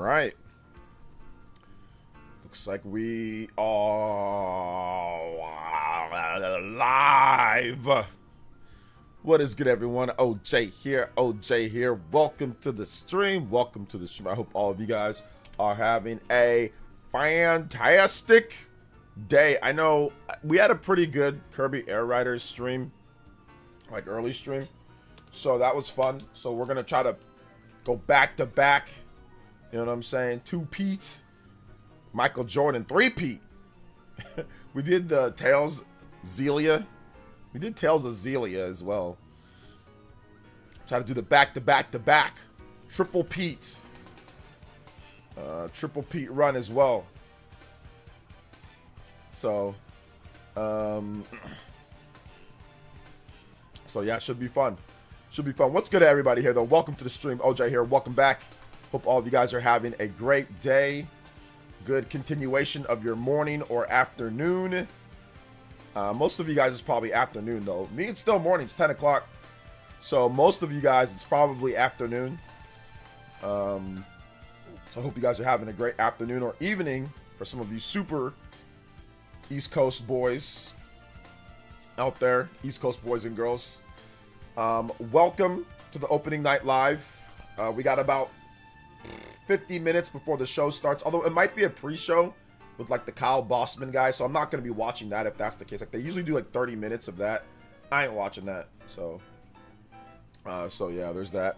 right. Looks like we are live. What is good, everyone? OJ here. OJ here. Welcome to the stream. Welcome to the stream. I hope all of you guys are having a fantastic day. I know we had a pretty good Kirby Air Riders stream, like early stream. So that was fun. So we're going to try to go back to back. You know what I'm saying? 2-peat. Michael Jordan 3-peat. We did the Tails Zelia. We did Tales of Zelia as well. Try to do the back-to-back-to-back. Triple Pete. Triple Pete run as well. So, yeah, should be fun. Should be fun. What's good, everybody here, though? Welcome to the stream. OJ here. Welcome back. Hope all of you guys are having a great day. Good continuation of your morning or afternoon. Most of you guys is probably afternoon, though. Me, it's still morning. It's 10 o'clock. So most of you guys, it's probably afternoon. So I hope you guys are having a great afternoon or evening for some of you super East Coast boys out there. East Coast boys and girls. Welcome to the opening night live. We got about 50 minutes before the show starts. Although it might be a pre-show with like the Kyle Bossman guy. So I'm not going to be watching that if that's the case. Like they usually do like 30 minutes of that. I ain't watching that. So yeah, there's that.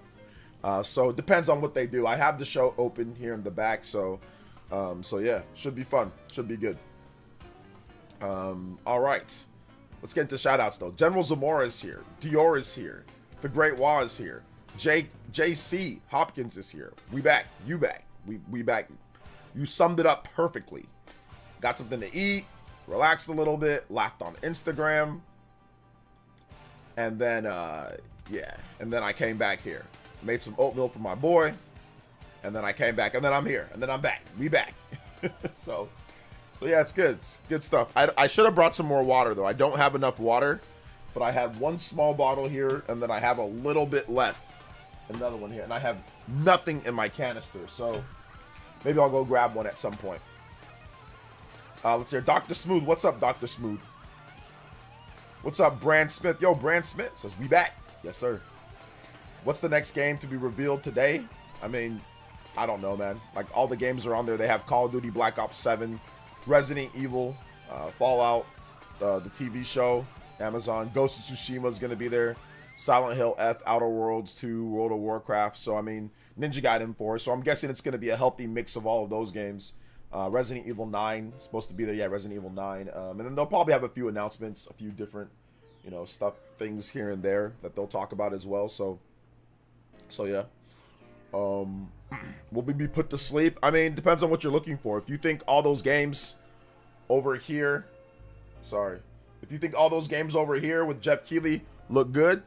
So it depends on what they do. I have the show open here in the back. So yeah, should be fun. Should be good. All right. Let's get into shout outs though. General Zamora is here. Dior is here. The Great Wah is here. JC Hopkins is here. We back. You back. We back. You summed it up perfectly. Got something to eat, relaxed a little bit, laughed on Instagram, and then and then I came back here. Made some oatmeal for my boy, and then I came back, and then I'm here, and then I'm back. We back. So yeah, it's good. It's good stuff. I should have brought some more water though. I don't have enough water, but I have one small bottle here, and then I have a little bit left. Another one here, and I have nothing in my canister, so maybe I'll go grab one at some point. Let's hear Dr. Smooth. What's up, Dr. Smooth? What's up, Brand Smith? Yo, Brand Smith says we back. Yes, sir. What's the next game to be revealed today? I mean, I don't know, man. Like all the games are on there. They have Call of Duty Black Ops 7, Resident Evil, Fallout, the TV show, Amazon, Ghost of Tsushima is going to be there. Silent Hill F, Outer Worlds 2, World of Warcraft. So, I mean, Ninja Gaiden 4. So, I'm guessing it's going to be a healthy mix of all of those games. Resident Evil 9 is supposed to be there. Yeah, Resident Evil 9. And then they'll probably have a few announcements, a few different, things here and there that they'll talk about as well. So yeah. Will we be put to sleep? I mean, depends on what you're looking for. If you think all those games over here, if you think all those games over here with Jeff Keighley look good,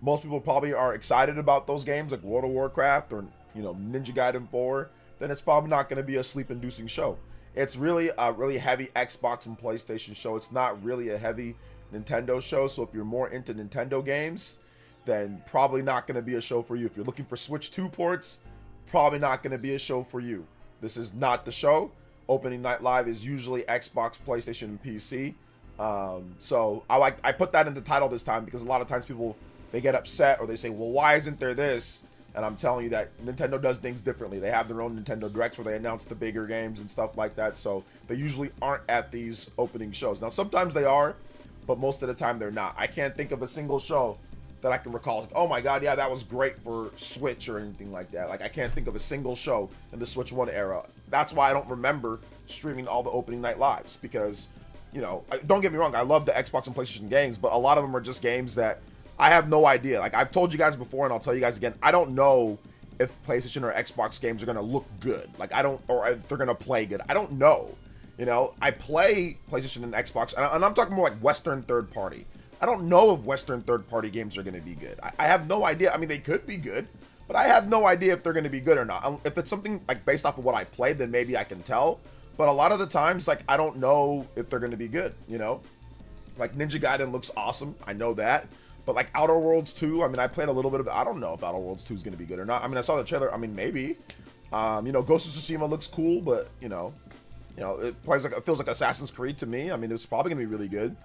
most people probably are excited about those games like World of Warcraft or, Ninja Gaiden 4, then it's probably not going to be a sleep-inducing show. It's really a really heavy Xbox and PlayStation show. It's not really a heavy Nintendo show, so if you're more into Nintendo games, then probably not going to be a show for you. If you're looking for Switch 2 ports, probably not going to be a show for you. This is not the show. Opening Night Live is usually Xbox, PlayStation, and PC. So I put that in the title this time because a lot of times people, they get upset or they say, well, why isn't there this? And I'm telling you that Nintendo does things differently. They have their own Nintendo Directs where they announce the bigger games and stuff like that. So they usually aren't at these opening shows. Now, sometimes they are, but most of the time they're not. I can't think of a single show that I can recall. Like, oh my God, yeah, that was great for Switch or anything like that. Like, I can't think of a single show in the Switch 1 era. That's why I don't remember streaming all the opening night lives because, don't get me wrong, I love the Xbox and PlayStation games, but a lot of them are just games that I have no idea. Like I've told you guys before and I'll tell you guys again, I don't know if PlayStation or Xbox games are going to look good. Like or if they're going to play good. I don't know. I play PlayStation and Xbox and I'm talking more like Western third party. I don't know if Western third party games are going to be good. I have no idea. I mean, they could be good, but I have no idea if they're going to be good or not. If it's something like based off of what I played, then maybe I can tell. But a lot of the times, like, I don't know if they're going to be good, Like, Ninja Gaiden looks awesome. I know that. But, like, Outer Worlds 2, I mean, I played a little bit of it. I don't know if Outer Worlds 2 is going to be good or not. I mean, I saw the trailer. I mean, maybe. You know, Ghost of Tsushima looks cool, but it feels like Assassin's Creed to me. I mean, it's probably gonna be really good.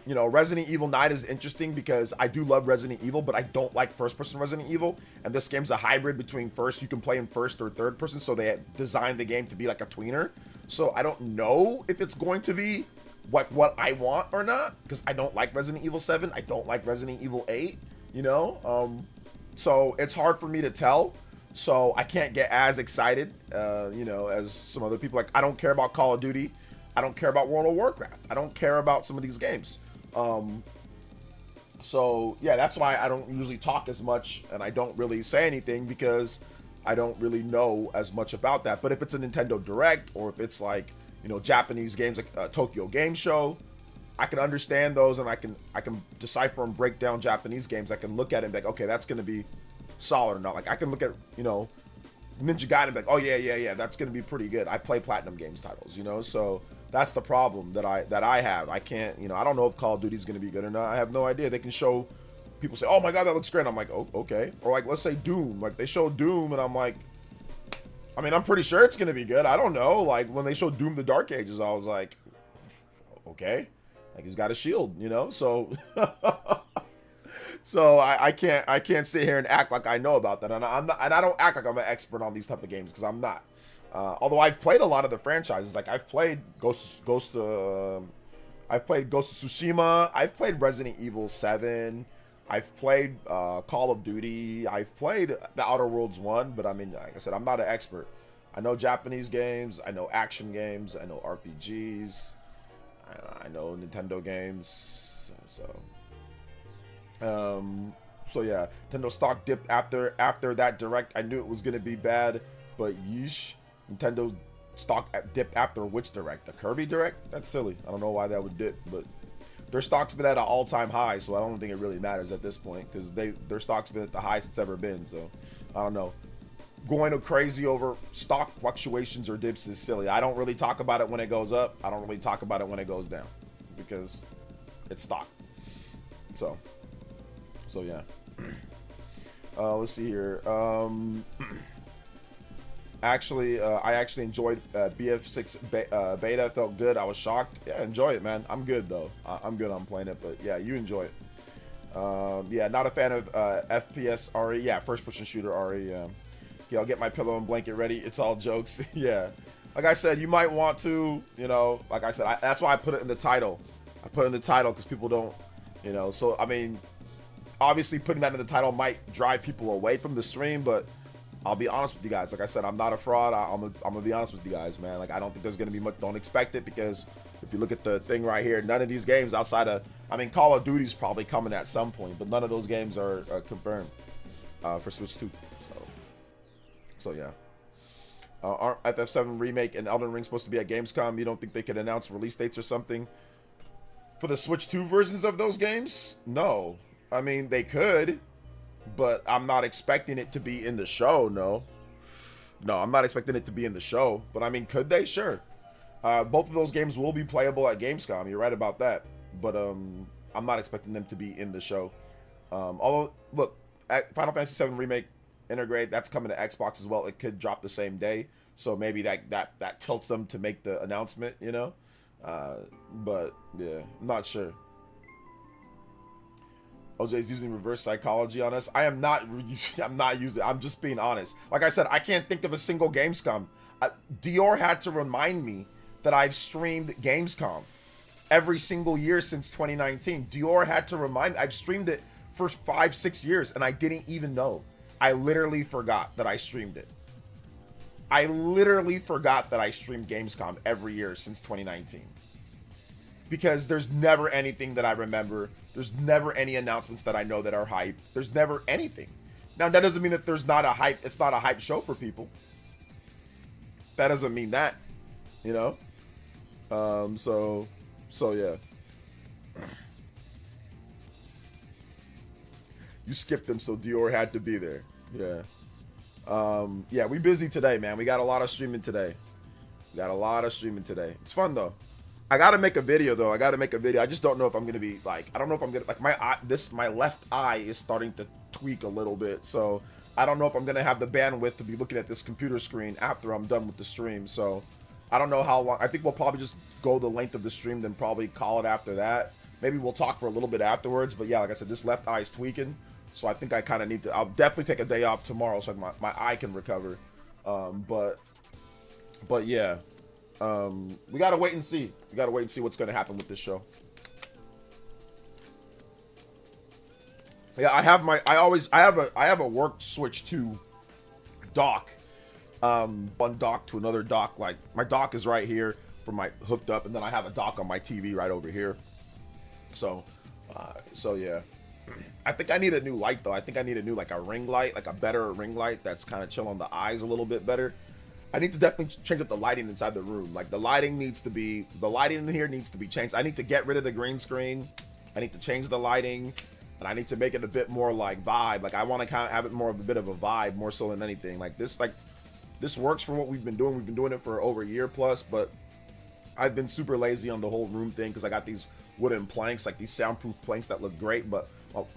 You know, Resident Evil 9 is interesting because I do love Resident Evil, but I don't like first-person Resident Evil. And this game's a hybrid between you can play in first or third person, so they designed the game to be like a tweener. So I don't know if it's going to be what I want or not, because I don't like Resident Evil 7. I don't like Resident Evil 8, you know? So it's hard for me to tell. So I can't get as excited, you know, as some other people. Like, I don't care about Call of Duty. I don't care about World of Warcraft. I don't care about some of these games. So yeah, that's why I don't usually talk as much and I don't really say anything, because I don't really know as much about that. But if it's a Nintendo Direct, or if it's like, you know, Japanese games like Tokyo Game Show, I can understand those, and I can decipher and break down Japanese games. I can look at it and be like, okay, that's going to be solid or not. Like, I can look at, you know, Ninja Gaiden and be like, oh yeah, that's going to be pretty good. I play Platinum Games titles, you know, so that's the problem that I have. I can't, you know, I don't know if Call of Duty is going to be good or not. I have no idea. They can show, people say, oh my god, that looks great. And I'm like, oh, okay. Or like, let's say Doom. Like, they show Doom, and I'm like, I mean, I'm pretty sure it's going to be good. I don't know. Like, when they showed Doom the Dark Ages, I was like, okay. Like, he's got a shield, you know? So, so I can't sit here and act like I know about that. And I'm not, and I don't act like I'm an expert on these type of games, because I'm not. Although I've played a lot of the franchises. Like, I've played Ghost of Tsushima. I've played Resident Evil 7. I've played Call of Duty. I've played The Outer Worlds 1. But I mean, like I said, I'm not an expert. I know Japanese games. I know action games. I know RPGs. I know Nintendo games. So yeah, Nintendo stock dipped after that Direct. I knew it was gonna be bad, but yeesh. Nintendo stock dipped after which Direct? The Kirby Direct? That's silly. I don't know why that would dip, but their stock's been at an all-time high, so I don't think it really matters at this point, because their stock's been at the highest it's ever been. So I don't know. Going crazy over stock fluctuations or dips is silly. I don't really talk about it when it goes up. I don't really talk about it when it goes down, because it's stock. So yeah. Let's see here. Actually, I actually enjoyed BF6 beta. Felt good. I was shocked. Yeah, enjoy it, man. I'm good though. I'm good on playing it, but yeah, you enjoy it. Yeah, not a fan of FPS RE. Yeah, first-person shooter RE. Yeah. Okay, I'll get my pillow and blanket ready. It's all jokes. Yeah. Like I said, you might want to, you know, like I said, that's why I put it in the title. I put it in the title because people don't, you know, so I mean, obviously putting that in the title might drive people away from the stream, but I'll be honest with you guys. Like I said, I'm not a fraud. I'm gonna be honest with you guys, man. Like, I don't think there's gonna be much. Don't expect it, because if you look at the thing right here, none of these games outside of, I mean, Call of Duty's probably coming at some point, but none of those games are confirmed for Switch 2. So yeah. Aren't FF7 Remake and Elden Ring supposed to be at Gamescom? You don't think they could announce release dates or something for the Switch 2 versions of those games? No. I mean, they could, but I'm not expecting it to be in the show. No, I'm not expecting it to be in the show, but I mean, could they? Sure. Both of those games will be playable at Gamescom. You're right about that, but I'm not expecting them to be in the show. Although, look, Final Fantasy VII Remake Integrate, that's coming to Xbox as well. It could drop the same day, so maybe that tilts them to make the announcement, you know. But yeah, I'm not sure. OJ's using reverse psychology on us. I'm not using. I'm just being honest. Like I said, I can't think of a single Gamescom. Dior had to remind me that I've streamed Gamescom every single year since 2019. Dior had to remind me. I've streamed it for 5-6 years, and I didn't even know. I literally forgot that I streamed it. I literally forgot that I streamed Gamescom every year since 2019. Because there's never anything that I remember. There's never any announcements that I know that are hype. There's never anything. Now, that doesn't mean that there's not a hype. It's not a hype show for people. That doesn't mean that, you know? So yeah. You skipped them, so Dior had to be there. Yeah. Yeah, we busy today, man. We got a lot of streaming today. It's fun, though. I gotta make a video, though. I just don't know if I'm gonna be, like, I don't know if I'm gonna, like, my left eye is starting to tweak a little bit. So I don't know if I'm gonna have the bandwidth to be looking at this computer screen after I'm done with the stream. So I don't know how long. I think we'll probably just go the length of the stream, then probably call it after that. Maybe we'll talk for a little bit afterwards. But yeah, like I said, this left eye is tweaking, so I think I kind of need to. I'll definitely take a day off tomorrow so my eye can recover. But yeah, we gotta wait and see. We gotta wait and see what's gonna happen with this show. Yeah, I have a work switch to dock. One dock to another dock. Like my dock is right here for my hooked up, and then I have a dock on my TV right over here. So yeah. I think I need a new light though. I think I need a new like a ring light, like a better ring light that's kind of chill on the eyes a little bit better. I need to definitely change up the lighting inside the room. Like the lighting in here needs to be changed. I need to get rid of the green screen. I need to change the lighting. And I need to make it a bit more like vibe. Like I want to kind of have it more of a bit of a vibe more so than anything. Like this works for what we've been doing. We've been doing it for over a year plus, but I've been super lazy on the whole room thing because I got these wooden planks, like these soundproof planks that look great, but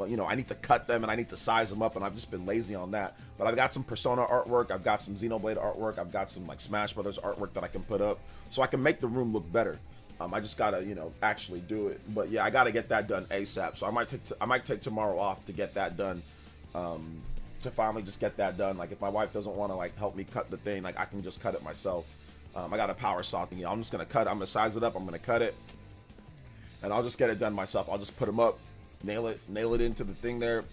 you know, I need to cut them and I need to size them up, and I've just been lazy on that. But I've got some Persona artwork, I've got some Xenoblade artwork, I've got some like Smash Brothers artwork that I can put up so I can make the room look better. I just gotta, you know, actually do it. But yeah, I gotta get that done ASAP. So I might take tomorrow off to get that done. To finally just get that done. Like if my wife doesn't want to like help me cut the thing, like I can just cut it myself. I got a power saw thing. I'm just gonna cut. I'm gonna size it up. I'm gonna cut it, and I'll just get it done myself. I'll just put them up, nail it into the thing there.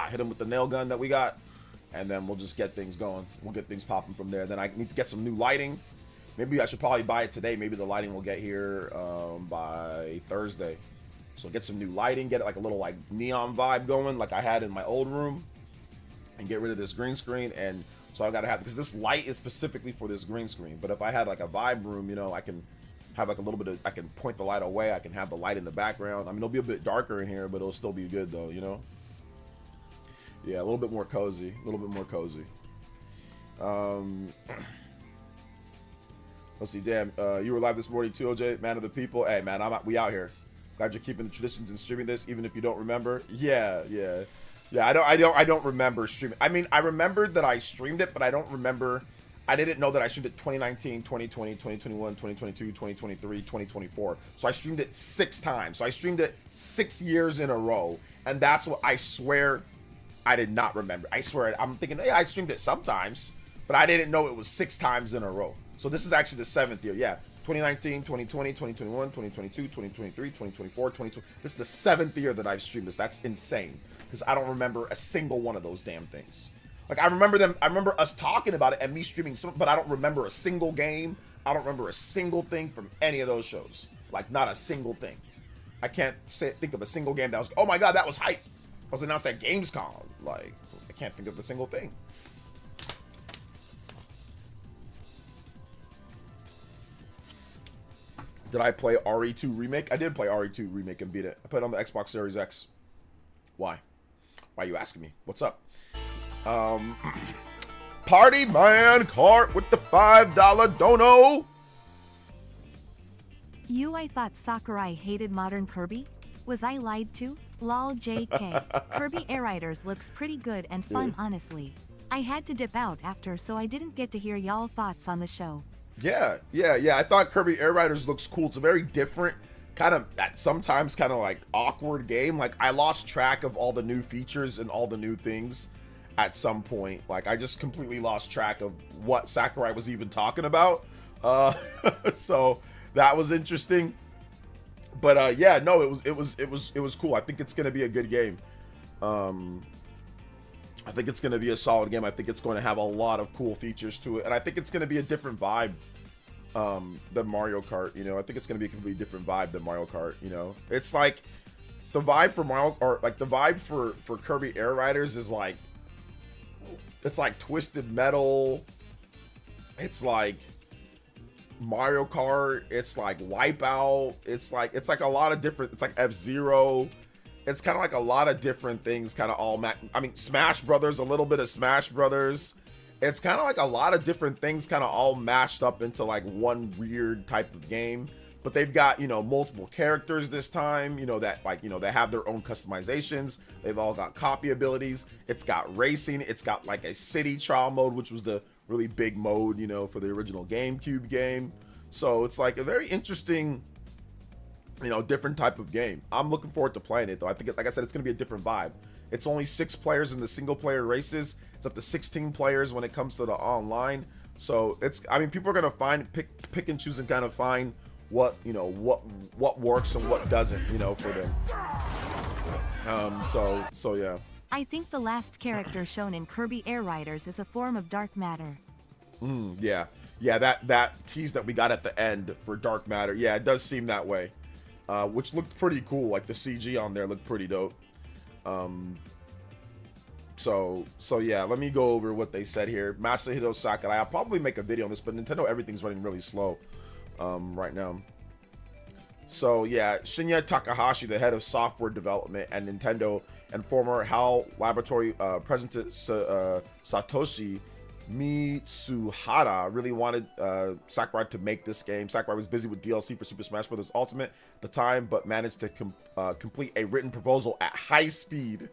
Hit them with the nail gun that we got, and then we'll just get things going. We'll get things popping from there. Then I need to get some new lighting. Maybe I should probably buy it today. Maybe the lighting will get here by Thursday. So get some new lighting, get it like a little like neon vibe going like I had in my old room, and get rid of this green screen. And so I gotta have, because this light is specifically for this green screen. But if I had like a vibe room, you know, I can have like a little bit of, I can point the light away. I can have the light in the background. I mean, it'll be a bit darker in here, but it'll still be good though, you know? Yeah, a little bit more cozy, a little bit more cozy. Let's see, damn, you were live this morning too, OJ, man of the people. Hey man, we out here. Glad you're keeping the traditions and streaming this, even if you don't remember. Yeah. I don't remember streaming. I mean, I remembered that I streamed it, but I don't remember. I didn't know that I streamed it 2019, 2020, 2021, 2022, 2023, 2024. So I streamed it 6 times. So I streamed it 6 years in a row, and that's what I swear I did not remember. I swear I'm thinking, hey, I streamed it sometimes, but I didn't know it was 6 times in a row. So this is actually the 7th year. Yeah, 2019, 2020, 2021, 2022, 2023, 2024, 2020. This is the 7th year that I've streamed this. That's insane, because I don't remember a single one of those damn things. Like I remember us talking about it and me streaming some, but I don't remember a single game. I don't remember a single thing from any of those shows. Like not a single thing. I can't think of a single game that was, oh my god, that was hype. I was announced at Gamescom. Like I can't think of a single thing. Did I play RE2 Remake? I did play RE2 Remake and beat it. I played it on the Xbox Series X. Why? Why are you asking me? What's up? Party Man Cart with the $5 dono. I thought Sakurai hated modern Kirby? Was I lied to? Lol JK. Kirby Air Riders looks pretty good and fun, honestly. I had to dip out after, so I didn't get to hear y'all thoughts on the show. Yeah. I thought Kirby Air Riders looks cool. It's a very different, kind of, sometimes kind of like awkward game. Like I lost track of all the new features and all the new things at some point. Like I just completely lost track of what Sakurai was even talking about. So that was interesting. But yeah, no, it was cool. I think it's gonna be a good game. I think it's going to be a solid game. I think it's going to have a lot of cool features to it. And I think it's going to be a different vibe than Mario Kart, you know. I think it's going to be a completely different vibe than Mario Kart, you know. It's like the vibe for Mario, or like the vibe for Kirby Air Riders is like, it's like Twisted Metal. It's like Mario Kart. It's like Wipeout. It's like a lot of different, it's like F-Zero. It's kind of like a lot of different things, kind of all, I mean, Smash Brothers, a little bit of Smash Brothers. It's kind of like a lot of different things kind of all mashed up into like one weird type of game but they've got, you know, multiple characters this time, you know, that like, you know, they have their own customizations. They've all got copy abilities. It's got racing. It's got like a city trial mode, which was the really big mode, you know, for the original GameCube game. So it's like a very interesting, you know, different type of game. I'm looking forward to playing it though. I think, like I said, it's going to be a different vibe. It's only 6 players in the single player races. It's up to 16 players when it comes to the online. So it's, I mean, people are going to pick and choose and kind of find what, you know, what works and what doesn't, you know, for them. So yeah. I think the last character shown in Kirby Air Riders is a form of dark matter. Yeah. Yeah, that tease that we got at the end for dark matter. Yeah, it does seem that way. Which looked pretty cool. Like the CG on there looked pretty dope. So yeah, let me go over what they said here. Masahiro Sakurai. I'll probably make a video on this, but Nintendo, everything's running really slow right now. So yeah, Shinya Takahashi, the head of software development at Nintendo and former HAL Laboratory president Satoshi Mitsuhara really wanted Sakurai to make this game. Sakurai was busy with DLC for Super Smash Bros. Ultimate at the time, but managed to complete a written proposal at high speed.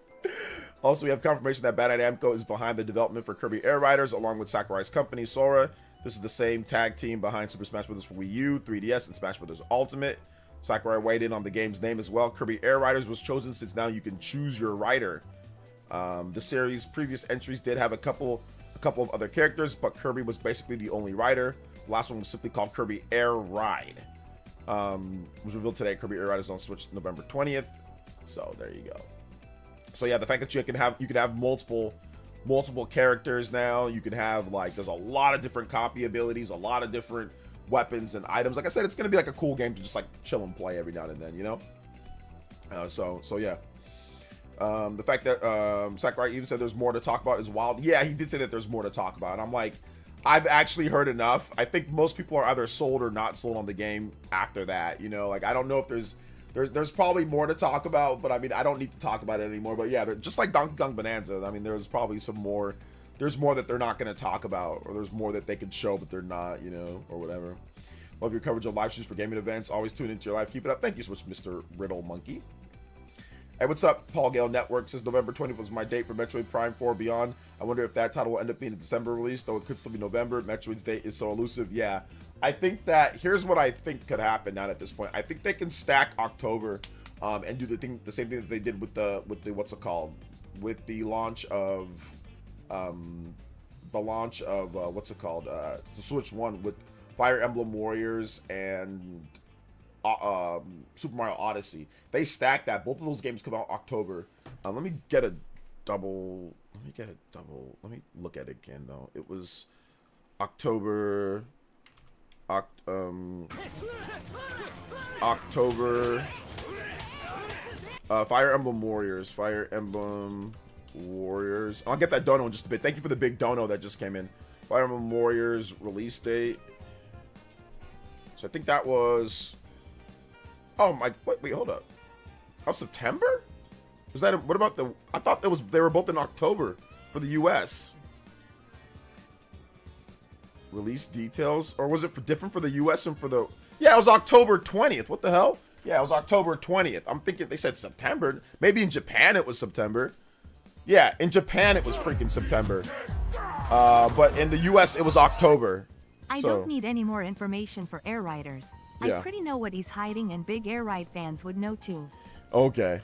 Also, we have confirmation that Bandai Namco is behind the development for Kirby Air Riders, along with Sakurai's company, Sora. This is the same tag team behind Super Smash Bros. For Wii U, 3DS, and Smash Bros. Ultimate. Sakurai weighed in on the game's name as well. Kirby Air Riders was chosen since now you can choose your rider. The series' previous entries did have a couple of other characters, but Kirby was basically the only rider. The last one was simply called Kirby Air Ride. Was revealed today. Kirby Air Ride is on Switch November 20th. So there you go. So yeah, the fact that you can have multiple characters now. You can have, like, there's a lot of different copy abilities, a lot of different weapons and items. Like I said, it's gonna be like a cool game to just like chill and play every now and then, you know. So yeah. The fact that Sakurai even said there's more to talk about is wild. Yeah, he did say that there's more to talk about. And I'm like, I've actually heard enough. I think most people are either sold or not sold on the game after that, you know. Like, I don't know if there's probably more to talk about, but I mean, I don't need to talk about it anymore. But yeah, just like Donkey Kong Bonanza, I mean, there's probably some more. There's more that they're not going to talk about, or there's more that they can show, but they're not, you know, or whatever. Love your coverage of live streams for gaming events. Always tune into your live. Keep it up. Thank you so much, Mr. Riddle Monkey. Hey, what's up? Paul Gale Network says November 20th was my date for Metroid Prime 4 Beyond. I wonder if that title will end up being a December release, though it could still be November. Metroid's date is so elusive. Yeah, I think that here's what I think could happen now at this point. I think they can stack October and do the same thing that they did with the what's it called, with the launch of what's it called, the Switch One with Fire Emblem Warriors and Super Mario Odyssey. They stacked that. Both of those games come out October. Let me get a double. Let me look at it again though. It was October. October. Fire Emblem Warriors. I'll get that dono in just a bit. Thank you for the big dono that just came in. Fire Emblem Warriors release date. So I think that was. Oh my! Wait, hold up. Oh, September? Was that? What about the? I thought they were both in October for the U.S. Release details, or was it different for the U.S. and for the? Yeah, it was October 20th. What the hell? Yeah, it was October 20th. I'm thinking they said September. Maybe in Japan it was September. Yeah, in Japan it was freaking September. But in the U.S. it was October. I don't need any more information for Air Riders. Yeah. I pretty know what he's hiding, and big Air Ride fans would know too. Okay.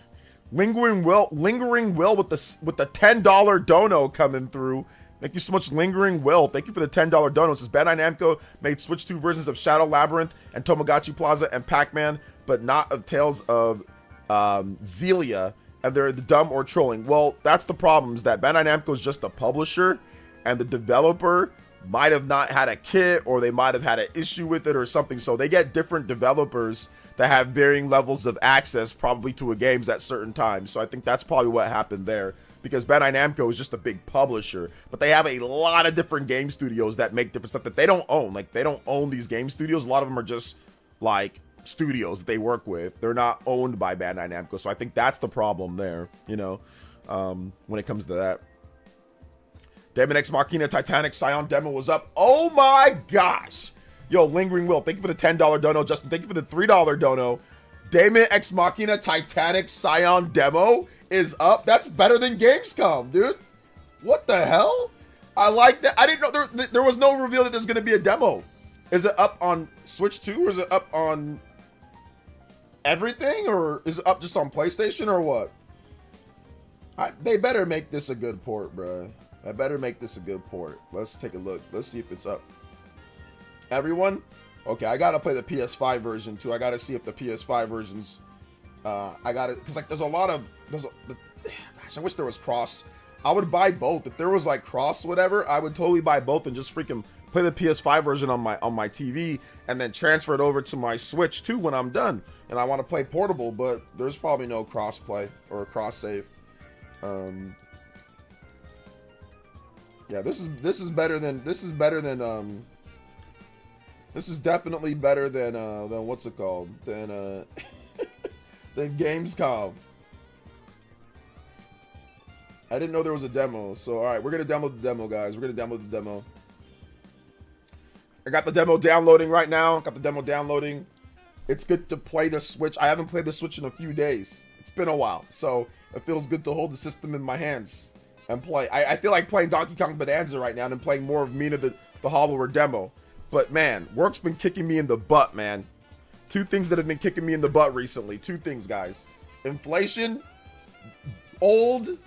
Lingering Will with the $10 dono coming through. Thank you so much, Lingering Will. Thank you for the $10 dono. It says Bandai Namco made Switch 2 versions of Shadow Labyrinth and Tomodachi Plaza and Pac-Man, but not of Tales of Xillia, and they're the dumb or trolling. Well, that's the problem, is that Bandai Namco is just a publisher, and the developer might have not had a kit, or they might have had an issue with it or something. So they get different developers that have varying levels of access probably to a games at certain times. So I think that's probably what happened there, because Bandai Namco is just a big publisher, but they have a lot of different game studios that make different stuff that they don't own. Like, they don't own these game studios. A lot of them are just like studios that they work with. They're not owned by Bandai Namco. So I think that's the problem there, you know, when it comes to that. Demon X Machina Titanic Scion demo was up. Oh my gosh. Yo, Lingering Will, thank you for the $10 dono. Justin, thank you for the $3 dono. Daemon Ex Machina Titanic Scion demo is up. That's better than Gamescom, dude. What the hell? I like that. I didn't know there was no reveal that there's going to be a demo. Is it up on Switch 2 or is it up on everything, or is it up just on PlayStation or what? They better make this a good port, bro. I better make this a good port. Let's take a look. Let's see if it's up. Everyone? Okay, I gotta play the PS5 version too. I gotta see if the PS5 versions. I gotta, cause like there's a lot of gosh, I wish there was cross. I would buy both if there was like cross whatever. I would totally buy both and just freaking play the PS5 version on my TV and then transfer it over to my Switch too when I'm done. And I want to play portable, but there's probably no cross play or cross save. Yeah, this is definitely better than what's it called? Than Gamescom. I didn't know there was a demo. So all right, we're gonna download the demo, guys. We're gonna download the demo. I got the demo downloading right now. Got the demo downloading. It's good to play the Switch. I haven't played the Switch in a few days. It's been a while, so it feels good to hold the system in my hands and play. I feel like playing Donkey Kong Bonanza right now and playing more of Mina the Hollower demo. But man, work's been kicking me in the butt, man. Two things that have been kicking me in the butt recently. Two things, guys. Inflation, old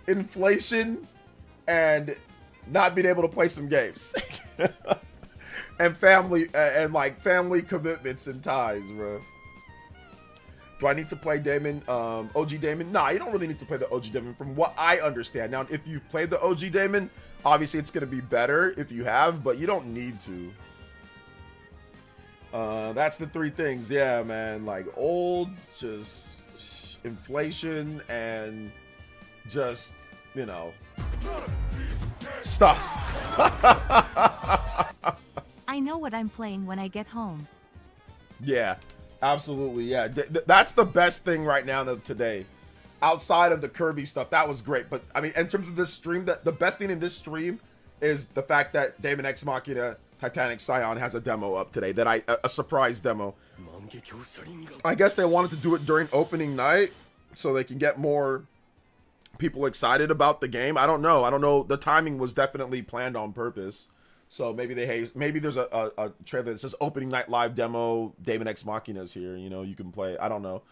inflation, and not being able to play some games. And family commitments and ties, bro. Do I need to play Daemon, OG Daemon? Nah, you don't really need to play the OG Daemon from what I understand. Now, if you've played the OG Daemon, obviously it's going to be better if you have, but you don't need to. That's the three things. Yeah, man. Like old, just inflation, and just, you know, stuff. I know what I'm playing when I get home. Yeah, absolutely. Yeah, that's the best thing right now today. Outside of the Kirby stuff, that was great. But I mean, in terms of this stream, the best thing in this stream is the fact that Daemon Ex Machina Titanic Scion has a demo up today. A surprise demo. I guess they wanted to do it during opening night so they can get more people excited about the game. I don't know. The timing was definitely planned on purpose. So maybe there's a trailer that says opening night live demo, Daemon Ex Machina's here, you know, you can play. I don't know.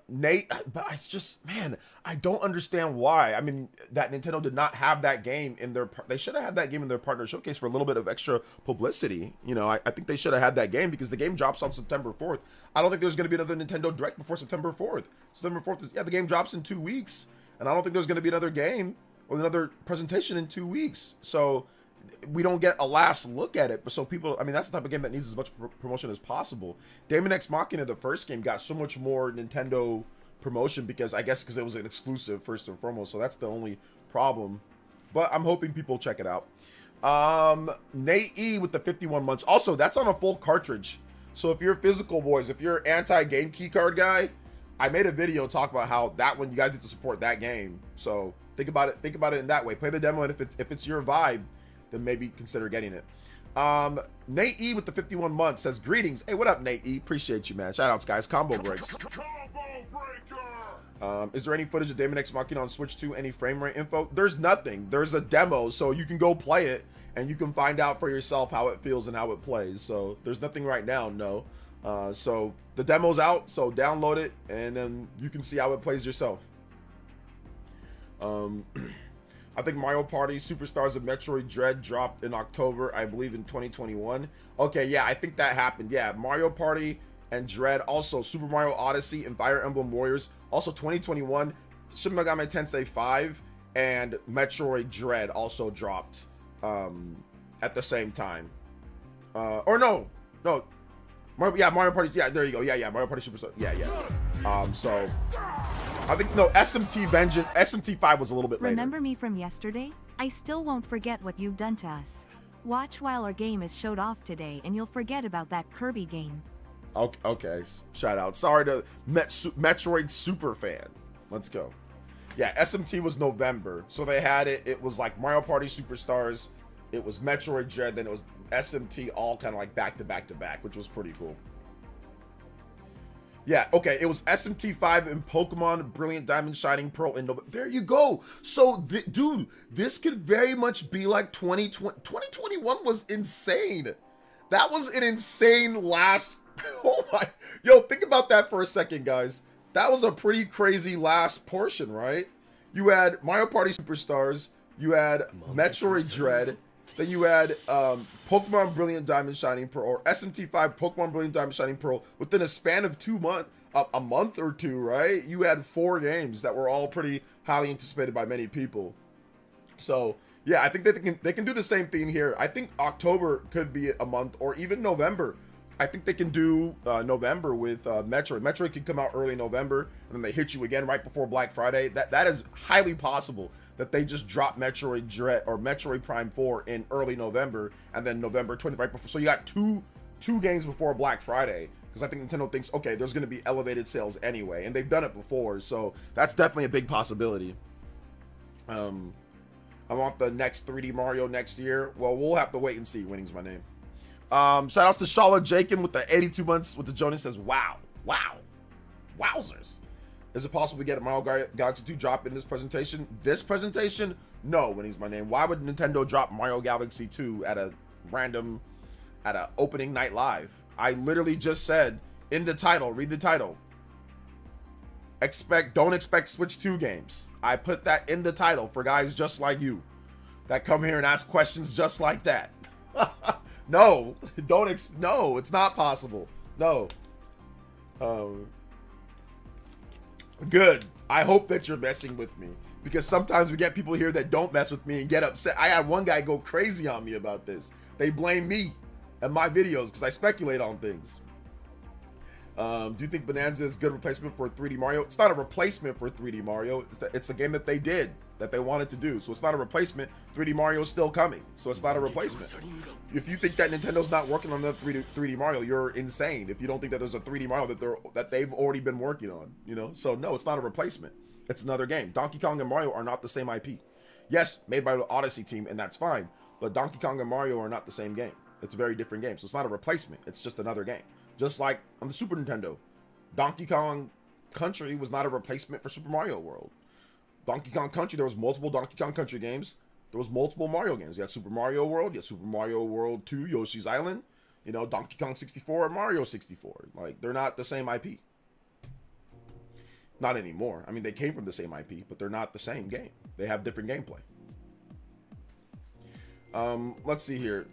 Nate, but it's just, man, I don't understand why. I mean, that Nintendo did not have that game in they should have had that game in their partner showcase for a little bit of extra publicity. You know, I think they should have had that game because the game drops on September 4th. I don't think there's going to be another Nintendo Direct before September 4th. September 4th is, yeah, the game drops in 2 weeks. And I don't think there's going to be another game or another presentation in 2 weeks. So we don't get a last look at it. But so people, I mean, that's the type of game that needs as much promotion as possible. Daemon Ex Machina, the first game, got so much more Nintendo promotion because it was an exclusive first and foremost. So that's the only problem. But I'm hoping people check it out. Nate E with the 51 months. Also, that's on a full cartridge. So if you're physical boys, if you're anti-game keycard guy, I made a video talk about how that one, you guys need to support that game. So think about it in that way. Play the demo, and if it's your vibe, then maybe consider getting it. Nate E with the 51 months says, greetings. Hey, what up, Nate E? Appreciate you, man. Shout outs, guys. Combo breaks. Is there any footage of Daemon Ex Machina on Switch 2? Any frame rate info? There's nothing. There's a demo, so you can go play it, and you can find out for yourself how it feels and how it plays. So there's nothing right now, no. So the demo's out, so download it, and then you can see how it plays yourself. I think Mario Party Superstars of Metroid Dread dropped in October, I believe in 2021. Okay, yeah, I think that happened. Yeah, Mario Party and Dread, also Super Mario Odyssey and Fire Emblem Warriors, also 2021. Shin Megami Tensei 5 and Metroid Dread also dropped at the same time. Or no. Mario Party, yeah, there you go. Yeah, Mario Party Superstar. Yeah. So I think SMT Vengeance, SMT 5 was a little bit later. Remember me from yesterday? I still won't forget what you've done to us. Watch while our game is showed off today and you'll forget about that Kirby game. Okay. Shout out. Sorry to Metroid super fan. Let's go. Yeah, SMT was November. So they had it. It was like Mario Party Superstars. It was Metroid Dread. Then it was SMT, all kind of like back to back to back, which was pretty cool. Yeah, okay, it was SMT5 and Pokemon Brilliant Diamond Shining Pearl in November. There you go. So, dude, this could very much be like 2020. 2021 was insane. That was an insane last... Oh my... Yo, think about that for a second, guys. That was a pretty crazy last portion, right? You had Mario Party Superstars. You had Metroid Dread. Then you had Pokemon Brilliant Diamond Shining Pearl, or SMT5 Pokemon Brilliant Diamond Shining Pearl, within a span of 2 months, a month or two, right? You had 4 games that were all pretty highly anticipated by many people. So yeah, I think they can do the same thing here. I think October could be a month, or even November. I think they can do November with Metroid. Metroid could come out early November, and then they hit you again right before Black Friday. That is highly possible, that they just drop Metroid Dread or Metroid Prime 4 in early November, and then November 20th right before. So you got two games before Black Friday, because I think Nintendo thinks, okay, there's going to be elevated sales anyway, and they've done it before, so that's definitely a big possibility. I want the next 3D Mario next year. Well, we'll have to wait and see. Winning's my name. Shout outs to Shala Jakin with the 82 months with the Jonas says, wow, wowzers. Is it possible to get a Mario Galaxy 2 drop in this presentation? This presentation? No, Winning's my name. Why would Nintendo drop Mario Galaxy 2 at a opening night live? I literally just said in the title, read the title. Don't expect Switch 2 games. I put that in the title for guys just like you that come here and ask questions just like that. No, no, it's not possible. No. Good. I hope that you're messing with me, because sometimes we get people here that don't mess with me and get upset. I had one guy go crazy on me about this. They blame me and my videos because I speculate on things. Do you think Bonanza is a good replacement for 3D Mario? It's not a replacement for 3D Mario. It's a game that they did, that they wanted to do. So it's not a replacement. 3D Mario is still coming. So it's not a replacement. If you think that Nintendo's not working on the 3D Mario, you're insane. If you don't think that there's a 3D Mario that they've already been working on, you know? So no, it's not a replacement. It's another game. Donkey Kong and Mario are not the same IP. Yes, made by the Odyssey team, and that's fine. But Donkey Kong and Mario are not the same game. It's a very different game. So it's not a replacement. It's just another game. Just like on the Super Nintendo, Donkey Kong Country was not a replacement for Super Mario World. Donkey Kong Country, there was multiple Donkey Kong Country games. There was multiple Mario games. You had Super Mario World, you had Super Mario World 2, Yoshi's Island, you know, Donkey Kong 64 and Mario 64. Like, they're not the same IP. Not anymore. I mean, they came from the same IP, but they're not the same game. They have different gameplay. Let's see here.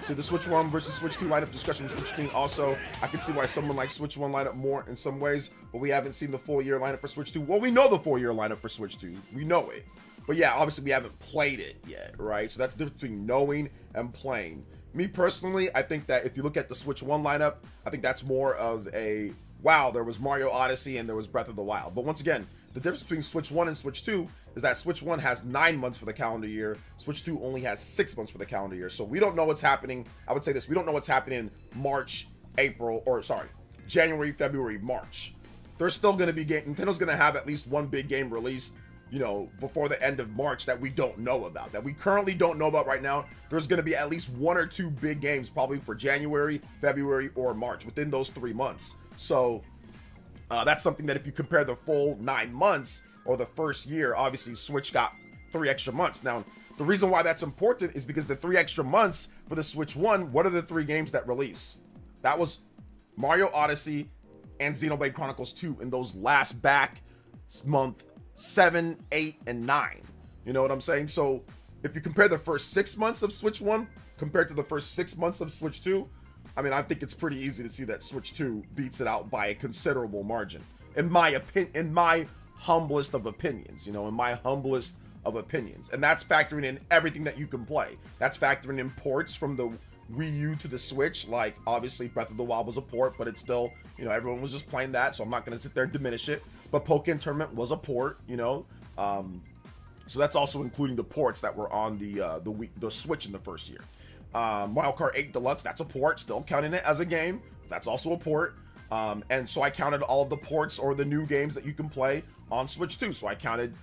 So the Switch 1 versus Switch 2 lineup discussion was interesting. Also, I can see why someone likes Switch 1 lineup more in some ways, but we haven't seen the full year lineup for Switch 2. Well, we know the full year lineup for Switch 2. We know it. But yeah, obviously we haven't played it yet, right? So that's the difference between knowing and playing. Me personally, I think that if you look at the Switch 1 lineup, I think that's more of a, wow, there was Mario Odyssey and there was Breath of the Wild. But once again, the difference between Switch 1 and Switch 2 is that Switch 1 has 9 months for the calendar year. Switch 2 only has 6 months for the calendar year. So we don't know what's happening. I would say this, we don't know what's happening in March, April, or sorry, January, February, March. There's still going to be Nintendo's going to have at least one big game released, you know, before the end of March that we don't know about, that we currently don't know about right now. There's going to be at least 1 or 2 big games probably for January, February, or March within those 3 months. So that's something that if you compare the full 9 months or the first year, obviously Switch got 3 extra months. Now, the reason why that's important is because the 3 extra months for the Switch 1, what are the 3 games that release? That was Mario Odyssey and Xenoblade Chronicles 2 in those last back month 7, 8, and 9. You know what I'm saying? So if you compare the first 6 months of Switch 1 compared to the first 6 months of Switch 2, I mean, I think it's pretty easy to see that Switch 2 beats it out by a considerable margin. In my opinion, in my humblest of opinions, you know, in my humblest of opinions. And that's factoring in everything that you can play. That's factoring in ports from the Wii U to the Switch. Like, obviously, Breath of the Wild was a port, but it's still, you know, everyone was just playing that, so I'm not going to sit there and diminish it. But Pokken Tournament was a port, you know. So that's also including the ports that were on the Switch in the first year. Mario Kart 8 Deluxe, that's a port, still counting it as a game. That's also a port. And so I counted all of the ports or the new games that you can play on Switch 2. So I counted,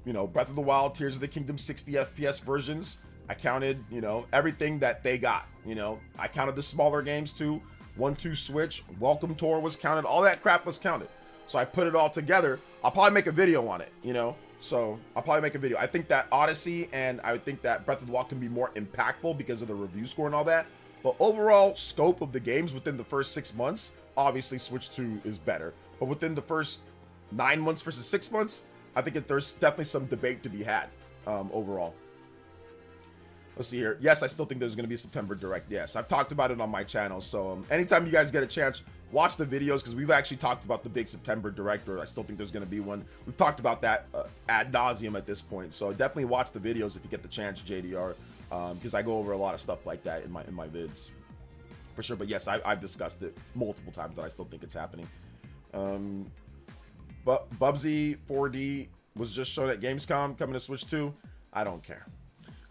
you know, Breath of the Wild, Tears of the Kingdom 60 FPS versions. I counted, you know, everything that they got, you know. I counted the smaller games too. 1-2 Switch, Welcome Tour was counted. All that crap was counted. So I put it all together. I'll probably make a video on it, you know. So I'll probably make a video. I think that Odyssey and I think that Breath of the Wild can be more impactful because of the review score and all that. But overall scope of the games within the first 6 months, obviously Switch 2 is better. But within the first 9 months versus 6 months, I think there's definitely some debate to be had overall. Let's see here. Yes, I still think there's going to be a September Direct. Yes, I've talked about it on my channel. So anytime you guys get a chance, watch the videos because we've actually talked about the big September Direct, or I still think there's going to be one. We've talked about that ad nauseum at this point. So definitely watch the videos if you get the chance, JDR, because I go over a lot of stuff like that in my vids. For sure. But yes, I've discussed it multiple times that I still think it's happening. But Bubsy 4D was just shown at Gamescom, coming to Switch 2. I don't care.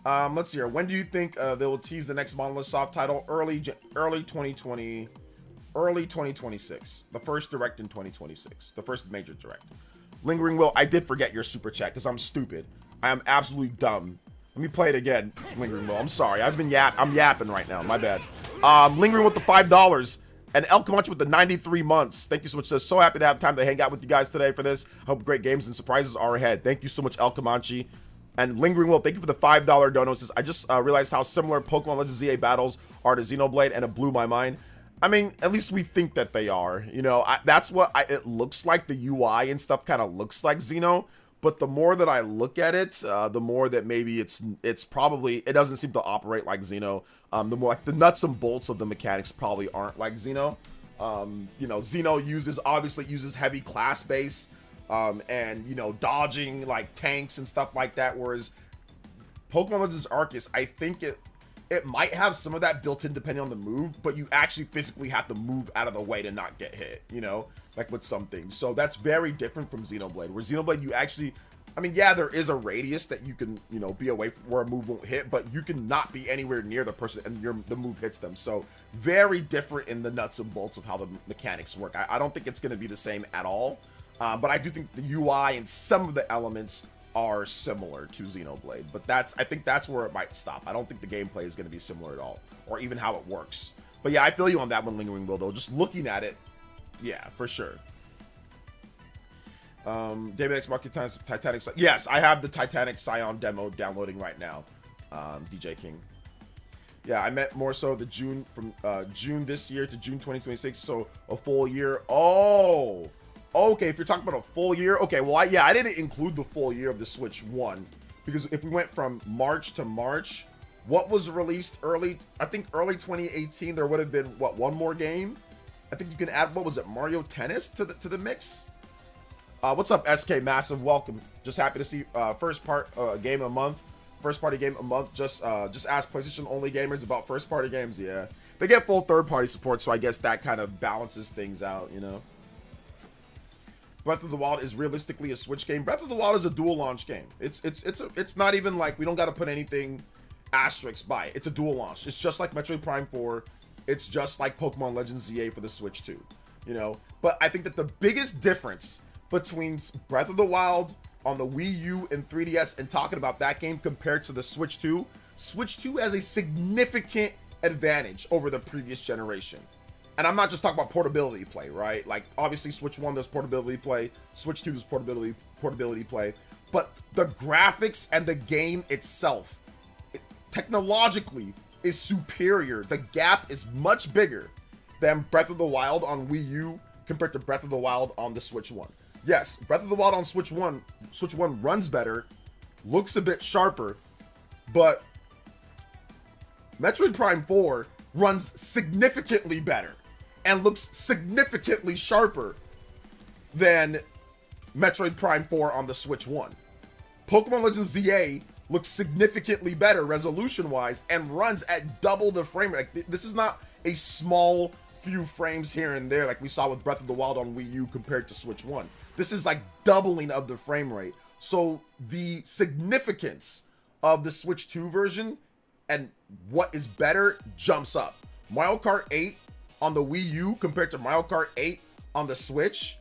Let's see here. When do you think they will tease the next Monolith Soft title? Early 2020, early 2026. The first Direct in 2026. The first major Direct. Lingering Will. I did forget your super chat because I'm stupid. I am absolutely dumb. Let me play it again. Lingering Will. I'm sorry. I'm yapping right now. My bad. Lingering with the $5. And El Comanche with the 93 months. Thank you so much. Says, so happy to have time to hang out with you guys today for this. Hope great games and surprises are ahead. Thank you so much, El Comanche. And Lingering Will, thank you for the $5 dono. Says, I just realized how similar Pokemon Legends ZA battles are to Xenoblade, and it blew my mind. I mean, at least we think that they are. You know, that's what it looks like. The UI and stuff kind of looks like Xeno. But the more that I look at it, the more that maybe it's probably, it doesn't seem to operate like Xeno. The more like the nuts and bolts of the mechanics probably aren't like Xeno. You know, Xeno obviously uses heavy class base. And, you know, dodging like tanks and stuff like that. Whereas Pokemon Legends Arceus, I think it might have some of that built in depending on the move, but you actually physically have to move out of the way to not get hit, you know, like with some things. So that's very different from Xenoblade, where Xenoblade, you actually, I mean, yeah, there is a radius that you can, you know, be away from where a move won't hit, but you can not be anywhere near the person and the move hits them. So very different in the nuts and bolts of how the mechanics work. I don't think it's going to be the same at all. But I do think the UI and some of the elements are similar to Xenoblade. But I think that's where it might stop. I don't think the gameplay is going to be similar at all, or even how it works. But yeah, I feel you on that one, Lingering Will, though. Just looking at it, yeah, for sure. David X Market Titanic. Yes, I have the Titanic Scion demo downloading right now. DJ King. Yeah, I meant more so the June from June this year to June 2026. So a full year. Oh. Okay, if you're talking about a full year, okay, well, I didn't include the full year of the Switch 1, because if we went from March to March, what was released early, I think early 2018, there would have been, what, one more game? I think you can add, what was it, Mario Tennis to the mix? What's up, SK Massive? Welcome. Just happy to see first party game a month. Just ask PlayStation only gamers about first party games. Yeah, they get full third party support, so I guess that kind of balances things out, you know. Breath of the Wild is realistically a Switch game. Breath of the Wild is a dual launch game. It's not even like we don't got to put anything asterisk by it. It's a dual launch. It's just like Metroid Prime 4. It's just like Pokemon Legends ZA for the Switch 2, you know. But I think that the biggest difference between Breath of the Wild on the Wii U and 3DS and talking about that game compared to the Switch 2 has a significant advantage over the previous generation. And I'm not just talking about portability play, right? Like, obviously, Switch 1, there's portability play. Switch 2, there's portability play. But the graphics and the game itself, technologically, is superior. The gap is much bigger than Breath of the Wild on Wii U compared to Breath of the Wild on the Switch 1. Yes, Breath of the Wild on Switch 1 runs better, looks a bit sharper, but Metroid Prime 4 runs significantly better and looks significantly sharper than Metroid Prime 4 on the Switch 1. Pokemon Legends ZA looks significantly better resolution-wise and runs at double the frame rate. Like, this is not a small few frames here and there like we saw with Breath of the Wild on Wii U compared to Switch 1. This is like doubling of the frame rate. So the significance of the Switch 2 version and what is better jumps up. Mario Kart 8 on the Wii U compared to Mario Kart 8 on the Switch,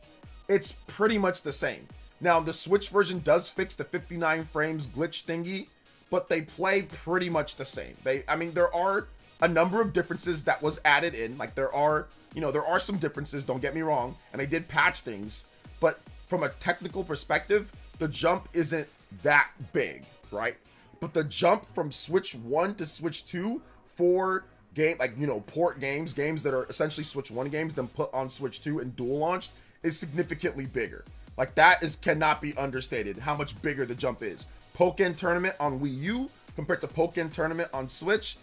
it's pretty much the same. Now, the Switch version does fix the 59 frames glitch thingy, but they play pretty much the same. I mean, there are a number of differences that was added in. Like, there are some differences, don't get me wrong, and they did patch things, but from a technical perspective, the jump isn't that big, right? But the jump from Switch 1 to Switch 2 for port games that are essentially Switch 1 games, then put on Switch 2 and dual launched, is significantly bigger. Like, that cannot be understated, how much bigger the jump is. Pokken Tournament on Wii U compared to Pokken Tournament on Switch,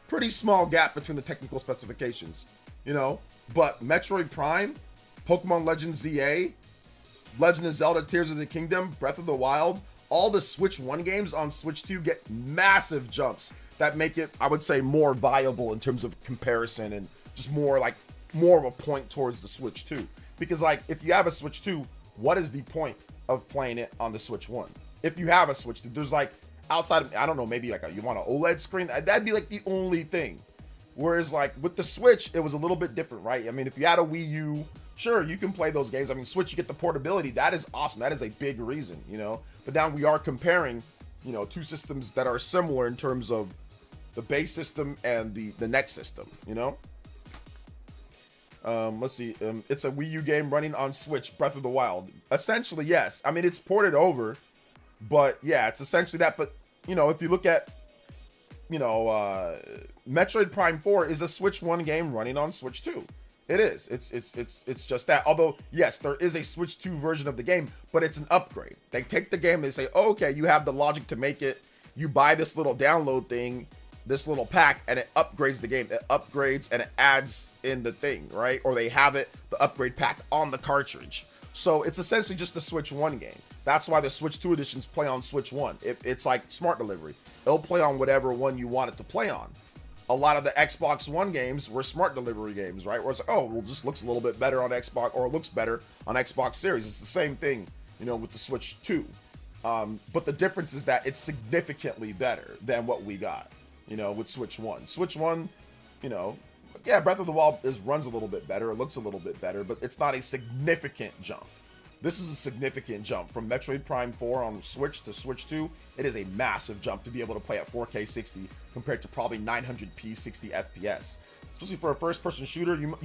pretty small gap between the technical specifications, But Metroid Prime, Pokemon Legends ZA, Legend of Zelda Tears of the Kingdom, Breath of the Wild, all the Switch 1 games on Switch 2 get massive jumps that make it, I would say, more viable in terms of comparison and just more of a point towards the Switch 2. Because, if you have a Switch 2, what is the point of playing it on the Switch 1? If you have a Switch 2, there's outside of, I don't know, maybe you want an OLED screen, that'd be the only thing. Whereas with the Switch, it was a little bit different, right? I mean, if you had a Wii U, sure, you can play those games. I mean, Switch, you get the portability. That is awesome. That is a big reason, But now we are comparing, two systems that are similar in terms of the base system and the next system, Let's see. It's a Wii U game running on Switch, Breath of the Wild. Essentially, yes. I mean, it's ported over, but yeah, it's essentially that. But, if you look at, Metroid Prime 4 is a Switch 1 game running on Switch 2. It is. It's just that. Although, yes, there is a Switch 2 version of the game, but it's an upgrade. They take the game, they say, oh, okay, you have the logic to make it. You buy this little download thing, this little pack, and it upgrades the game. It upgrades and it adds in the thing, right? Or they have the upgrade pack on the cartridge. So it's essentially just the Switch 1 game. That's why the Switch 2 editions play on Switch 1. It's like smart delivery. It'll play on whatever one you want it to play on. A lot of the Xbox One games were smart delivery games, right? Where it's like, oh, well, it just looks a little bit better on Xbox, or it looks better on Xbox Series. It's the same thing, with the Switch 2. But the difference is that it's significantly better than what we got, with Switch 1. Switch 1, Breath of the Wild runs a little bit better, it looks a little bit better, but it's not a significant jump. This is a significant jump from Metroid Prime 4 on Switch to Switch 2. It is a massive jump to be able to play at 4K 60 compared to probably 900p 60 FPS. Especially for a first-person shooter, you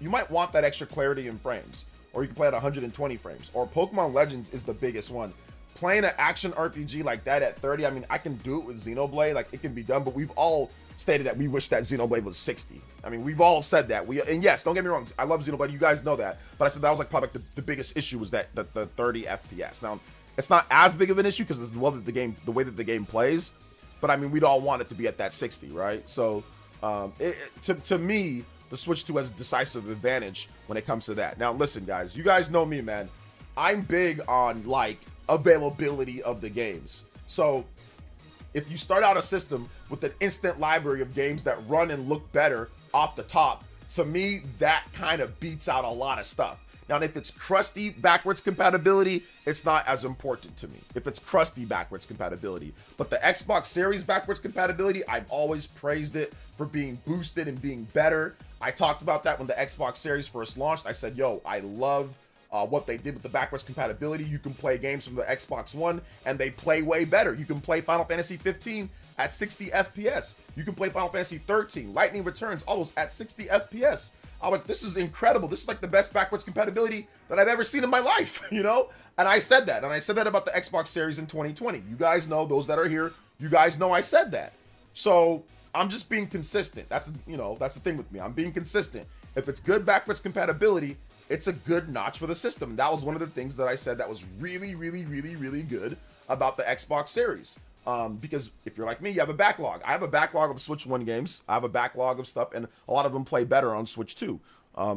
might want that extra clarity in frames, or you can play at 120 frames. Or Pokemon Legends is the biggest one. Playing an action RPG like that at 30, I mean, I can do it with Xenoblade, it can be done, but we've all stated that we wish that Xenoblade was 60. I mean, we've all said that. And yes, don't get me wrong, I love Xenoblade, you guys know that, but I said that was probably the biggest issue was that the 30 FPS. Now, it's not as big of an issue because the way that the game plays, but I mean, we'd all want it to be at that 60, right? So, to me, the Switch 2 has a decisive advantage when it comes to that. Now, listen, guys, you guys know me, man. I'm big on, availability of the games. So, if you start out a system with an instant library of games that run and look better off the top, to me, that kind of beats out a lot of stuff. Now, if it's crusty backwards compatibility, it's not as important to me. If it's crusty backwards compatibility. But the Xbox Series backwards compatibility, I've always praised it for being boosted and being better. I talked about that when the Xbox Series first launched. I said, yo, I love what they did with the backwards compatibility. You can play games from the Xbox One and they play way better. You can play Final Fantasy 15 at 60 FPS. You can play Final Fantasy 13, Lightning Returns, all those at 60 FPS. I'm like, this is incredible. This is the best backwards compatibility that I've ever seen in my life, And I said that. And I said that about the Xbox Series in 2020. You guys know, those that are here, you guys know I said that. So I'm just being consistent. That's the thing with me. I'm being consistent. If it's good backwards compatibility, it's a good notch for the system. That was one of the things that I said that was really, really, really, really good about the Xbox Series. Because if you're like me, you have a backlog. I have a backlog of Switch 1 games. I have a backlog of stuff, and a lot of them play better on Switch 2.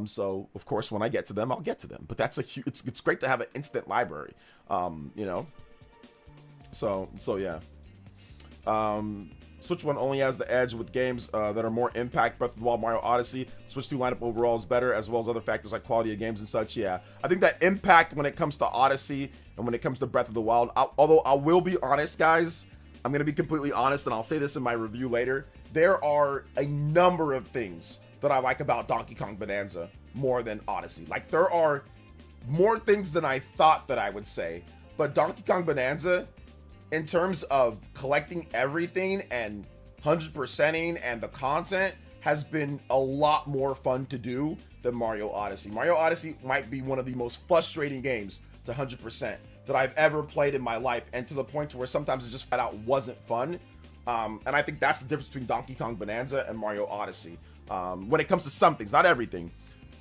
So of course, when I get to them, I'll get to them. But that's it's great to have an instant library. So yeah. Switch 1 only has the edge with games that are more impact. Breath of the Wild, Mario Odyssey. Switch 2 lineup overall is better, as well as other factors like quality of games and such. Yeah, I think that impact when it comes to Odyssey and when it comes to Breath of the Wild, although I will be honest, guys, I'm going to be completely honest, and I'll say this in my review later. There are a number of things that I like about Donkey Kong Bonanza more than Odyssey. Like, there are more things than I thought that I would say, but Donkey Kong Bonanza, in terms of collecting everything and 100%ing and the content, has been a lot more fun to do than Mario Odyssey. Mario Odyssey might be one of the most frustrating games to 100% that I've ever played in my life, and to the point to where sometimes it just flat out wasn't fun. And I think that's the difference between Donkey Kong Bonanza and Mario Odyssey. When it comes to some things, not everything.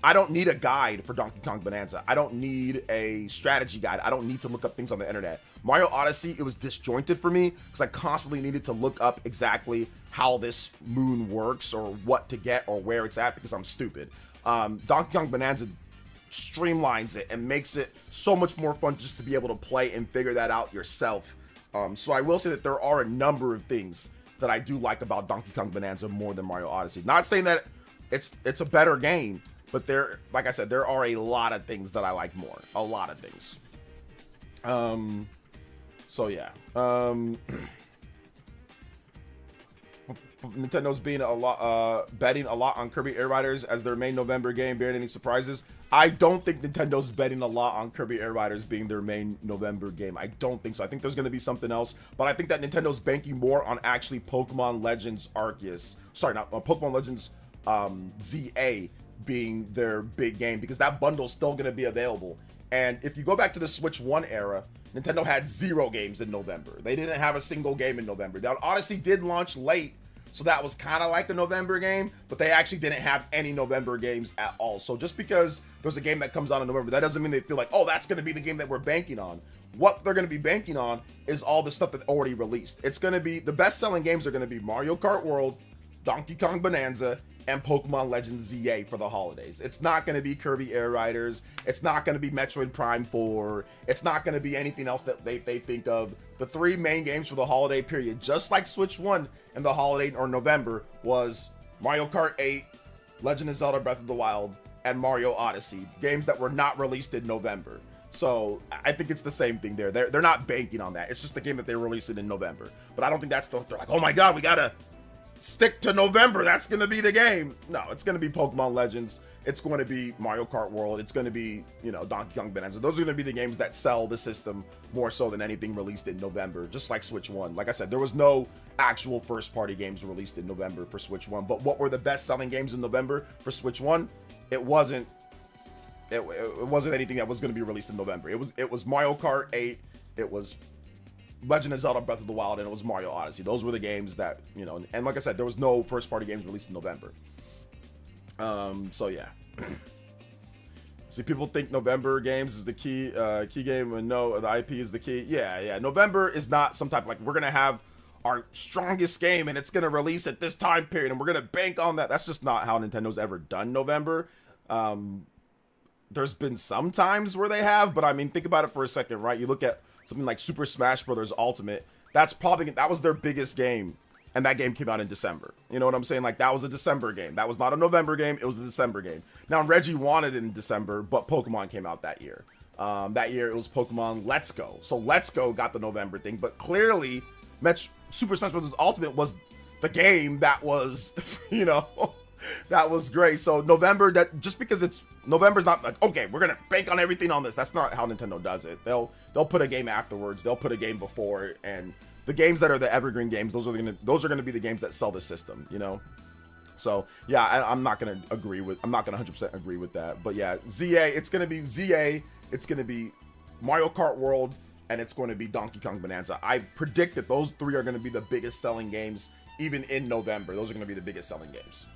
I don't need a guide for Donkey Kong Bonanza. I don't need a strategy guide. I don't need to look up things on the internet. Mario Odyssey, it was disjointed for me because I constantly needed to look up exactly how this moon works or what to get or where it's at because I'm stupid. Donkey Kong Bonanza streamlines it and makes it so much more fun just to be able to play and figure that out yourself. So I will say that there are a number of things that I do like about Donkey Kong Bonanza more than Mario Odyssey. Not saying that it's a better game, but there, like I said, there are a lot of things that I like more. A lot of things. So yeah. Nintendo's being betting a lot on Kirby Air Riders as their main November game. Bearing any surprises? I don't think Nintendo's betting a lot on Kirby Air Riders being their main November game. I don't think so. I think there's going to be something else, but I think that Nintendo's banking more on actually Pokemon Legends Arceus. Sorry, not Pokemon Legends ZA being their big game, because that bundle's still going to be available. And if you go back to the Switch 1 era, Nintendo had 0 games in November. They didn't have a single game in November. Now, Odyssey did launch late, so that was kind of like a November game, but they actually didn't have any November games at all. So just because there's a game that comes out in November, that doesn't mean they feel like, oh, that's going to be the game that we're banking on. What they're going to be banking on is all the stuff that already released. It's going to be, the best-selling games are going to be Mario Kart World, Donkey Kong Bonanza, and Pokemon Legends ZA for the holidays. It's not going to be Kirby Air Riders. It's not going to be Metroid Prime 4. It's not going to be anything else that they think of. The 3 main games for the holiday period, just like Switch 1 in the holiday or November, was Mario Kart 8, Legend of Zelda Breath of the Wild, and Mario Odyssey. Games that were not released in November. So I think it's the same thing there. They're not banking on that. It's just the game that they released it in November. But I don't think that's the, they're like, oh my god, we gotta stick to November, that's going to be the game. No, it's going to be Pokemon Legends. It's going to be Mario Kart World. It's going to be, you know, Donkey Kong Bonanza. Those are going to be the games that sell the system more so than anything released in November, just like Switch 1. Like I said, there was no actual first-party games released in November for Switch 1. But what were the best-selling games in November for Switch 1? It wasn't anything that was going to be released in November. It was Mario Kart 8. It was Legend of Zelda Breath of the Wild, and it was Mario Odyssey. Those were the games that, you know, and like I said, there was no first party games released in November. So yeah. See, people think November games is the key game, and no, the IP is the key. Yeah. November is not some type of, like, we're gonna have our strongest game and it's gonna release at this time period and we're gonna bank on that. That's just not how Nintendo's ever done November. There's been some times where they have, but I mean, think about it for a second, right? You look at something like Super Smash Bros. Ultimate, that was their biggest game, and that game came out in December. You know what I'm saying? Like, that was a December game. That was not a November game, it was a December game. Now, Reggie wanted it in December, but Pokemon came out that year. That year, it was Pokemon Let's Go. So Let's Go got the November thing, but clearly, Super Smash Bros. Ultimate was the game that was, you know, that was great. So November, that just because it's November's not like, okay, we're gonna bank on everything on this. That's not how Nintendo does it. They'll put a game afterwards. They'll put a game before it, and the games that are the evergreen games, those are gonna be the games that sell the system. You know. So yeah, I'm not gonna 100% agree with that. But yeah, ZA, it's gonna be ZA. It's gonna be Mario Kart World, and it's going to be Donkey Kong Bonanza. I predict that those 3 are gonna be the biggest selling games even in November. Those are gonna be the biggest selling games.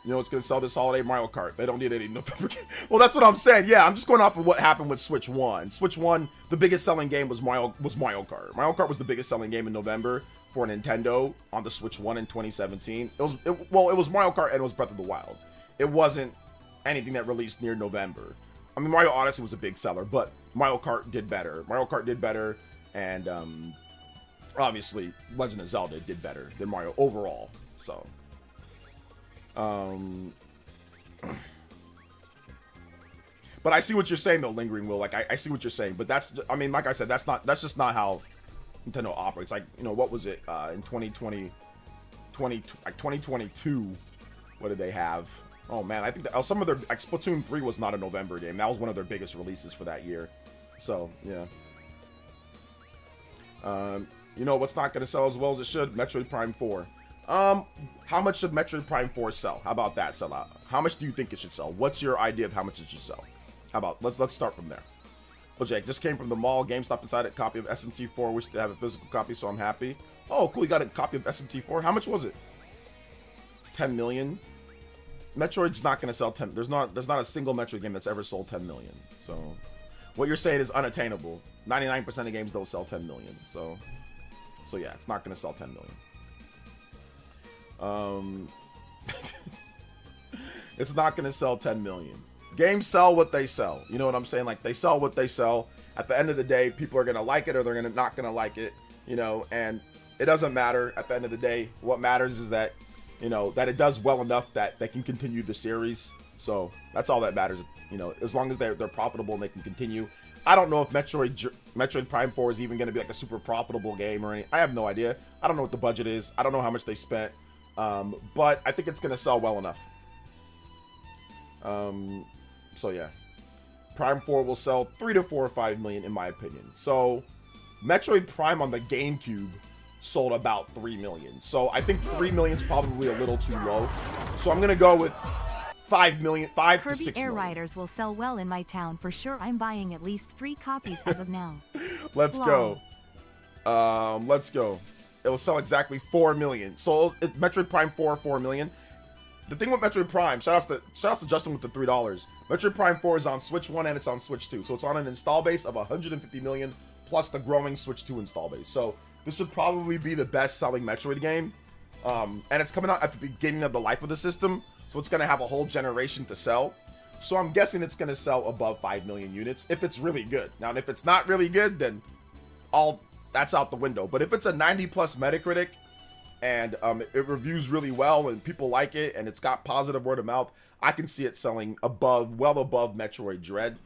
You know what's going to sell this holiday? Mario Kart. They don't need any November game. Well, that's what I'm saying. Yeah, I'm just going off of what happened with Switch 1. Switch 1, the biggest selling game was Mario Kart. Mario Kart was the biggest selling game in November for Nintendo on the Switch 1 in 2017. It was Mario Kart and it was Breath of the Wild. It wasn't anything that released near November. I mean, Mario Odyssey was a big seller, but Mario Kart did better. And obviously, Legend of Zelda did better than Mario overall. So... but I see what you're saying though, Lingering Will. Like, I see what you're saying, but that's, I mean, like I said, that's just not how Nintendo operates. Like, you know, what was it, in 2022, what did they have? Oh man, I think that, some of their like Splatoon 3 was not a November game. That was one of their biggest releases for that year. So yeah. You know what's not going to sell as well as it should? Metroid Prime 4. How much should Metroid Prime 4 sell? How about that sell out? How much do you think it should sell? What's your idea of how much it should sell? How about let's start from there. Well, Jake, just came from the mall. GameStop inside a copy of SMT4. Wish to have a physical copy, so I'm happy. Oh, cool! You got a copy of SMT4. How much was it? 10 million. Metroid's not going to sell 10. There's not a single Metroid game that's ever sold 10 million. So, what you're saying is unattainable. 99% of games don't sell 10 million. So yeah, it's not going to sell 10 million. It's not going to sell 10 million. Games sell what they sell. You know what I'm saying? Like, they sell what they sell. At the end of the day, people are going to like it or they're not going to like it, you know, and it doesn't matter at the end of the day. What matters is that, you know, that it does well enough that they can continue the series. So that's all that matters, you know, as long as they're profitable and they can continue. I don't know if Metroid Prime 4 is even going to be like a super profitable game or anything. I have no idea. I don't know what the budget is. I don't know how much they spent. But I think it's going to sell well enough. So yeah, Prime 4 will sell 3 to 4 or 5 million in my opinion. So Metroid Prime on the GameCube sold about 3 million. So I think 3 million is probably a little too low. So I'm going to go with 5 million, 5 to 6 Kirby Air million. Riders will sell well in my town for sure. I'm buying at least 3 copies as of now. Let's go. Let's go. It will sell exactly 4 million. So Metroid Prime 4 million. The thing with Metroid Prime, shout outs to Justin with the $3. Metroid Prime 4 is on Switch 1 and it's on Switch 2. So it's on an install base of 150 million plus the growing Switch 2 install base. So this would probably be the best selling Metroid game. And it's coming out at the beginning of the life of the system. So it's going to have a whole generation to sell. So I'm guessing it's going to sell above 5 million units if it's really good. Now, if it's not really good, then that's out the window. But if it's a 90 plus Metacritic and it reviews really well and people like it and it's got positive word of mouth, I can see it selling well above Metroid Dread,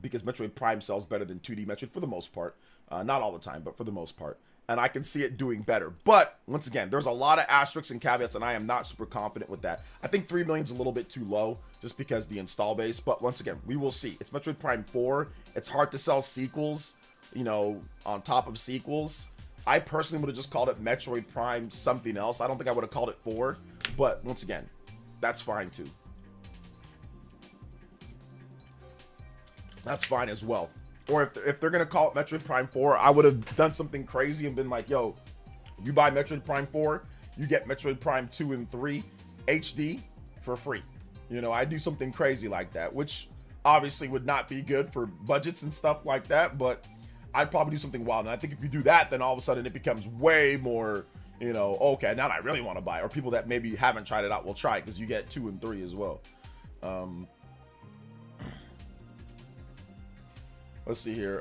because Metroid Prime sells better than 2D Metroid for the most part. Not all the time, but for the most part. And I can see it doing better. But once again, there's a lot of asterisks and caveats, and I am not super confident with that. I think 3 million is a little bit too low just because the install base. But once again, we will see. It's Metroid Prime 4. It's hard to sell sequels, you know, on top of sequels. I personally would have just called it Metroid Prime something else. I don't think I would have called it 4. But once again, that's fine too. That's fine as well. Or if they're going to call it Metroid Prime 4, I would have done something crazy and been like, yo, you buy Metroid Prime 4, you get Metroid Prime 2 and 3 HD for free. You know, I do something crazy like that, which obviously would not be good for budgets and stuff like that, but I'd probably do something wild. And I think if you do that, then all of a sudden it becomes way more, you know, okay, now I really want to buy it. Or people that maybe haven't tried it out will try it because you get 2 and 3 as well. Let's see here.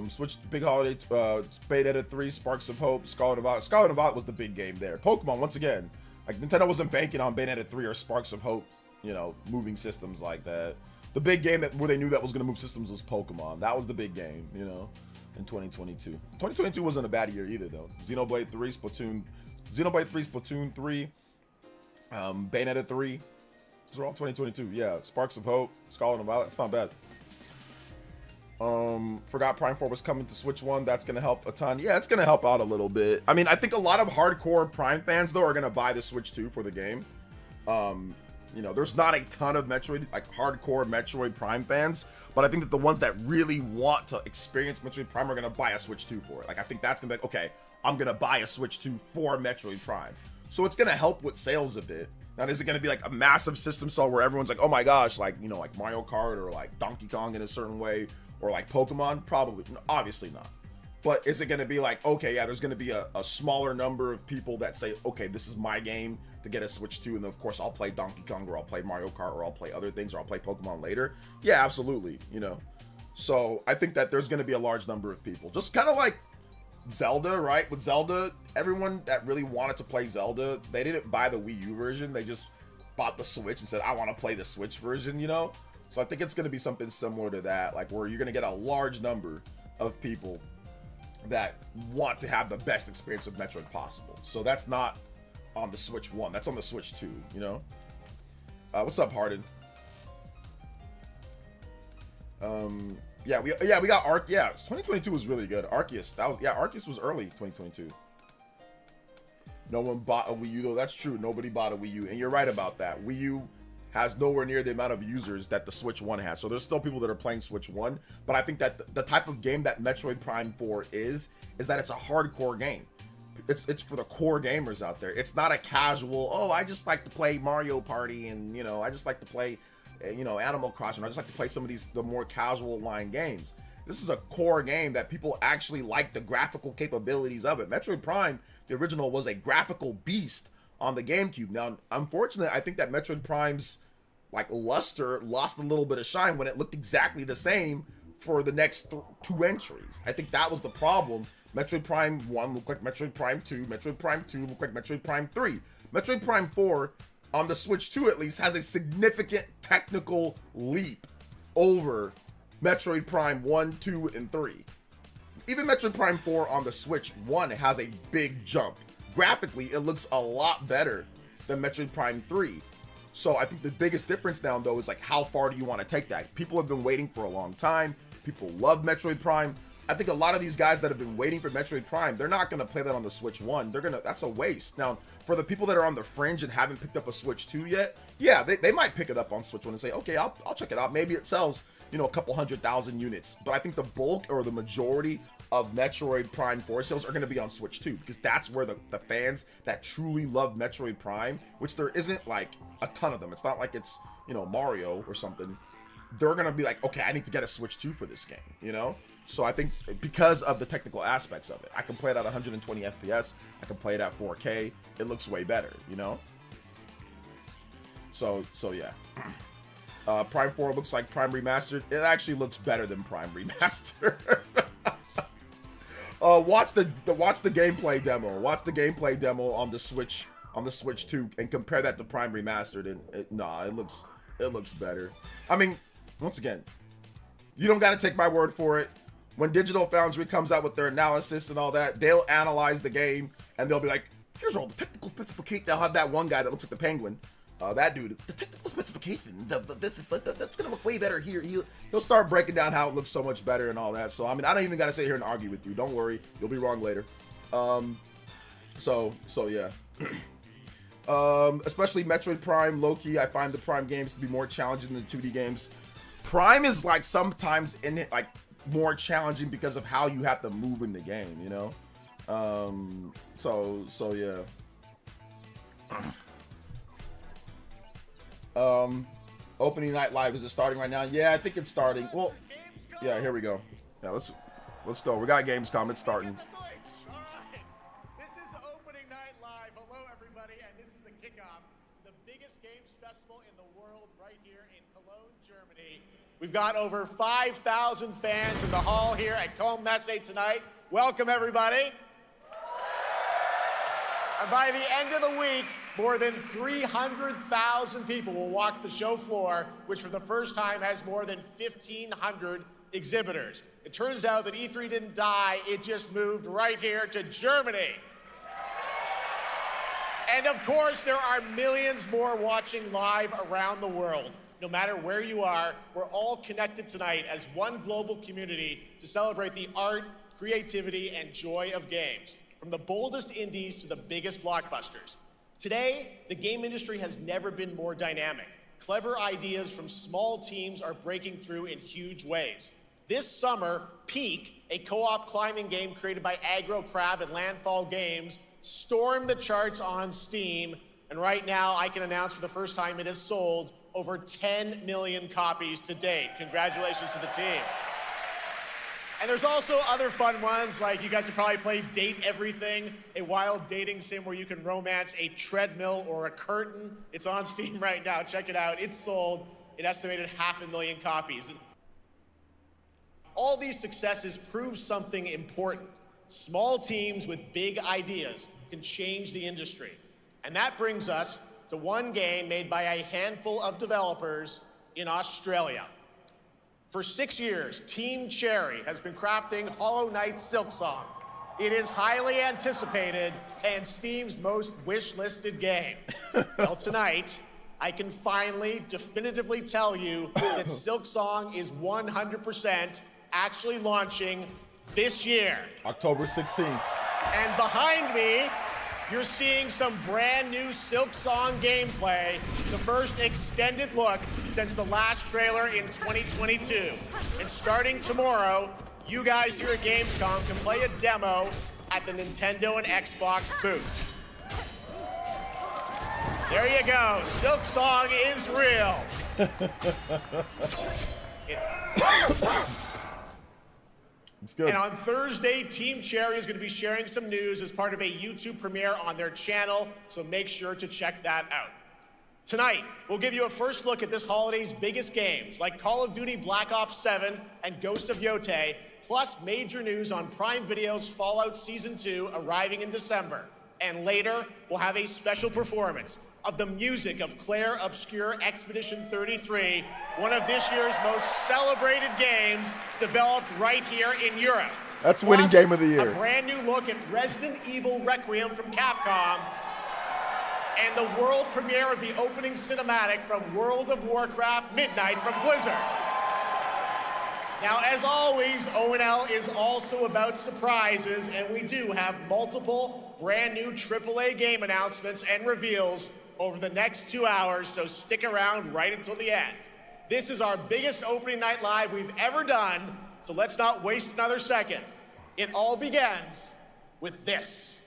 Switch Big Holiday, Bayonetta 3, Sparks of Hope, Scarlet and Violet. Scarlet and Violet was the big game there. Pokemon, once again, like Nintendo wasn't banking on Bayonetta 3 or Sparks of Hope, you know, moving systems like that. The big game where they knew that was going to move systems was Pokemon. That was the big game, you know, in 2022. 2022 wasn't a bad year either, though. Xenoblade 3, Splatoon 3, Bayonetta 3. Those are all 2022. Yeah, Sparks of Hope, Scarlet and Violet. It's not bad. Forgot Prime 4 was coming to Switch 1. That's going to help a ton. Yeah, it's going to help out a little bit. I mean, I think a lot of hardcore Prime fans, though, are going to buy the Switch 2 for the game. You know, there's not a ton of Metroid, like hardcore Metroid Prime fans, but I think that the ones that really want to experience Metroid Prime are going to buy a Switch 2 for it. Like, I think that's going to be like, okay, I'm going to buy a Switch 2 for Metroid Prime. So it's going to help with sales a bit. Now, is it going to be like a massive system sell where everyone's like, oh my gosh, like, you know, like Mario Kart or like Donkey Kong in a certain way? Or like Pokemon? Probably, obviously not. But is it going to be like, okay, yeah, there's going to be a smaller number of people that say, okay, this is my game to get a Switch 2, and then of course I'll play Donkey Kong, or I'll play Mario Kart, or I'll play other things, or I'll play Pokemon later. Yeah, absolutely, you know. So I think that there's going to be a large number of people. Just kind of like Zelda, right? With Zelda, everyone that really wanted to play Zelda, they didn't buy the Wii U version. They just bought the Switch and said, I want to play the Switch version, you know? So I think it's going to be something similar to that, like where you're going to get a large number of people that want to have the best experience of Metroid possible. So that's not on the Switch 1, that's on the Switch 2, you know? What's up, Harden? Yeah, we got Arc. Yeah, 2022 was really good. Arceus, Arceus was early 2022. No one bought a Wii U though. That's true. Nobody bought a Wii U, and you're right about that. Wii U has nowhere near the amount of users that the Switch 1 has. So there's still people that are playing Switch 1, but I think that the type of game that Metroid Prime 4 is that it's a hardcore game. It's for the core gamers out there. It's not a casual, oh, I just like to play Mario Party and, you know, I just like to play, you know, Animal Crossing. I just like to play some of the more casual line games. This is a core game that people actually like the graphical capabilities of it. Metroid Prime, the original, was a graphical beast on the GameCube. Now, unfortunately, I think that Metroid Prime's like luster lost a little bit of shine when it looked exactly the same for the next two entries. I think that was the problem. Metroid Prime 1 looked like Metroid Prime 2. Metroid Prime 2 looked like Metroid Prime 3. Metroid Prime 4, on the Switch 2 at least, has a significant technical leap over Metroid Prime 1, 2, and 3. Even Metroid Prime 4 on the Switch 1 has a big jump. Graphically, it looks a lot better than Metroid Prime 3. So I think the biggest difference now, though, is like, how far do you want to take that? People have been waiting for a long time. People love Metroid Prime. I think a lot of these guys that have been waiting for Metroid Prime, they're not going to play that on the Switch 1. That's a waste. Now, for the people that are on the fringe and haven't picked up a Switch 2 yet, yeah, they might pick it up on Switch 1 and say, okay, I'll check it out. Maybe it sells, you know, a couple 100,000 units. But I think the bulk or the majority of Metroid Prime 4 sales are going to be on Switch 2, because that's where the fans that truly love Metroid Prime, which there isn't like a ton of them. It's not like it's, you know, Mario or something. They're going to be like, okay, I need to get a Switch 2 for this game, you know? So I think because of the technical aspects of it, I can play it at 120 FPS. I can play it at 4K. It looks way better, you know? So yeah. Prime 4 looks like Prime Remastered. It actually looks better than Prime Remastered. Watch the gameplay demo. Watch the gameplay demo on the Switch 2 and compare that to Prime Remastered, and it looks better. I mean, once again, you don't got to take my word for it. When Digital Foundry comes out with their analysis and all that, they'll analyze the game and they'll be like, here's all the technical specifications. They'll have that one guy that looks like the Penguin. That dude, the technical specifications, that's gonna look way better here. He'll start breaking down how it looks so much better and all that. So I mean, I don't even gotta sit here and argue with you. Don't worry, you'll be wrong later. So yeah. Especially Metroid Prime, low-key, I find the Prime games to be more challenging than the 2D games. Prime is like sometimes in it like more challenging because of how you have to move in the game, you know. So yeah. Opening night live, is it starting right now? Yeah, I think it's starting. Well, yeah, here we go. Yeah, let's go. We got Gamescom. It's starting. This is opening night live. Hello, everybody, and this is the kickoff to the biggest games festival in the world right here in Cologne, Germany. We've got over 5,000 fans in the hall here at Cologne Messe tonight. Welcome, everybody. And by the end of the week, more than 300,000 people will walk the show floor, which for the first time has more than 1,500 exhibitors. It turns out that E3 didn't die, it just moved right here to Germany. And of course, there are millions more watching live around the world. No matter where you are, we're all connected tonight as one global community to celebrate the art, creativity, and joy of games, from the boldest indies to the biggest blockbusters. Today, the game industry has never been more dynamic. Clever ideas from small teams are breaking through in huge ways. This summer, Peak, a co-op climbing game created by Aggro Crab and Landfall Games, stormed the charts on Steam, and right now I can announce for the first time it has sold over 10 million copies to date. Congratulations to the team. And there's also other fun ones, like you guys have probably played Date Everything, a wild dating sim where you can romance a treadmill or a curtain. It's on Steam right now, check it out. It's sold an estimated 500,000 copies. All these successes prove something important. Small teams with big ideas can change the industry. And that brings us to one game made by a handful of developers in Australia. For 6 years, Team Cherry has been crafting Hollow Knight Silksong. It is highly anticipated and Steam's most wish-listed game. Well, tonight, I can finally definitively tell you that Silksong is 100% actually launching this year. October 16th. And behind me, you're seeing some brand new Silksong gameplay, the first extended look since the last trailer in 2022. And starting tomorrow, you guys here at Gamescom can play a demo at the Nintendo and Xbox booths. There you go. Silksong is real. It's good. And on Thursday, Team Cherry is going to be sharing some news as part of a YouTube premiere on their channel, so make sure to check that out. Tonight, we'll give you a first look at this holiday's biggest games, like Call of Duty Black Ops 7 and Ghost of Yotei, plus major news on Prime Video's Fallout Season 2 arriving in December. And later, we'll have a special performance of the music of Claire Obscure Expedition 33, one of this year's most celebrated games developed right here in Europe. That's winning game of the year. A brand new look at Resident Evil Requiem from Capcom, and the world premiere of the opening cinematic from World of Warcraft Midnight from Blizzard. Now, as always, ONL is also about surprises, and we do have multiple brand new AAA game announcements and reveals over the next 2 hours, so stick around right until the end. This is our biggest opening night live we've ever done, so let's not waste another second. It all begins with this.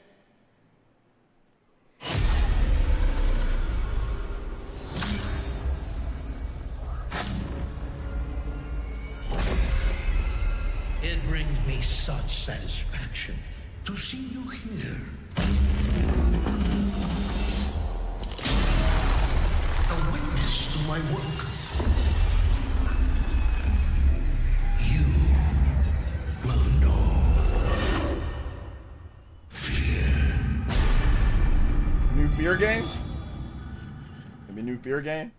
It brings me such satisfaction to see you here. A witness to my work. You will know fear. New Fear game? Maybe new Fear game?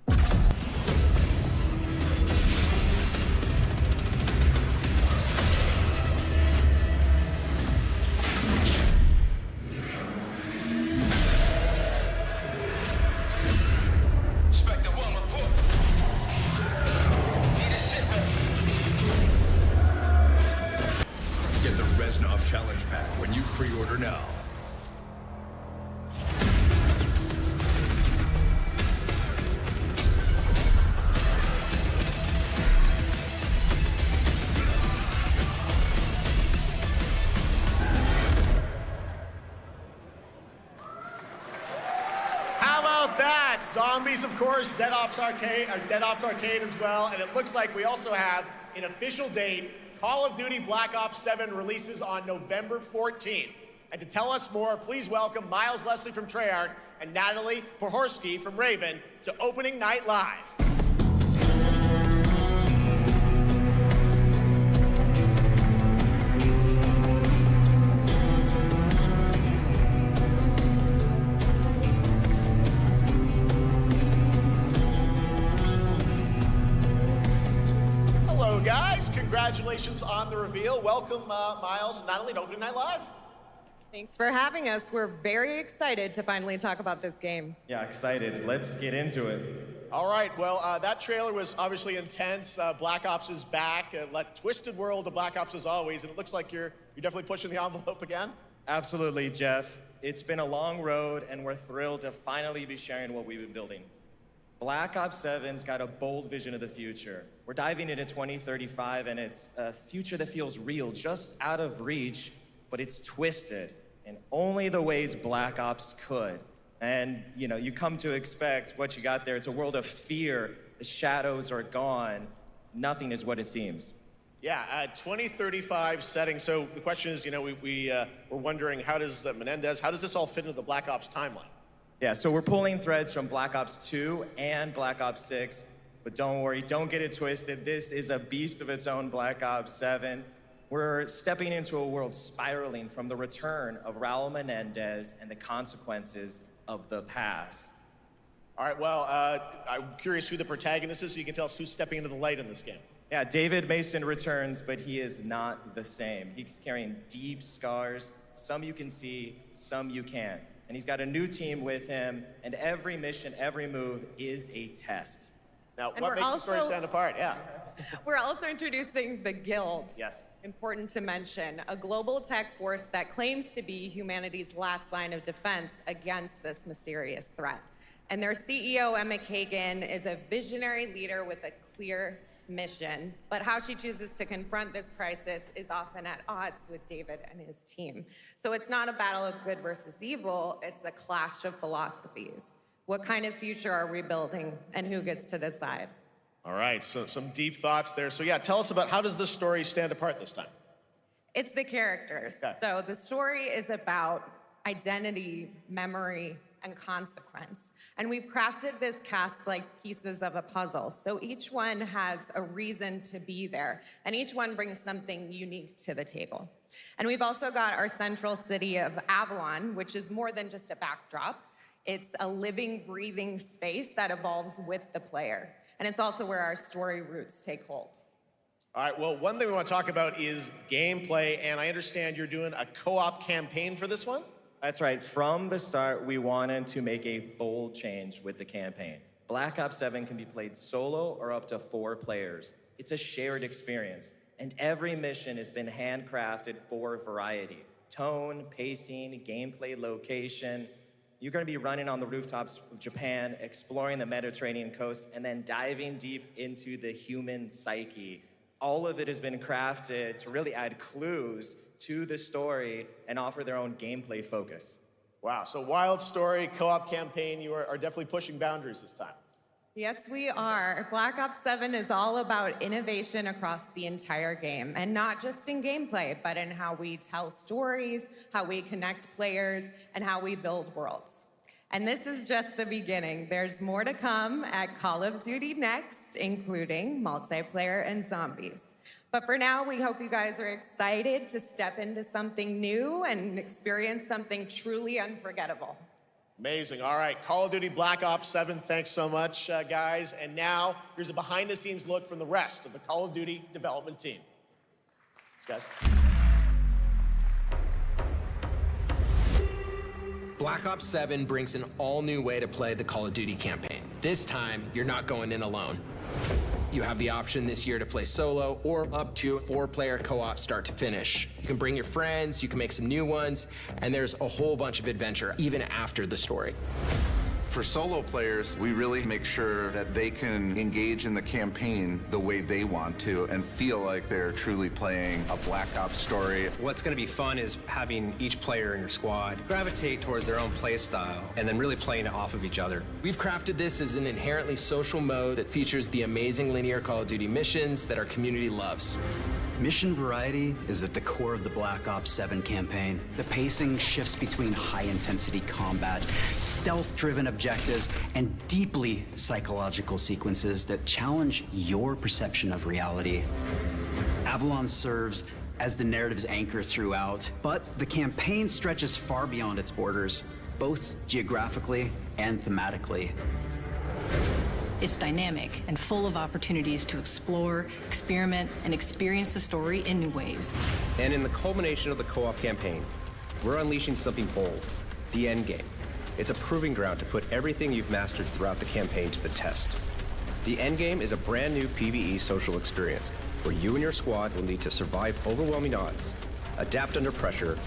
Challenge pack when you pre-order now. How about that? Zombies, of course, Dead Ops Arcade as well, and it looks like we also have an official date. Call of Duty Black Ops 7 releases on November 14th. And to tell us more, please welcome Miles Leslie from Treyarch and Natalie Pohorsky from Raven to Opening Night Live. Hello, guys. Congratulations on the reveal. Welcome, Miles and Natalie, to Opening Night Live. Thanks for having us. We're very excited to finally talk about this game. Yeah, excited. Let's get into it. All right, well, that trailer was obviously intense. Black Ops is back. Like twisted world of Black Ops as always, and it looks like you're definitely pushing the envelope again. Absolutely, Jeff. It's been a long road, and we're thrilled to finally be sharing what we've been building. Black Ops 7's got a bold vision of the future. We're diving into 2035, and it's a future that feels real, just out of reach, but it's twisted in only the ways Black Ops could. And, you come to expect what you got there. It's a world of fear. The shadows are gone. Nothing is what it seems. Yeah, 2035 setting. So the question is, we're wondering, how does Menendez, how does this all fit into the Black Ops timeline? Yeah, so we're pulling threads from Black Ops 2 and Black Ops 6, but don't worry, don't get it twisted. This is a beast of its own, Black Ops 7. We're stepping into a world spiraling from the return of Raul Menendez and the consequences of the past. All right, well, I'm curious who the protagonist is, so you can tell us who's stepping into the light in this game. Yeah, David Mason returns, but he is not the same. He's carrying deep scars. Some you can see, some you can't. and he's got a new team with him, and every mission, every move is a test. Now, And what we're makes the story also- stand apart? Yeah. We're also introducing the Guild. Yes. Important to mention, a global tech force that claims to be humanity's last line of defense against this mysterious threat. And their CEO, Emma Kagan, is a visionary leader with a clear mission. But how she chooses to confront this crisis is often at odds with David and his team. So it's not a battle of good versus evil, it's a clash of philosophies. What kind of future are we building, and who gets to decide? All right, so some deep thoughts there. So yeah, tell us about how does this story stand apart this time? It's the characters. Okay. So the story is about identity, memory, and consequence. And we've crafted this cast like pieces of a puzzle. So each one has a reason to be there, and each one brings something unique to the table. And we've also got our central city of Avalon, which is more than just a backdrop. It's a living, breathing space that evolves with the player. And it's also where our story roots take hold. All right, well, one thing we want to talk about is gameplay, and I understand you're doing a co-op campaign for this one? That's right. From the start, we wanted to make a bold change with the campaign. Black Ops 7 can be played solo or up to 4 players. It's a shared experience, and every mission has been handcrafted for variety. Tone, pacing, gameplay location. You're going to be running on the rooftops of Japan, exploring the Mediterranean coast, and then diving deep into the human psyche. All of it has been crafted to really add clues to the story and offer their own gameplay focus. Wow, so wild story, co-op campaign, you are definitely pushing boundaries this time. Yes, we are. Black Ops 7 is all about innovation across the entire game, and not just in gameplay, but in how we tell stories, how we connect players, and how we build worlds. And this is just the beginning. There's more to come at Call of Duty Next, including multiplayer and zombies. But for now, we hope you guys are excited to step into something new and experience something truly unforgettable. Amazing. All right, Call of Duty Black Ops 7, thanks so much, guys. And now, here's a behind-the-scenes look from the rest of the Call of Duty development team. Thanks, guys. Black Ops 7 brings an all-new way to play the Call of Duty campaign. This time, you're not going in alone. You have the option this year to play solo or up to 4-player co-op start to finish. You can bring your friends, you can make some new ones, and there's a whole bunch of adventure even after the story. For solo players, we really make sure that they can engage in the campaign the way they want to and feel like they're truly playing a Black Ops story. What's going to be fun is having each player in your squad gravitate towards their own play style and then really playing it off of each other. We've crafted this as an inherently social mode that features the amazing linear Call of Duty missions that our community loves. Mission variety is at the core of the Black Ops 7 campaign. The pacing shifts between high-intensity combat, stealth-driven objectives, and deeply psychological sequences that challenge your perception of reality. Avalon serves as the narrative's anchor throughout, but the campaign stretches far beyond its borders, both geographically and thematically. It's dynamic and full of opportunities to explore, experiment, and experience the story in new ways. And in the culmination of the co-op campaign, we're unleashing something bold, the end game. It's a proving ground to put everything you've mastered throughout the campaign to the test. The end game is a brand new PvE social experience where you and your squad will need to survive overwhelming odds, adapt under pressure,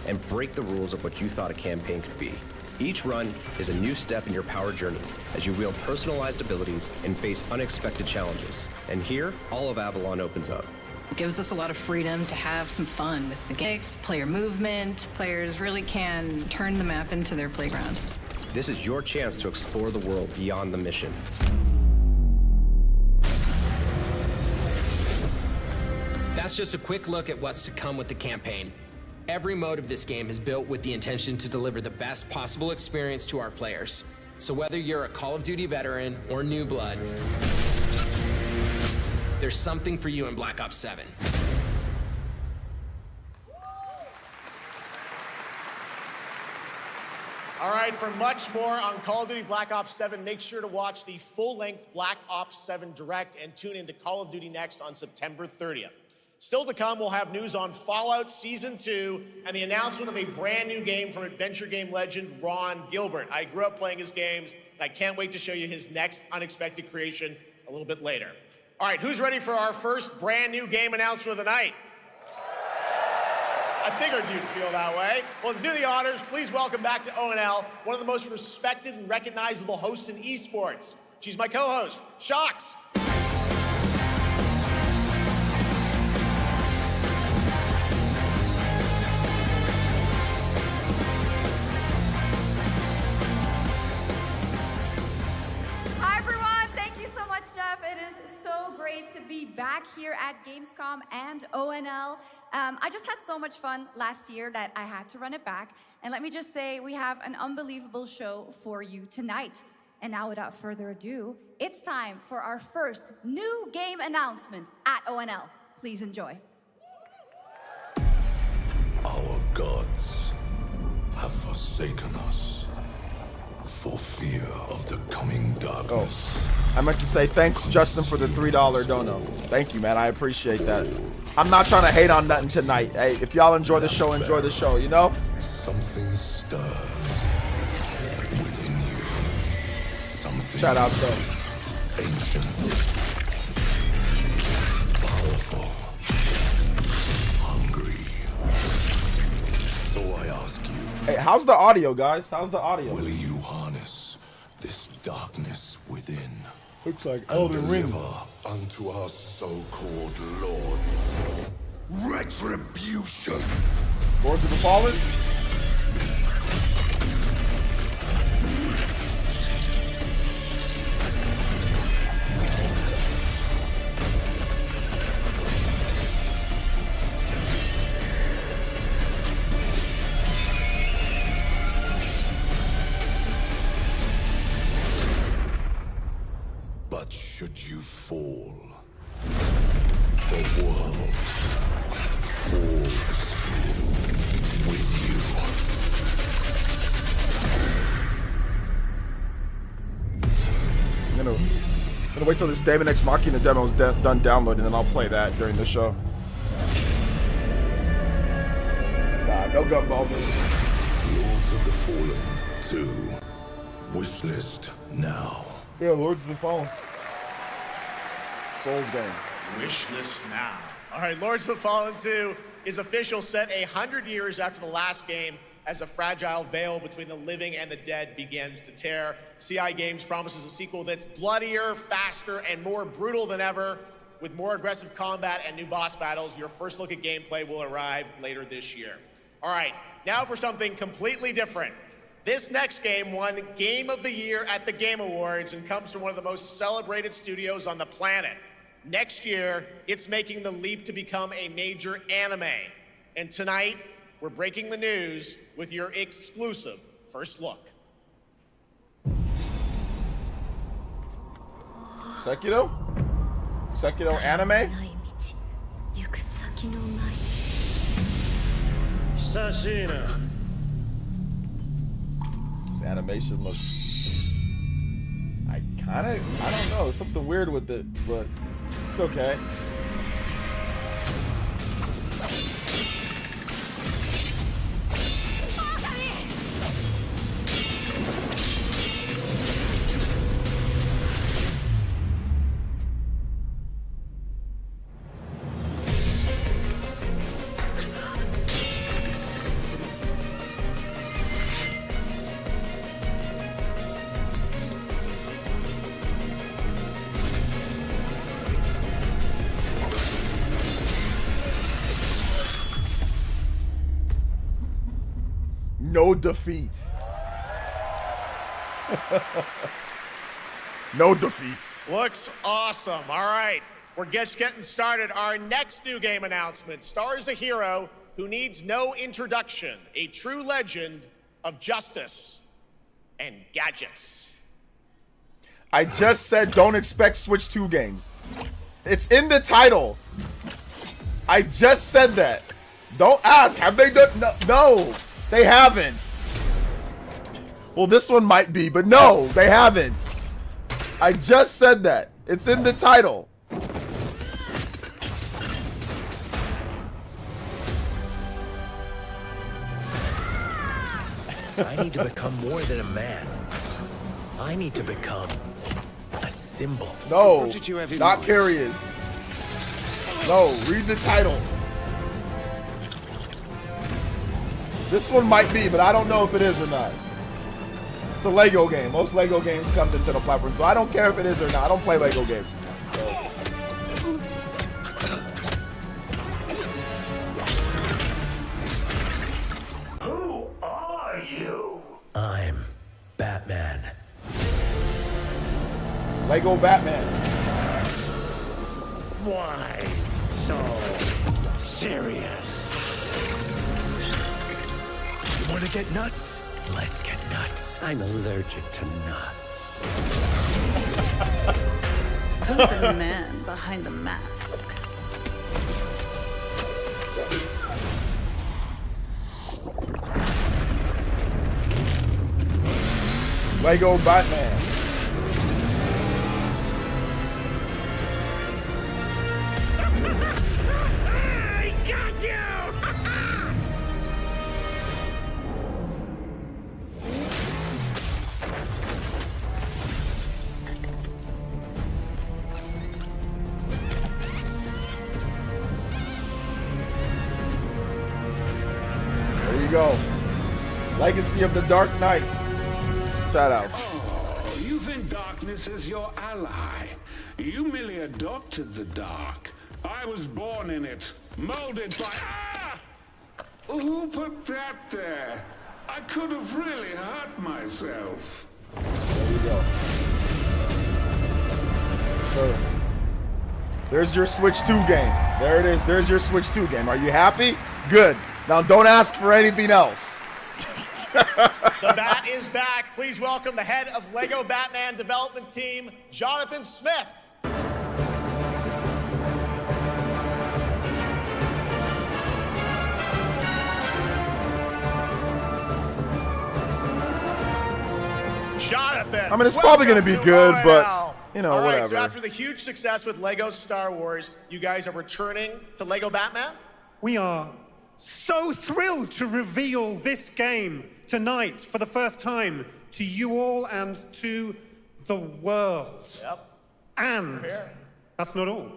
and break the rules of what you thought a campaign could be. Each run is a new step in your power journey as you wield personalized abilities and face unexpected challenges. And here, all of Avalon opens up. It gives us a lot of freedom to have some fun with the gigs, player movement. Players really can turn the map into their playground. This is your chance to explore the world beyond the mission. That's just a quick look at what's to come with the campaign. Every mode of this game is built with the intention to deliver the best possible experience to our players. So whether you're a Call of Duty veteran or new blood, there's something for you in Black Ops 7. All right, for much more on Call of Duty Black Ops 7, make sure to watch the full-length Black Ops 7 Direct and tune into Call of Duty Next on September 30th. Still to come, we'll have news on Fallout Season 2 and the announcement of a brand new game from adventure game legend Ron Gilbert. I grew up playing his games, and I can't wait to show you his next unexpected creation a little bit later. All right, who's ready for our first brand new game announcement of the night? I figured you'd feel that way. Well, to do the honors, please welcome back to ONL one of the most respected and recognizable hosts in esports. She's my co-host, Shox. To be back here at Gamescom and ONL. I just had so much fun last year that I had to run it back. And let me just say, we have an unbelievable show for you tonight. And now, without further ado, it's time for our first new game announcement at ONL. Please enjoy. Our gods have forsaken us for fear of the coming darkness. I meant to say thanks, Justin, for the $3 dono. Thank you, man. I appreciate that. I'm not trying to hate on nothing tonight. Hey, if y'all enjoy the show, you know? Something stirs within you. Something shout out to ancient, powerful, hungry. So I ask you. Hey, how's the audio, guys? How's the audio? Will you harness this darkness within? Looks like Elden Ring. Unto our so-called lords retribution. Lords of the Fallen? Should you fall, the world falls with you. I'm gonna wait till this Daemon X Machina demo is done downloading, and then I'll play that during the show. Nah, no gumball. Lords of the Fallen 2. Wishlist now. Yeah, Lords of the Fallen. Souls game. Wishlist now. All right, Lords of the Fallen 2 is official, set 100 years after the last game as a fragile veil between the living and the dead begins to tear. CI Games promises a sequel that's bloodier, faster, and more brutal than ever. With more aggressive combat and new boss battles, your first look at gameplay will arrive later this year. All right, now for something completely different. This next game won Game of the Year at the Game Awards and comes from one of the most celebrated studios on the planet. Next year, it's making the leap to become a major anime. And tonight, we're breaking the news with your exclusive first look. Sekiro? Sekiro anime? This animation looks... I don't know, there's something weird with it, but it's okay. No defeat. No defeat. Looks awesome. All right, we're just getting started. Our next new game announcement stars a hero who needs no introduction, a true legend of justice and gadgets. I just said don't expect Switch 2 games. It's in the title. I just said that. Don't ask, have they done? No, they haven't. Well, this one might be, but no, they haven't. I just said that. It's in the title. I need to become more than a man. I need to become a symbol. No, not curious. No, read the title. This one might be, but I don't know if it is or not. It's a Lego game. Most Lego games come to Nintendo platforms, but I don't care if it is or not. I don't play Lego games. So. Who are you? I'm Batman. Lego Batman. Why so serious? You want to get nuts? Let's get nuts. I'm allergic to nuts. Who's the man behind the mask? Lego Batman. I got you! There you go. Legacy of the Dark Knight. Shout out. Oh, you think darkness is your ally. You merely adopted the dark. I was born in it, molded by... Ah! Who put that there? I could have really hurt myself. There you go. So, there's your Switch 2 game. There it is. There's your Switch 2 game. Are you happy? Good. Now don't ask for anything else. The Bat is back. Please welcome the head of Lego Batman development team, Jonathan Smith. Jonathan. I mean, it's probably going to be good, but, you know, All right, whatever. so after the huge success with Lego Star Wars, you guys are returning to Lego Batman? We are so thrilled to reveal this game tonight for the first time to you all and to the world. Yep. And that's not all.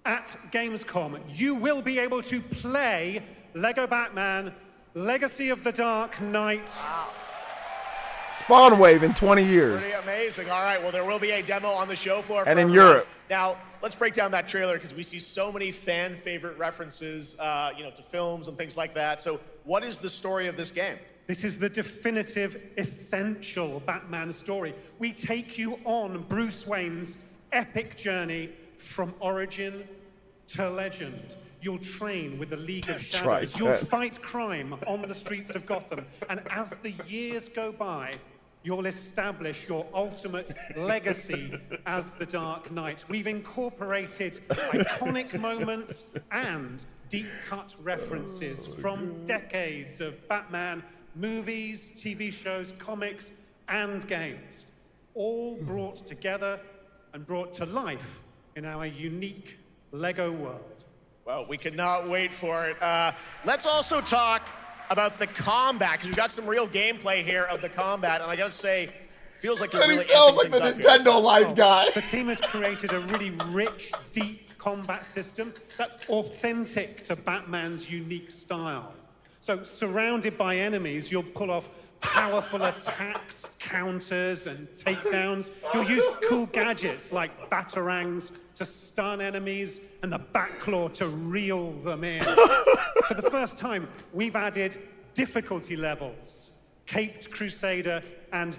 At Gamescom, you will be able to play Lego Batman Legacy of the Dark Knight. Wow. Spawn Wave in 20 years. Pretty amazing. All right, well, there will be a demo on the show floor. And in everyone. Europe. Now, let's break down that trailer because we see so many fan favorite references, to films and things like that. So what is the story of this game? This is the definitive, essential Batman story. We take you on Bruce Wayne's epic journey from origin to legend. You'll train with the League of Shadows. You'll fight crime on the streets of Gotham. And as the years go by, you'll establish your ultimate legacy as the Dark Knight. We've incorporated iconic moments and deep-cut references from decades of Batman movies, TV shows, comics, and games, all brought together and brought to life in our unique Lego world. Well, we cannot wait for it. Let's also talk about the combat, because we've got some real gameplay here of the combat, and I gotta say, feels like you're really sounds like the Nintendo Life guy. The team has created a really rich, deep combat system that's authentic to Batman's unique style. So, surrounded by enemies, you'll pull off powerful attacks, counters, and takedowns. You'll use cool gadgets like batarangs to stun enemies and the Batclaw to reel them in. For the first time, we've added difficulty levels, Caped Crusader and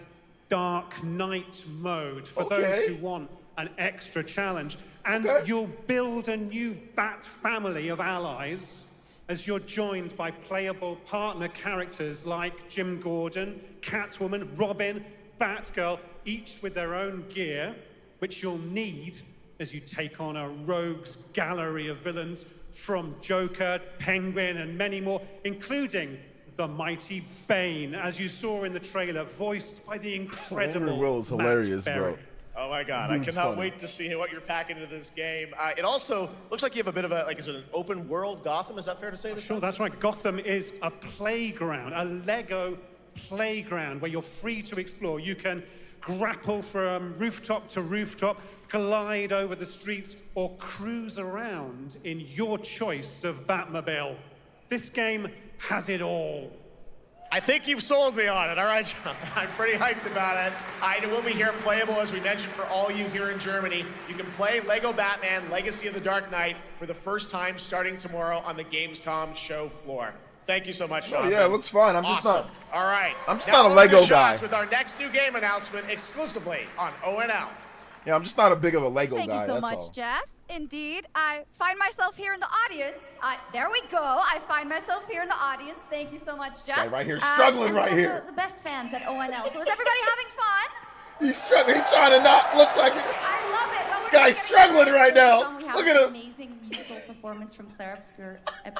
Dark Knight mode for those who want an extra challenge. And you'll build a new Bat family of allies as you're joined by playable partner characters like Jim Gordon, Catwoman, Robin, Batgirl, each with their own gear, which you'll need as you take on a rogues gallery of villains from Joker, Penguin, and many more, including the mighty Bane, as you saw in the trailer, voiced by the incredible Henry Will is hilarious, Matt bro. Berry. Oh my God, I cannot wait to see what you're packing into this game. It also looks like you have a bit of is it an open world Gotham? Is that fair to say this? Sure, that's right. Gotham is a playground, a Lego playground where you're free to explore. You can grapple from rooftop to rooftop, glide over the streets, or cruise around in your choice of Batmobile. This game has it all. I think you've sold me on it. All right, John. I'm pretty hyped about it. It will be here playable, as we mentioned, for all you here in Germany. You can play Lego Batman Legacy of the Dark Knight for the first time starting tomorrow on the Gamescom show floor. Thank you so much, Sean. Oh, yeah, it looks fun. I'm just not. All right. I'm just now not a Lego over to guy. Shots with our next new game announcement exclusively on ONL. Yeah, I'm just not a big of a Lego Thank guy. you so that's much, all. Jeff. Indeed, I find myself here in the audience. There we go. I find myself here in the audience. Thank you so much, Jeff. Guy right here, struggling and right one of here. The best fans at ONL. So is everybody having fun? He's struggling. He's trying to not look like it. I love it. This guy's struggling right now. We have Look at an him. amazing musical performance from Claire Obscure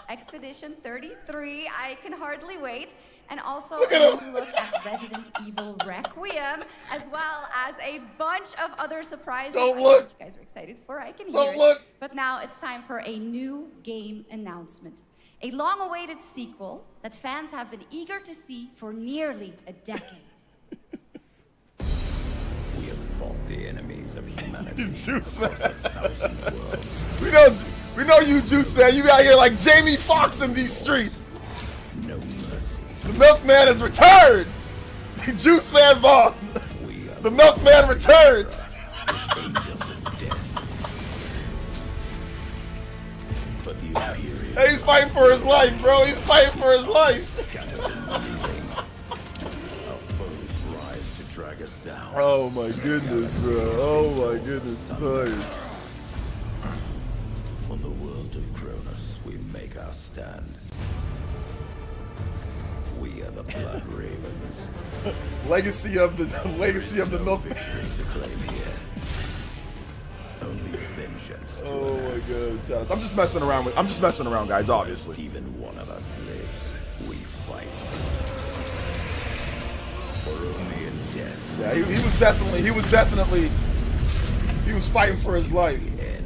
Expedition 33. I can hardly wait. And also Look at a him. look at Resident Evil Requiem, as well as a bunch of other surprises. Don't I know look. what you guys are excited for. I can hear Don't it. look. But now it's time for a new game announcement. A long-awaited sequel that fans have been eager to see for nearly a decade. We have fought the enemies of humanity Juice Man. across 1,000 worlds. We know you, Juice Man. You out here like Jamie Foxx in these streets. No mercy. The Milkman has returned. Juice Man Vaughn. The Milkman returns. Angels of death. But the Imperium. Hey, he's fighting for his life, bro. He's fighting for his life. Scattered and reeling. Our foes rise to drag us down. Oh my goodness, bro. Oh my goodness. Christ. On the world of Kronos, we make our stand. We are the Blood Ravens. Legacy of the No Milkman. victory to claim here. Only vengeance to Oh my enact. god, shout outs. I'm just messing around, guys, obviously. Whilst even one of us lives, we fight. For only in death. Yeah, he was fighting for his life. The end.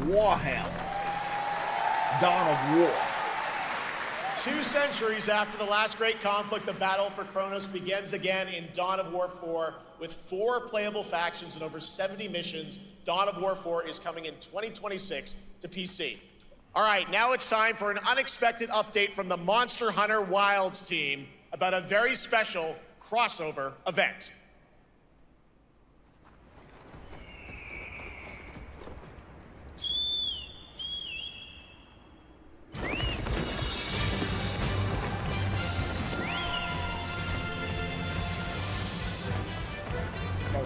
Warhammer. Dawn of War. 2 centuries after the last great conflict, the battle for Kronos begins again in Dawn of War 4 with 4 playable factions and over 70 missions. Dawn of War 4 is coming in 2026 to PC. All right, now it's time for an unexpected update from the Monster Hunter Wilds team about a very special crossover event.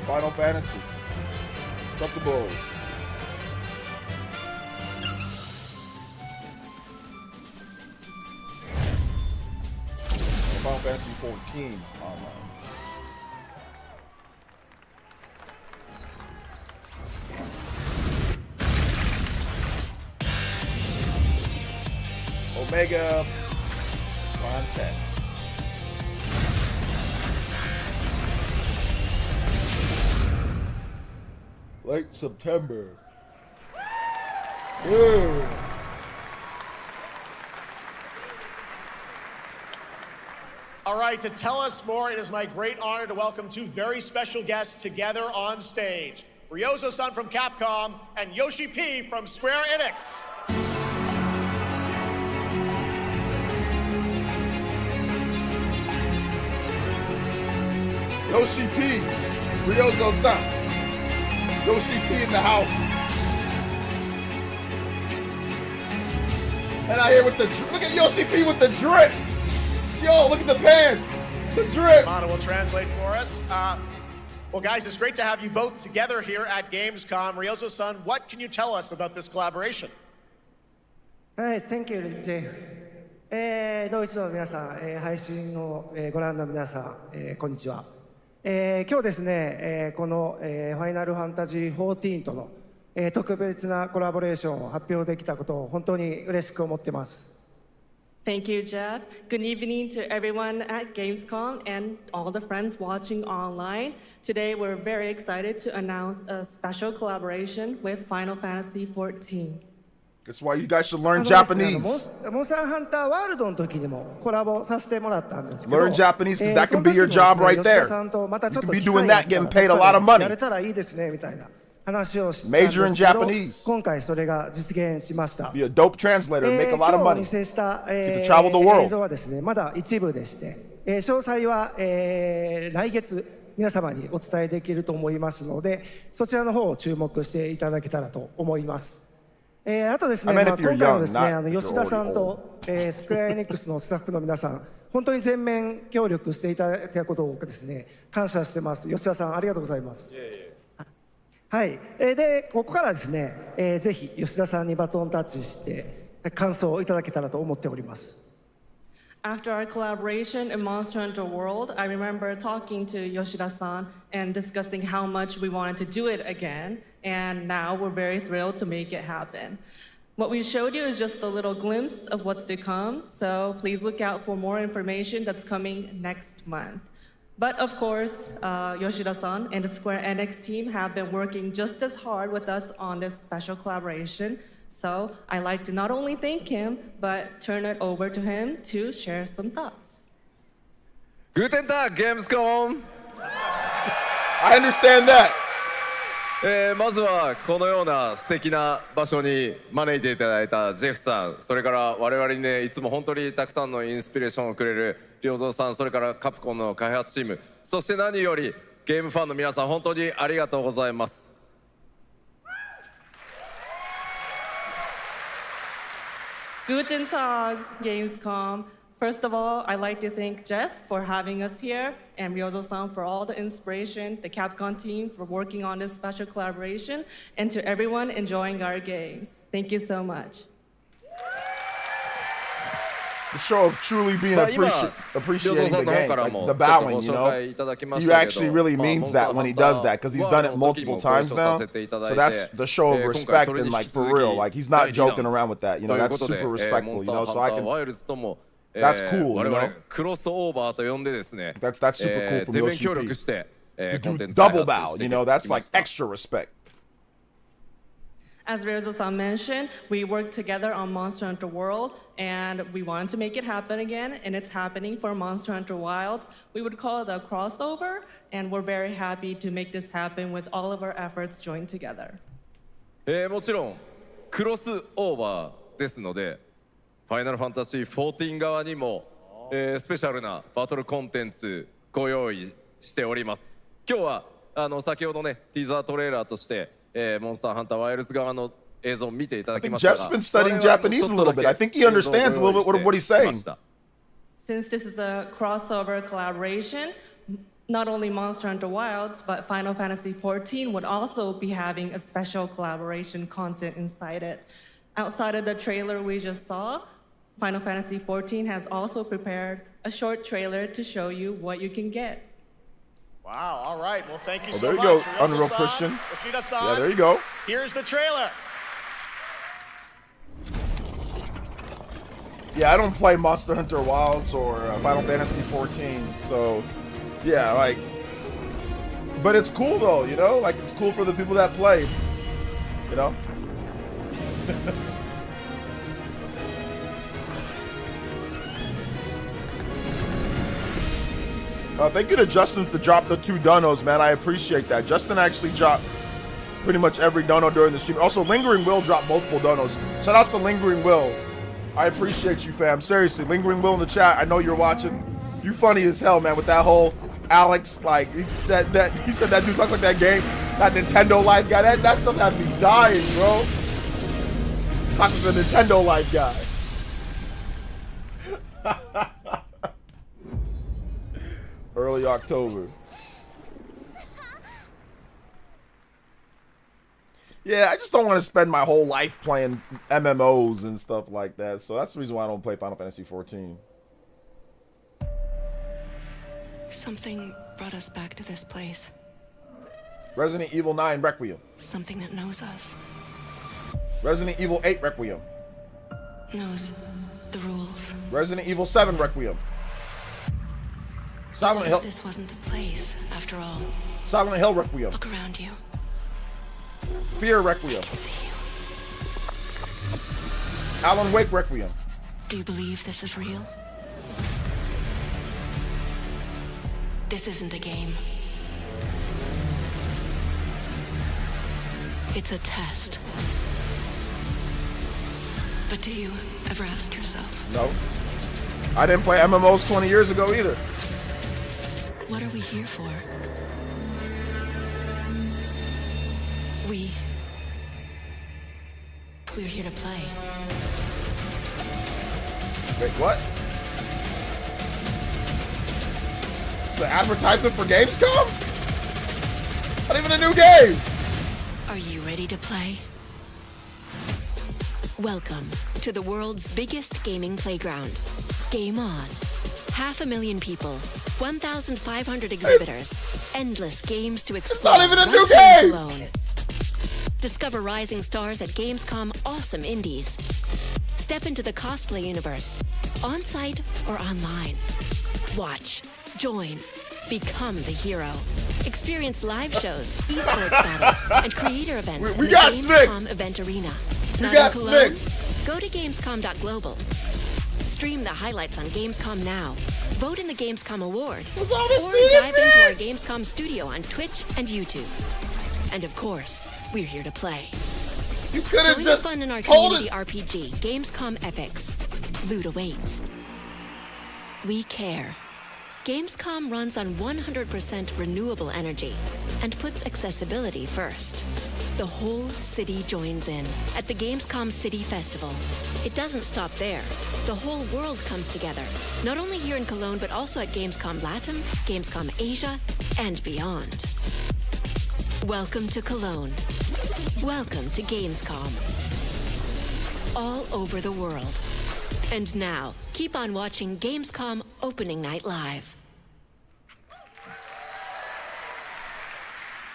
Final Fantasy. Drop the balls. Final Fantasy 14 online. Omega Contest. Late September. Yeah. All right, to tell us more, it is my great honor to welcome 2 very special guests together on stage. Ryozo-san from Capcom and Yoshi P from Square Enix. Yoshi P. Ryozo-san. Yoshi P in the house. And I here with the look at Yoshi P with the drip. Yo, look at the pants. The drip. Mana will translate for us. Well, guys, it's great to have you both together here at Gamescom. Ryozo-san, what can you tell us about this collaboration? Hey, thank you, Jeff. ドイツの皆さん、配信をご覧の皆さん、こんにちは。今日ですね、この、ファイナルファンタジー14との、特別なコラボレーションを発表できたことを本当に嬉しく思ってます。Thank you, Jeff. Good evening to everyone at Gamescom and all the friends watching online. Today, we're very excited to announce a special collaboration with Final Fantasy XIV. That's why you guys should learn Japanese. モンスターハンターワールドの時にもコラボさせてもらったんですけど、 Learn Japanese because that can be your job right there. You can be doing that, getting paid a lot of money. やれたらいいですねみたいな話をしてたん Major in ですけど、 Japanese. 今回それが実現しました。 Be a dope translator and make a lot of 今日お money. 見せした、 Get to travel the world. 映像はですね、まだ一部でして、詳細は、来月皆様にお伝えできると思いますので、そちらの方を注目していただけたらと思います。あとですね、今回のですね、吉田さんと、スクエアエニックスのスタッフの皆さん、本当に全面協力していただいたことをですね、感謝してます。吉田さん、ありがとうございます。はい、で、ここからですね、ぜひ吉田さんにバトンタッチして感想をいただけたらと思っております。After our collaboration in Monster Hunter World, I remember talking to Yoshida-san and discussing how much we wanted to do it again, and now we're very thrilled to make it happen. What we showed you is just a little glimpse of what's to come, so please look out for more information that's coming next month. But of course, Yoshida-san and the Square Enix team have been working just as hard with us on this special collaboration. So I'd like to not only thank him, but turn it over to him to share some thoughts. Guten Tag, Gamescom! I understand that. まずはこのような素敵な場所に招いていただいたジェフさん、それから我々にね、いつも本当にたくさんのインスピレーションをくれる良三さん、それからカプコンの開発チーム、そして何よりゲームファンの皆さん、本当にありがとうございます。Guten Tag, Gamescom. First of all, I'd like to thank Jeff for having us here and Ryozo-san for all the inspiration, the Capcom team for working on this special collaboration, and to everyone enjoying our games. Thank you so much. The show of truly being appreciating the game, like the bowing, you know. He actually really means that when he does that, because he's done it multiple times now. So that's the show of respect and like for real, like he's not joking around with that, you know. That's super respectful, you know. So I can. That's cool, you know. That's super cool from Yoshi P. To do double bow, you know. That's like extra respect. As Ryozo-san mentioned, we worked together on Monster Hunter World, and we wanted to make it happen again, and it's happening for Monster Hunter Wilds. We would call it a crossover, and we're very happy to make this happen with all of our efforts joined together. もちろんクロスオーバーですので、ファイナルファンタジー14側にも、スペシャルなバトルコンテンツご用意しております。今日は先ほどね、ティザートレーラーとして、モンスターハンターワイルズ側の映像を見ていただきましたが、 Jeff's been studying Japanese a little bit. I think he understands a little bit what he's saying. Since this is a crossover collaboration, not only Monster Hunter Wilds, but Final Fantasy XIV would also be having a special collaboration content inside it. Outside of the trailer we just saw, Final Fantasy XIV has also prepared a short trailer to show you what you can get. Wow, all right. Well, thank you so there you much. go, Unreal Christian. Yoshida-san. Yeah, there you go. Here's the trailer. Yeah, I don't play Monster Hunter Wilds or Final Fantasy 14, so yeah, like, but it's cool though, you know, like it's cool for the people that play, you know. Thank you to Justin to drop the 2 donos, man. I appreciate that. Justin actually dropped pretty much every dono during the stream. Also, Lingering Will dropped multiple donos. Shout outs to Lingering Will. I appreciate you, fam. Seriously, Lingering Will in the chat. I know you're watching. You funny as hell, man, with that whole Alex, like, that he said that dude looks like that game, that Nintendo Life guy. That stuff had me dying, bro. Talking to the Nintendo Life guy. Early October. Yeah, I just don't want to spend my whole life playing MMOs and stuff like that. So that's the reason why I don't play Final Fantasy 14. Something brought us back to this place. Resident Evil 9 Requiem. Something that knows us. Resident Evil 8 Requiem. Knows the rules. Resident Evil 7 Requiem. Silent Hill. This wasn't the place, after all. Silent Hill Requiem. Look around you. Fear Requiem. Alan Wake Requiem. Do you believe this is real? This isn't a game. It's a test. But do you ever ask yourself? No. I didn't play MMOs 20 years ago either. What are we here for? We're here to play. Wait, what? It's an advertisement for Gamescom? Not even a new game! Are you ready to play? Welcome to the world's biggest gaming playground. Game On. 500,000 people, 1,500 exhibitors, endless games to explore. It's not even a new game! Alone. Discover rising stars at Gamescom Awesome Indies. Step into the cosplay universe, on-site or online. Watch, join, become the hero. Experience live shows, esports battles, and creator events in the Gamescom event arena. Not in Cologne? Go to Gamescom.global. Stream the highlights on Gamescom Now. Vote in the Gamescom Award. Or dive into our Gamescom studio on Twitch and YouTube. And of course, we're here to play. You could have Join just the fun in our told community us. RPG, Gamescom Epics. Loot awaits. We care. Gamescom runs on 100% renewable energy and puts accessibility first. The whole city joins in at the Gamescom City Festival. It doesn't stop there. The whole world comes together, not only here in Cologne, but also at Gamescom Latam, Gamescom Asia, and beyond. Welcome to Cologne. Welcome to Gamescom. All over the world. And now, keep on watching Gamescom Opening Night Live.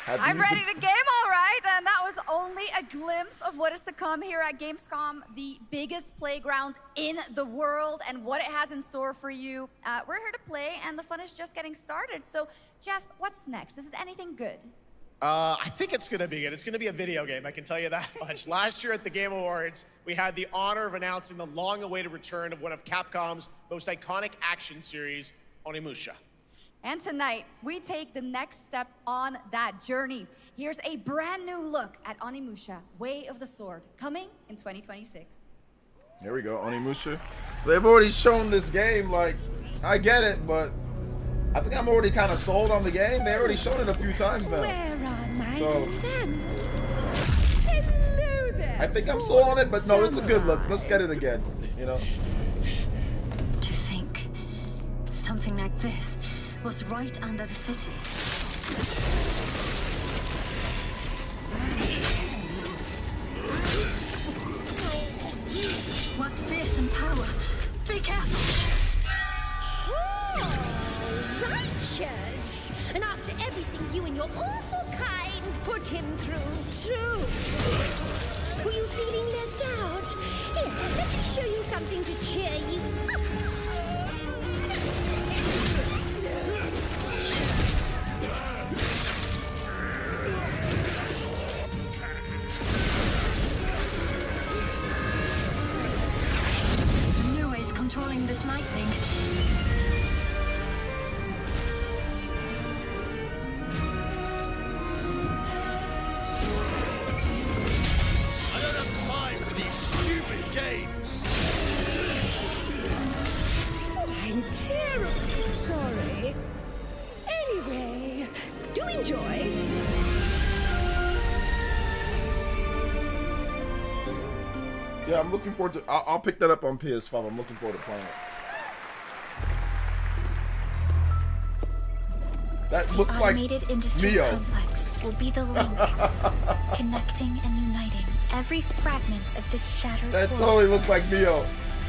I'm ready to game, all right, and that was only a glimpse of what is to come here at Gamescom, the biggest playground in the world, and what it has in store for you. We're here to play, and the fun is just getting started. So, Jeff, what's next? Is it anything good? I think it's gonna be good. It's gonna be a video game, I can tell you that much. Last year at the Game Awards, we had the honor of announcing the long-awaited return of one of Capcom's most iconic action series, Onimusha. And tonight, we take the next step on that journey. Here's a brand new look at Onimusha, Way of the Sword, coming in 2026. Here we go, Onimusha. They've already shown this game, like, I get it, but I think I'm already kind of sold on the game. They already showed it a few times now. Where are my So, Hello there. I think I'm sold on it, but no, it's a good look. Let's get it again, you know? To think something like this was right under the city. What fearsome power! Be careful! Oh, righteous! And after everything you and your awful kind put him through, too. Were you feeling left out? Here, let me show you something to cheer you up. New ways controlling this lightning. I don't have time for these stupid games. Oh, I'm terribly sorry. Anyway, do enjoy. Yeah, I'm looking forward to. I'll pick that up on PS5. I'm looking forward to playing it. That looked like Automated industry Neo. complex. will be the link, connecting and uniting every fragment of this shattered That world. totally looks like Neo.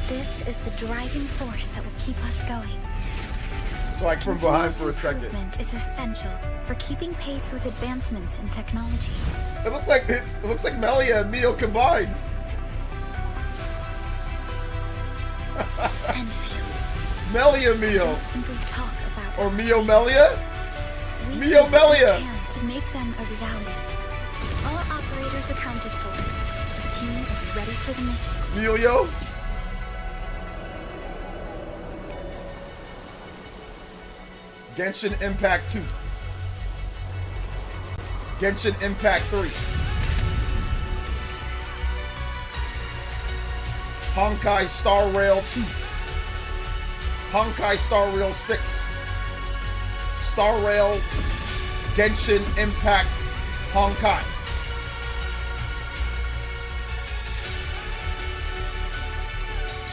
This is the driving force that will keep us going. Like from behind for a Continuous second. improvement is essential for keeping pace with advancements in technology. It looks like Melia and Mio combined. Enfield. Melia Mio. Don't simply talk about Or Mio Melia? We Mio do what we Melia. can to make them a reality. All operators accounted for. The team is ready for the mission. Melio? Genshin Impact 2. Genshin Impact 3. Honkai Star Rail 2. Honkai Star Rail 6. Star Rail Genshin Impact Honkai.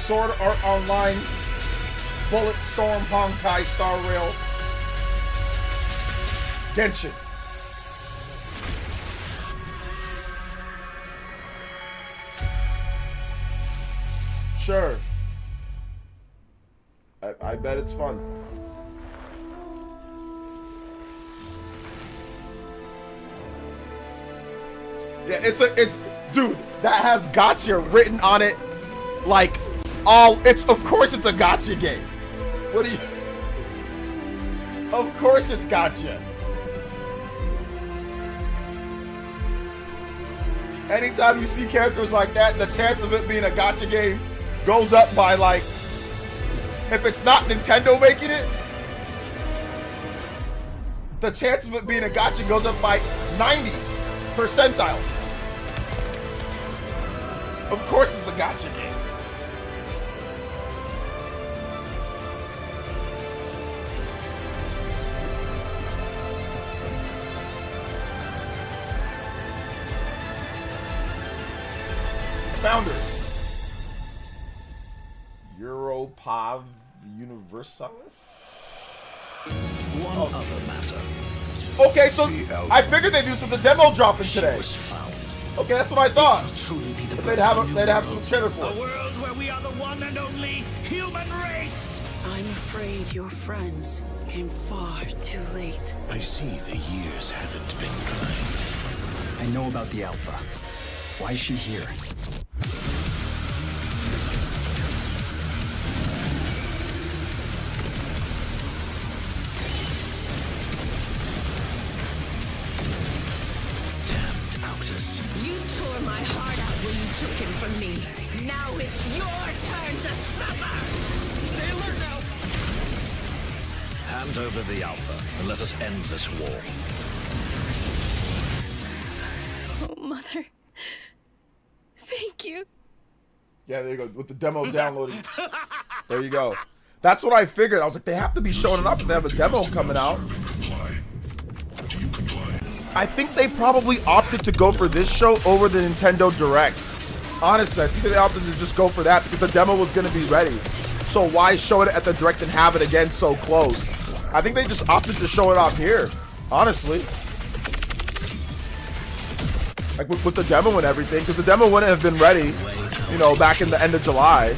Sword Art Online Bullet Storm Honkai Star Rail Genshin. Sure. I bet it's fun. Yeah, it's dude, that has gotcha written on it like of course it's a gotcha game. What do you Of course it's gotcha. Anytime you see characters like that, the chance of it being a gotcha game goes up by like, if it's not Nintendo making it, the chance of it being a gotcha goes up by 90 percentile. Of course it's a gotcha game. Founders. Europov Universalis? One other matter. Okay, so I figured they'd do this with the demo dropping today. Okay, that's what I thought. They'd have some trailer for it. A world where we are the one and only human race. I'm afraid your friends came far too late. I see the years haven't been kind. I know about the Alpha. Why is she here? You tore my heart out when you took him from me. Now it's your turn to suffer! Stay alert now! Hand over the Alpha and let us end this war. Oh, Mother. Thank you. Yeah, there you go. With the demo downloaded. There you go. That's what I figured. I was like, they have to be showing it up if they have a demo coming out. I think they probably opted to go for this show over the Nintendo Direct. Honestly, I think they opted to just go for that because the demo was going to be ready. So why show it at the Direct and have it again so close? I think they just opted to show it off here, honestly. Like with the demo and everything, because the demo wouldn't have been ready, you know, back in the end of July.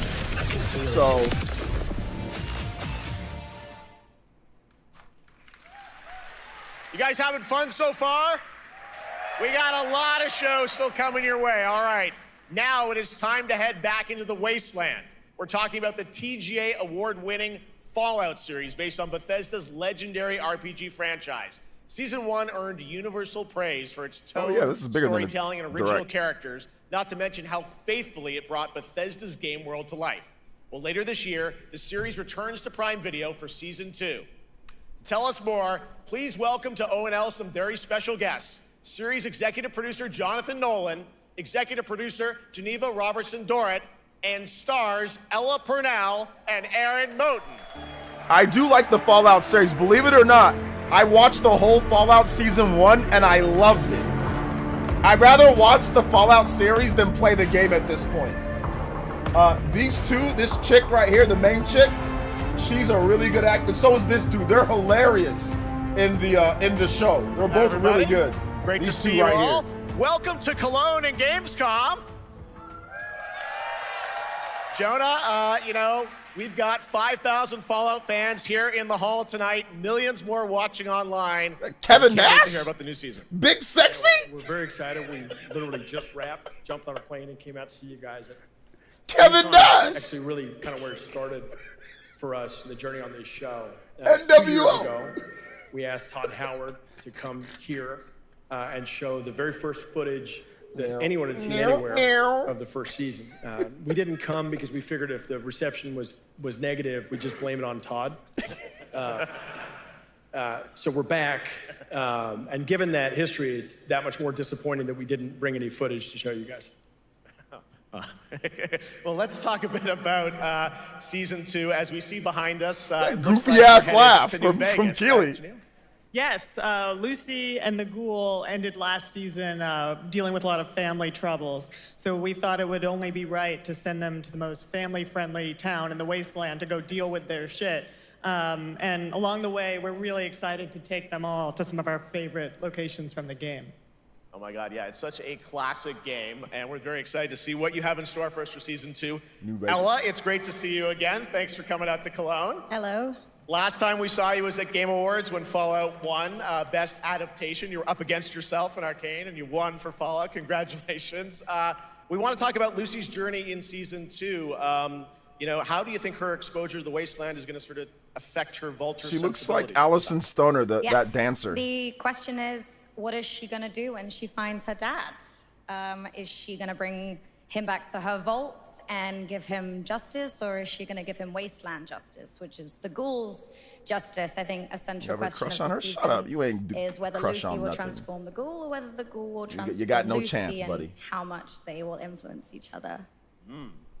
So... You guys having fun so far? We got a lot of shows still coming your way. All right, now it is time to head back into the wasteland. We're talking about the TGA award-winning Fallout series based on Bethesda's legendary RPG franchise. Season 1 earned universal praise for its tone, this is bigger than the storytelling, and original Direct. characters, not to mention how faithfully it brought Bethesda's game world to life. Well, later this year, the series returns to Prime Video for Season 2. To tell us more, please welcome to ONL some very special guests. Series executive producer Jonathan Nolan, executive producer Geneva Robertson-Dorrit, and stars Ella Purnell and Aaron Moten. I do like the Fallout series. Believe it or not, I watched the whole Fallout Season 1 and I loved it. I'd rather watch the Fallout series than play the game at this point. These two, this chick right here, the main chick, she's a really good actor. So is this dude. They're hilarious in the show. They're both really good. Great to These see two you right all. here. Welcome to Cologne and Gamescom. Jonah, we've got 5,000 Fallout fans here in the hall tonight. Millions more watching online. Kevin Can't wait to Nash? hear about the new season. Big Sexy? We're very excited. We literally just wrapped, jumped on a plane, and came out to see you guys. Kevin Gamescom Nash! is actually really kind of where it started for us, the journey on this show. 2 NWO. years ago, we asked Todd Howard to come here and show the very first footage that anyone had seen anywhere of the first season. We didn't come because we figured if the reception was negative, we'd just blame it on Todd. So we're back, and given that history, it's that much more disappointing that we didn't bring any footage to show you guys. Well, let's talk a bit about season 2. As we see behind us, Goofy ass laugh from Keely. Yes, Lucy and the Ghoul ended last season dealing with a lot of family troubles. So we thought it would only be right to send them to the most family-friendly town in the Wasteland to go deal with their shit. And along the way, we're really excited to take them all to some of our favorite locations from the game. Oh my God, yeah, it's such a classic game, and we're very excited to see what you have in store for us for season 2. Ella, it's great to see you again. Thanks for coming out to Cologne. Hello. Last time we saw you was at Game Awards when Fallout won Best Adaptation. You were up against yourself in Arcane, and you won for Fallout. Congratulations. We want to talk about Lucy's journey in season 2. How do you think her exposure to the Wasteland is going to sort of affect her vulture She looks like Allison Stoner, that dancer. The question is, what is she gonna do when she finds her dad? Is she gonna bring him back to her vault and give him justice, or is she gonna give him Wasteland justice, which is the Ghoul's justice? I think a central You have a question crush of on the her? season Shut up. You ain't is whether crush Lucy on will nothing. transform the Ghoul, or whether the Ghoul will transform You got no Lucy, chance, and buddy. how much they will influence each other.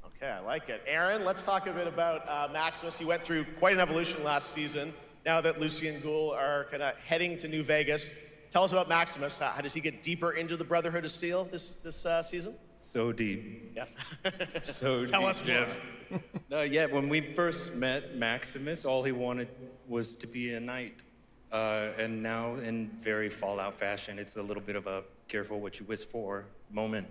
Okay, I like it. Aaron, let's talk a bit about Maximus. He went through quite an evolution last season. Now that Lucy and Ghoul are kind of heading to New Vegas, tell us about Maximus. How does he get deeper into the Brotherhood of Steel this season? So deep. Yes. So Tell deep, us Jeff. No, yeah, when we first met Maximus, all he wanted was to be a knight. And now, in very Fallout fashion, it's a little bit of a careful what you wish for moment.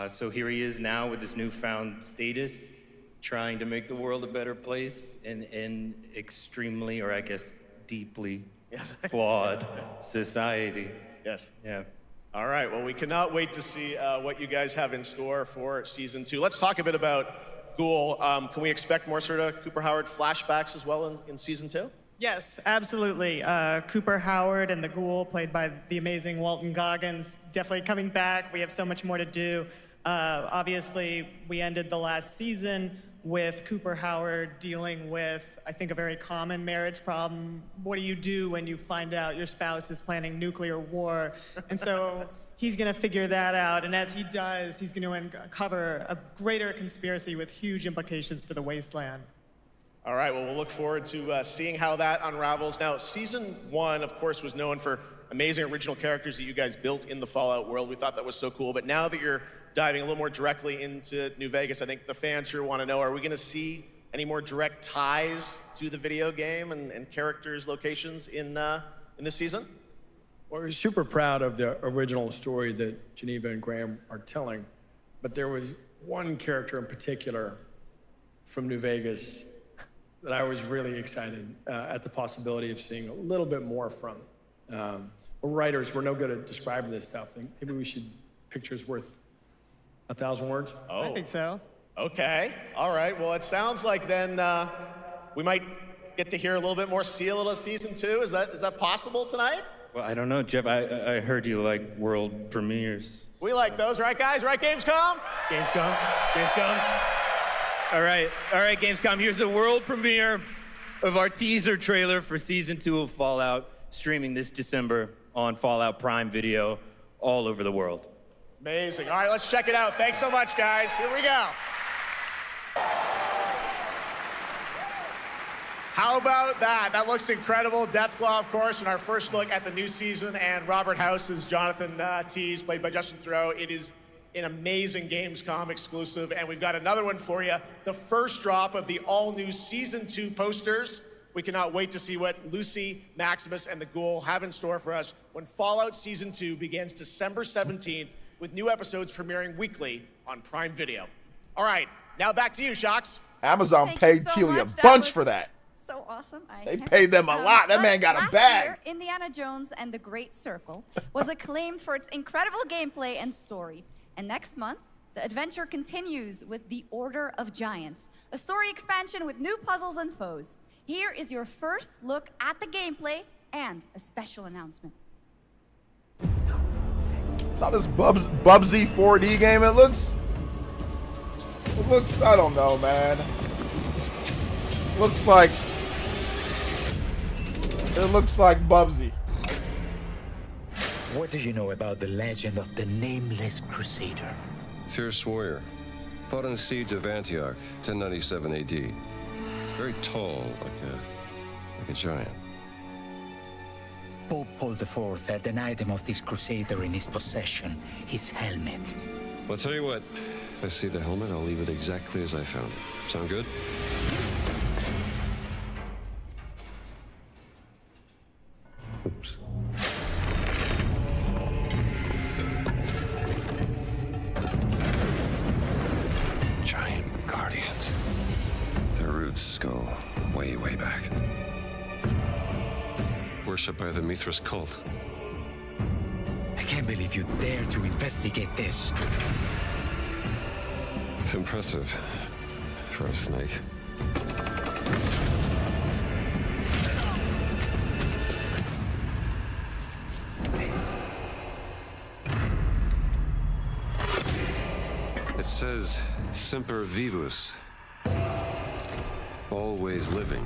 So here he is now with this newfound status, trying to make the world a better place in extremely, or I guess deeply flawed society. Yes. Yeah. All right, well, we cannot wait to see what you guys have in store for season 2. Let's talk a bit about Ghoul. Can we expect more sort of Cooper Howard flashbacks as well in season 2? Yes, absolutely. Cooper Howard and the Ghoul, played by the amazing Walton Goggins, definitely coming back. We have so much more to do. Obviously, we ended the last season with Cooper Howard dealing with, I think, a very common marriage problem. What do you do when you find out your spouse is planning nuclear war? And so he's going to figure that out. And as he does, he's going to uncover a greater conspiracy with huge implications for the Wasteland. All right, well, we'll look forward to seeing how that unravels. Now, season 1, of course, was known for amazing original characters that you guys built in the Fallout world. We thought that was so cool. But now that you're diving a little more directly into New Vegas, I think the fans here want to know, are we going to see any more direct ties to the video game and characters, locations in this season? Well, we're super proud of the original story that Geneva and Graham are telling, but there was one character in particular from New Vegas that I was really excited at the possibility of seeing a little bit more from. We're writers, we're no good at describing this stuff. Maybe we should, pictures worth 1,000 words? Oh. I think so. Okay, all right. Well, it sounds like then we might get to hear a little bit more Seal of season 2. Is that possible tonight? Well, I don't know, Jeff. I heard you like world premieres. We like those, right, guys? Right, Gamescom? Gamescom. All right, Gamescom. Here's the world premiere of our teaser trailer for season 2 of Fallout, streaming this December on Fallout Prime Video all over the world. Amazing. All right, let's check it out. Thanks so much, guys. Here we go. How about that? That looks incredible. Deathclaw, of course, in our first look at the new season, and Robert House is Jonathan Tease, played by Justin Theroux. It is an amazing Gamescom exclusive, and we've got another one for you. The first drop of the all-new Season 2 posters. We cannot wait to see what Lucy, Maximus, and the Ghoul have in store for us when Fallout Season 2 begins December 17th, with new episodes premiering weekly on Prime Video. All right, now back to you, Shox. Amazon Thank paid you so Keely a much. That bunch was for that. So awesome. They paid them a lot. That man got a last bag. Year, Indiana Jones and the Great Circle was acclaimed for its incredible gameplay and story. And next month, the adventure continues with The Order of Giants, a story expansion with new puzzles and foes. Here is your first look at the gameplay and a special announcement. Saw this Bubsy 4D game. It looks, I don't know, man. It looks like Bubsy. What do you know about the legend of the Nameless Crusader? Fierce warrior. Fought in the siege of Antioch, 1097 AD. Very tall, like a giant. Pope Paul IV had an item of this crusader in his possession, his helmet. Well, I'll tell you what. If I see the helmet, I'll leave it exactly as I found it. Sound good? Oops. Giant guardians. Their roots go way, way back. Worshipped by the Mithras cult. I can't believe you dare to investigate this. Impressive for a snake. It says Semper Vivus. Always living.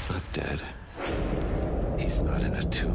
Not dead. He's not in a tomb.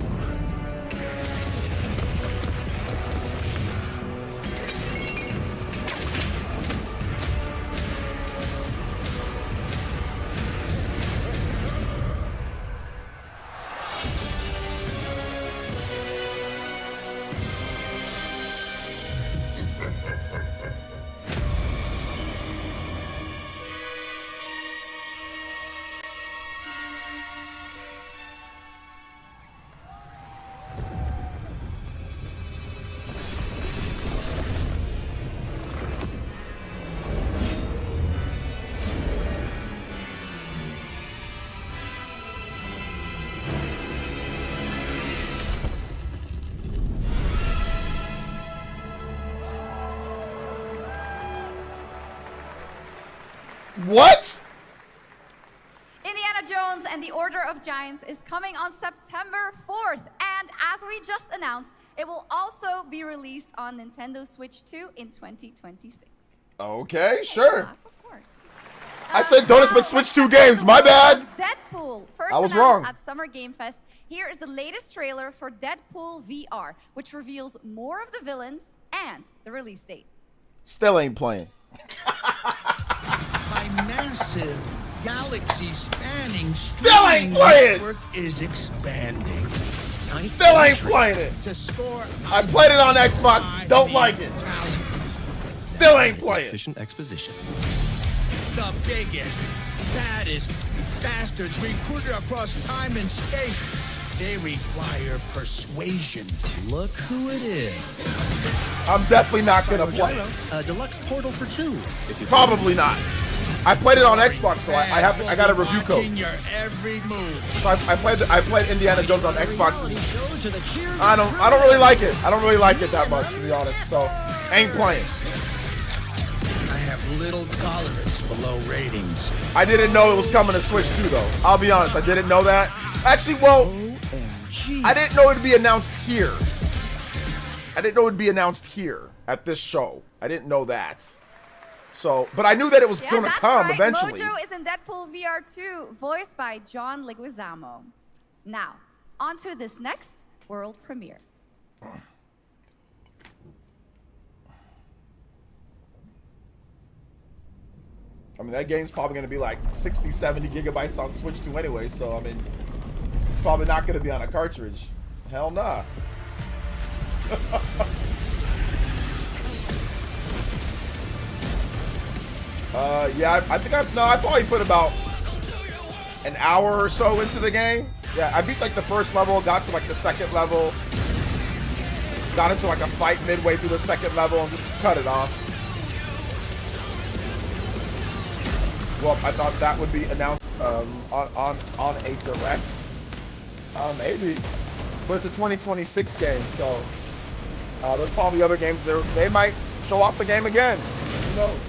What? Indiana Jones and the Order of Giants is coming on September 4th. And as we just announced, it will also be released on Nintendo Switch 2 in 2026. Okay, sure. Of course. I said don't expect Switch 2 games. My bad. Deadpool. First I was announced wrong. at Summer Game Fest. Here is the latest trailer for Deadpool VR, which reveals more of the villains and the release date. Still ain't playing. My massive, galaxy-spanning Still ain't streaming playing. network is expanding. Still ain't playing it. To score I played it on Xbox. Don't like it. Still ain't playing. Efficient exposition. the biggest, baddest bastards recruited across time and space. They require persuasion. Look who it is. I'm definitely not gonna play. A deluxe portal for 2. Probably not. I played it on Xbox, so I got a review code. Your every move. So I played Indiana Jones on Xbox. And I don't really like it. I don't really like it that much, to be honest. So ain't playing. I have little tolerance for low ratings. I didn't know it was coming to Switch 2 though. I'll be honest, I didn't know that. Actually, well, I didn't know it'd be announced here. I didn't know it'd be announced here at this show. I didn't know that. So, but I knew that it was going to come eventually. Mojo is in Deadpool VR 2, voiced by John Leguizamo. Now, on to this next world premiere. I mean, that game's probably going to be like 60, 70 gigabytes on Switch 2 anyway, so I mean, it's probably not going to be on a cartridge. Hell nah. Yeah, I think I probably put about an hour or so into the game. Yeah, I beat like the first level, got to like the second level, got into like a fight midway through the second level, and just cut it off. Well, I thought that would be announced on a direct. Maybe, but it's a 2026 game, so there's probably other games there. They might show off the game again. Who knows?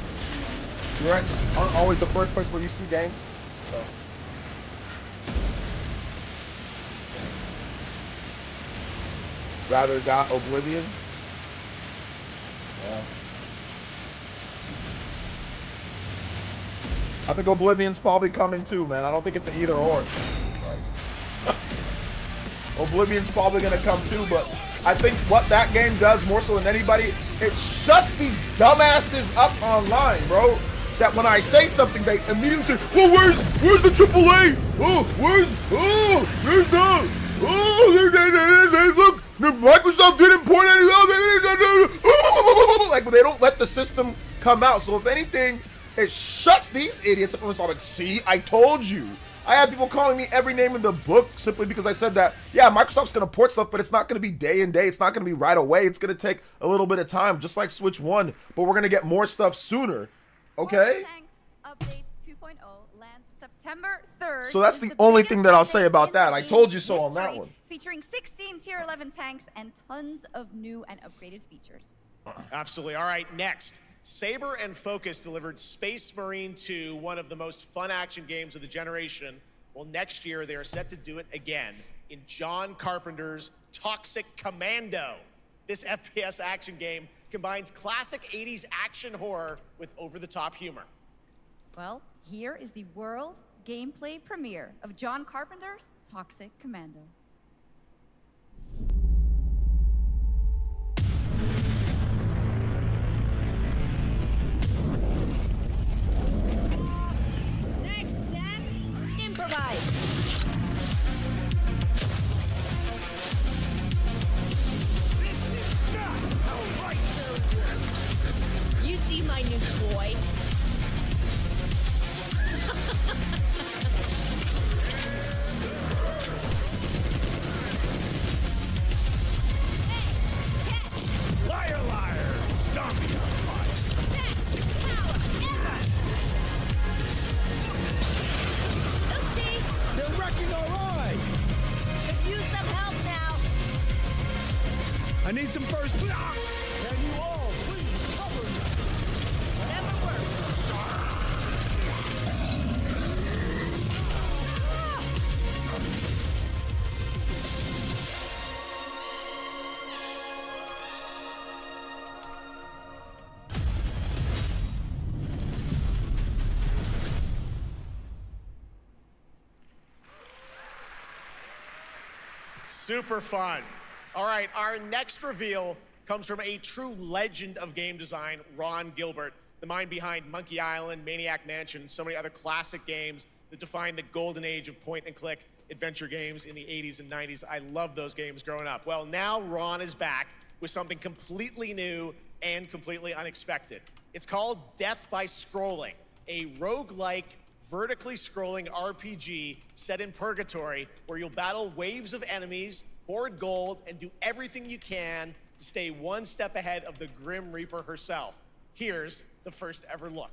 Directs aren't always the first place where you see games. So. Rather got Oblivion. Yeah. I think Oblivion's probably coming too, man. I don't think it's an either or. Oblivion's probably gonna come too, but I think what that game does more so than anybody, it shuts these dumbasses up online, bro. That when I say something, they immediately say, "Well, where's the AAA? Oh, where's the? Oh, they look, Microsoft didn't point any out." Like, they don't let the system come out. So if anything, it shuts these idiots up. And it's like, see, I told you. I have people calling me every name in the book simply because I said that, yeah, Microsoft's going to port stuff, but it's not going to be day and day. It's not going to be right away. It's going to take a little bit of time, just like Switch 1, but we're going to get more stuff sooner. Okay? Update 2.0 lands September 3rd. So that's the only thing that I'll say about that. I told you so on that one. Featuring 16 Tier 11 tanks and tons of new and upgraded features. Absolutely. All right, next. Saber and Focus delivered Space Marine 2, one of the most fun action games of the generation. Well, next year they are set to do it again in John Carpenter's Toxic Commando. This FPS action game combines classic 80s action horror with over-the-top humor. Well, here is the world gameplay premiere of John Carpenter's Toxic Commando. Improvise. This is not how light zone works. You see my new toy? Liar, liar, zombie on fire. They're wrecking our ride. Could use some help now. I need some first. Can you all please cover me? Whatever works. Super fun. All right, our next reveal comes from a true legend of game design, Ron Gilbert, the mind behind Monkey Island, Maniac Mansion, and so many other classic games that defined the golden age of point-and-click adventure games in the 80s and 90s. I loved those games growing up. Well, now Ron is back with something completely new and completely unexpected. It's called Death by Scrolling, a roguelike, vertically scrolling RPG set in purgatory where you'll battle waves of enemies, hoard gold, and do everything you can to stay one step ahead of the Grim Reaper herself. Here's the first ever look.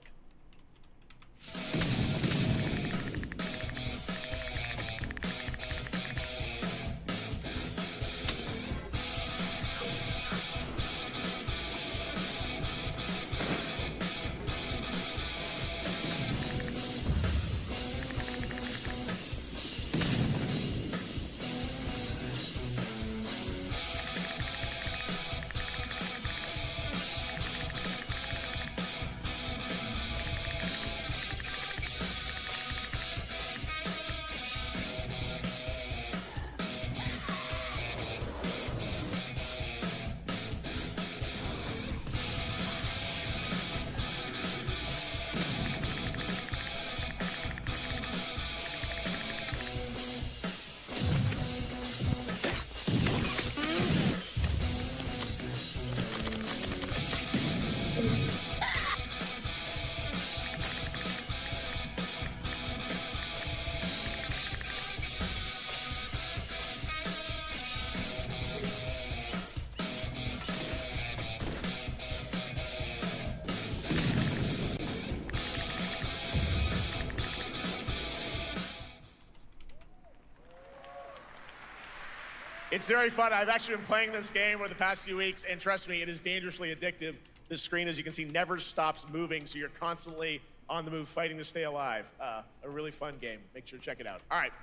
It's very fun. I've actually been playing this game over the past few weeks, and trust me, it is dangerously addictive. The screen, as you can see, never stops moving, so you're constantly on the move fighting to stay alive. A really fun game. Make sure to check it out. All right,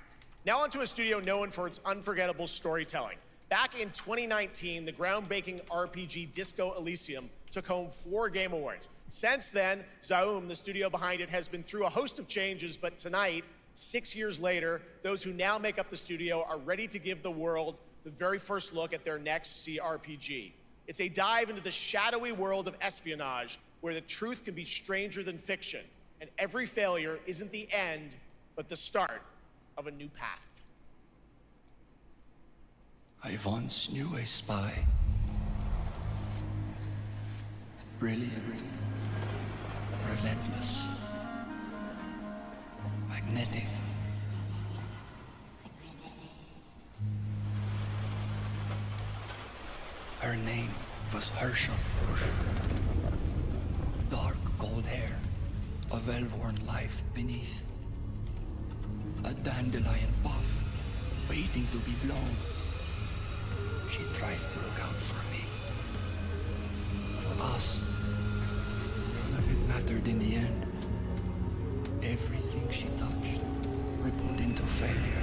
now onto a studio known for its unforgettable storytelling. Back in 2019, the groundbreaking RPG Disco Elysium took home 4 Game Awards. Since then, Zaum, the studio behind it, has been through a host of changes, but tonight, 6 years later, those who now make up the studio are ready to give the world the very first look at their next CRPG. It's a dive into the shadowy world of espionage, where the truth can be stranger than fiction, and every failure isn't the end, but the start of a new path. I once knew a spy. Brilliant, relentless, magnetic. Her name was Herschel. Dark gold hair, a well-worn life beneath. A dandelion puff, waiting to be blown. She tried to look out for me. For us. None of it mattered in the end. Everything she touched rippled into failure.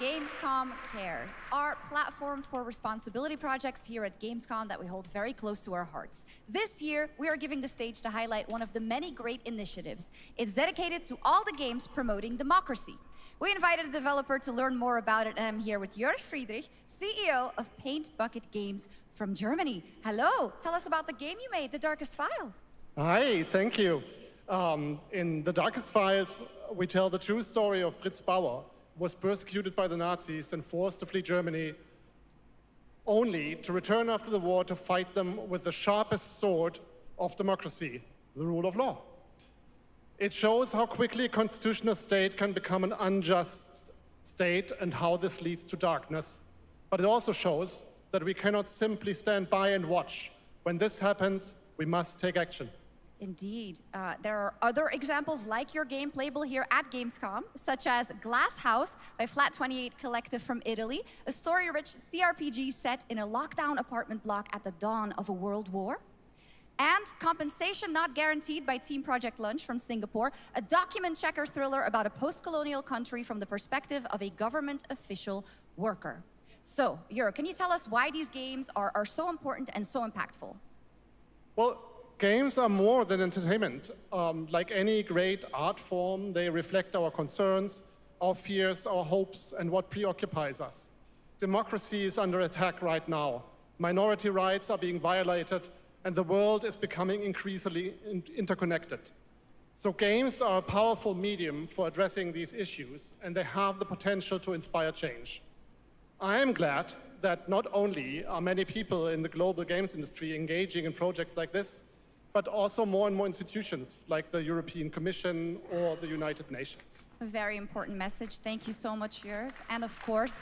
Gamescom Cares, our platform for responsibility projects here at Gamescom that we hold very close to our hearts. This year, we are giving the stage to highlight one of the many great initiatives. It's dedicated to all the games promoting democracy. We invited a developer to learn more about it, and I'm here with Jörg Friedrich, CEO of Paint Bucket Games from Germany. Hello, tell us about the game you made, The Darkest Files. Hi, thank you. In The Darkest Files, we tell the true story of Fritz Bauer, was persecuted by the Nazis and forced to flee Germany, only to return after the war to fight them with the sharpest sword of democracy, the rule of law. It shows how quickly a constitutional state can become an unjust state and how this leads to darkness. But it also shows that we cannot simply stand by and watch. When this happens, we must take action. Indeed. There are other examples like your game playable here at Gamescom, such as Glass House by Flat 28 Collective from Italy, a story-rich CRPG set in a lockdown apartment block at the dawn of a world war. And Compensation Not Guaranteed by Team Project Lunch from Singapore, a document checker thriller about a post-colonial country from the perspective of a government official worker. So, Jörg, can you tell us why these games are so important and so impactful? Well, games are more than entertainment. Like any great art form, they reflect our concerns, our fears, our hopes, and what preoccupies us. Democracy is under attack right now. Minority rights are being violated, and the world is becoming increasingly interconnected. So games are a powerful medium for addressing these issues, and they have the potential to inspire change. I am glad that not only are many people in the global games industry engaging in projects like this, but also more and more institutions like the European Commission or the United Nations. A very important message. Thank you so much, Jörg. And of course,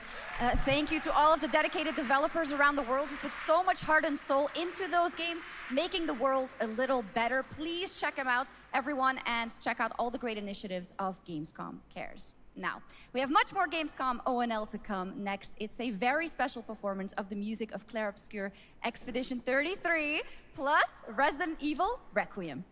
thank you to all of the dedicated developers around the world who put so much heart and soul into those games, making the world a little better. Please check them out, everyone, and check out all the great initiatives of Gamescom Cares. Now, we have much more Gamescom ONL to come next. It's a very special performance of the music of Clair Obscur Expedition 33, plus Resident Evil Requiem.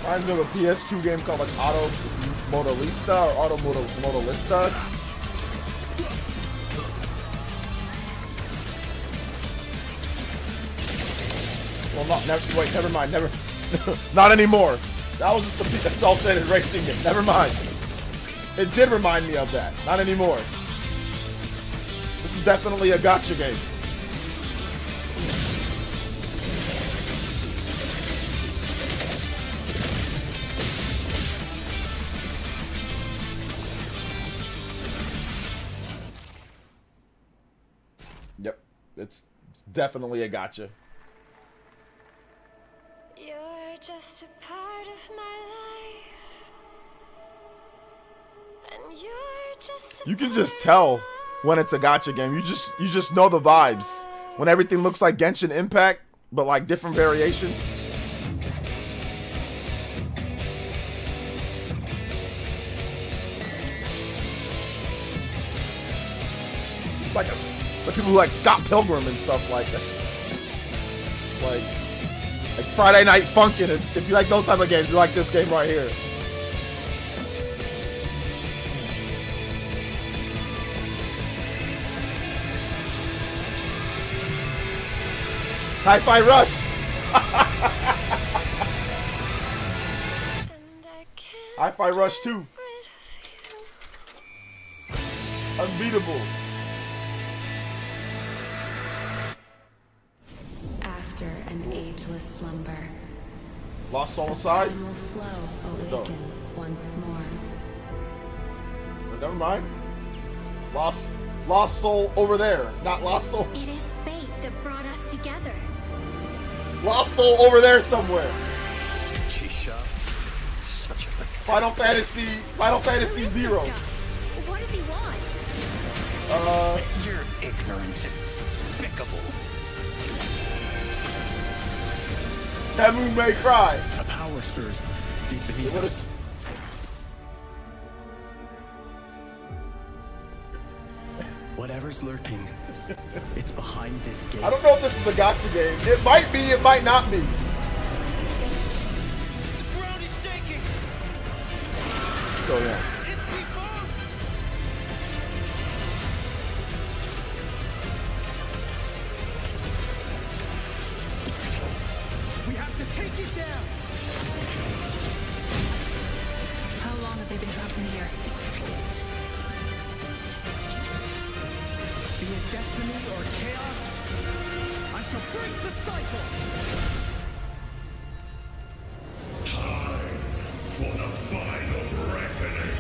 Reminds me of a PS2 game called like Auto Modalista or Auto Modalista. Well, never mind, not anymore. That was just a self-centered racing game. Never mind. It did remind me of that. Not anymore. This is definitely a gacha game. It's definitely a gotcha. You're just a part of my life. And you're just a You can just tell when it's a gotcha game. You just know the vibes. When everything looks like Genshin Impact, but like different variations. It's like people who like Scott Pilgrim and stuff like that. Like Friday Night Funkin'. If you like those type of games, you like this game right here. Hi-Fi Rush. Hi-Fi Rush 2. Unbeatable. After an ageless slumber, Lost Soul aside. primal flow awakens once more. But never mind. Lost Soul over there, not Lost Soul. It is fate that brought us together. Lost Soul over there somewhere. Shisha. Such a Final Fantasy Zero. What does he want? Your ignorance is despicable. Devil May Cry. A power stirs deep beneath us. Whatever's lurking, it's behind this gate. I don't know if this is a gacha game. It might be, it might not be. The ground is shaking. So yeah. It's begun. We have to take it down. How long have they been trapped in here? Be it destiny or chaos, I shall break the cycle. Time for the final reckoning.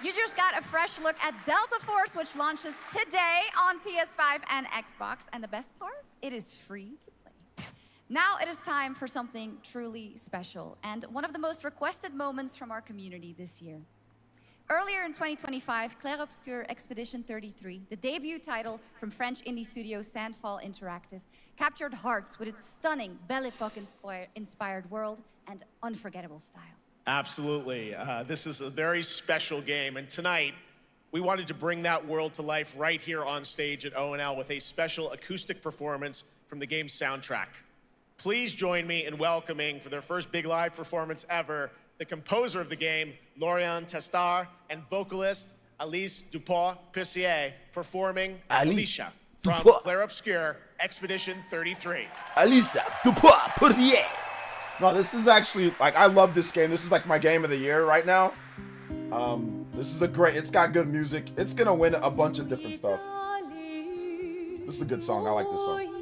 You just got a fresh look at Delta Force, which launches today on PS5 and Xbox. And the best part, it is free to play. Now it is time for something truly special and one of the most requested moments from our community this year. Earlier in 2025, Clair Obscur Expedition 33, the debut title from French indie studio Sandfall Interactive, captured hearts with its stunning Belle Epoque-inspired world and unforgettable style. Absolutely. This is a very special game, and tonight we wanted to bring that world to life right here on stage at ONL with a special acoustic performance from the game's soundtrack. Please join me in welcoming, for their first big live performance ever, the composer of the game, Laurent Testard, and vocalist Alice Dupont-Pussier, performing Alicia from Clair Obscur Expedition 33. Alice Dupont-Pussier. No, this is actually, like, I love this game. This is like my game of the year right now. This is it's got good music. It's gonna win a bunch of different stuff. This is a good song. I like this song.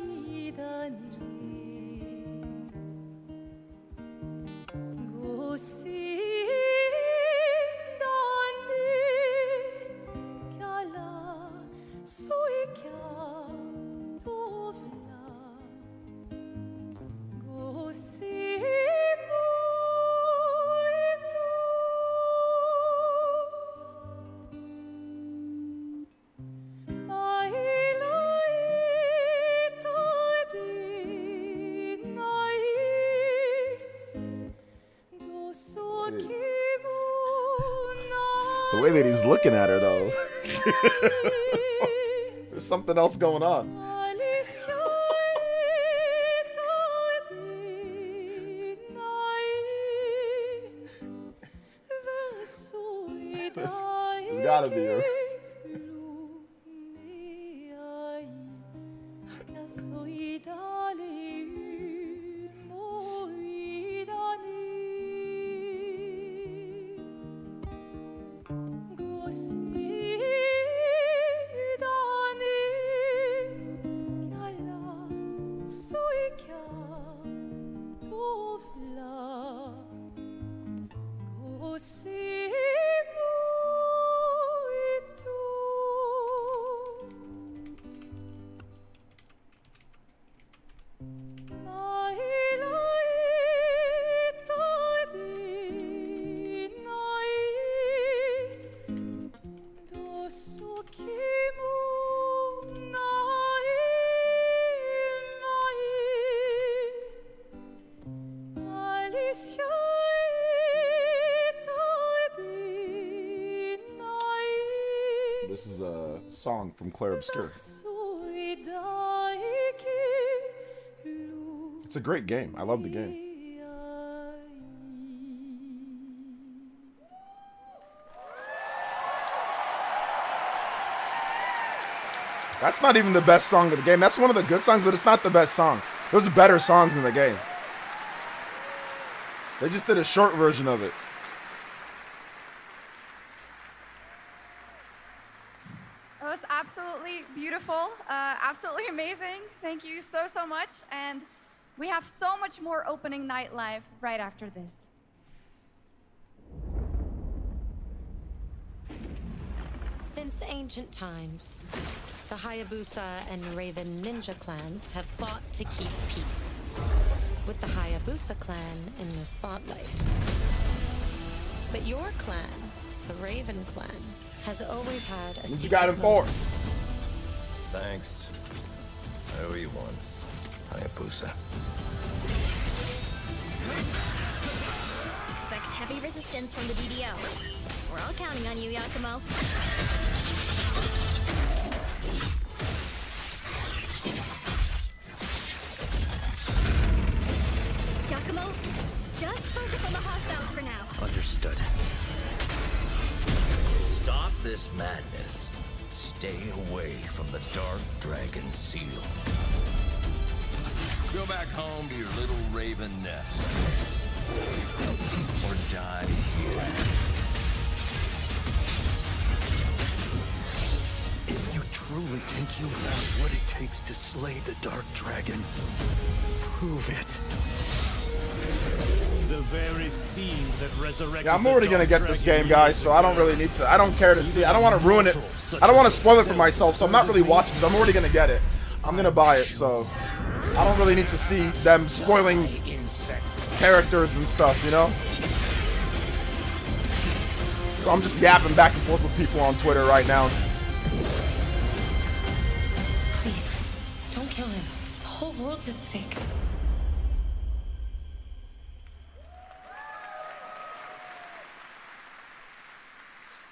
The way that he's looking at her, though. There's something else going on. There's gotta be her. This is a song from Claire Obscure. It's a great game. I love the game. That's not even the best song of the game. That's one of the good songs, but it's not the best song. Those are better songs in the game. They just did a short version of it. It was absolutely beautiful, absolutely amazing. Thank you so, so much. And we have so much more opening night live right after this. Since ancient times, the Hayabusa and Raven ninja clans have fought to keep peace, with the Hayabusa clan in the spotlight. But your clan, the Raven clan, has always had a You got him for. Thanks. I owe you one, Hayabusa. Expect heavy resistance from the DDO. We're all counting on you, Yakumo. Yakumo, just focus on the hostiles for now. Understood. Stop this madness. Stay away from the Dark Dragon Seal. Go back home to your little raven nest. Or die here. If you truly think you have what it takes to slay the Dark Dragon, prove it. The very theme that resurrected. Yeah, I'm already gonna get this game, guys, so I don't really need to. I don't care to see. I don't want to ruin it. I don't want to spoil it for myself, so I'm not really watching because I'm already gonna get it. I'm gonna buy it, so I don't really need to see them spoiling characters and stuff, you know? So I'm just yapping back and forth with people on Twitter right now. Please, don't kill him. The whole world's at stake.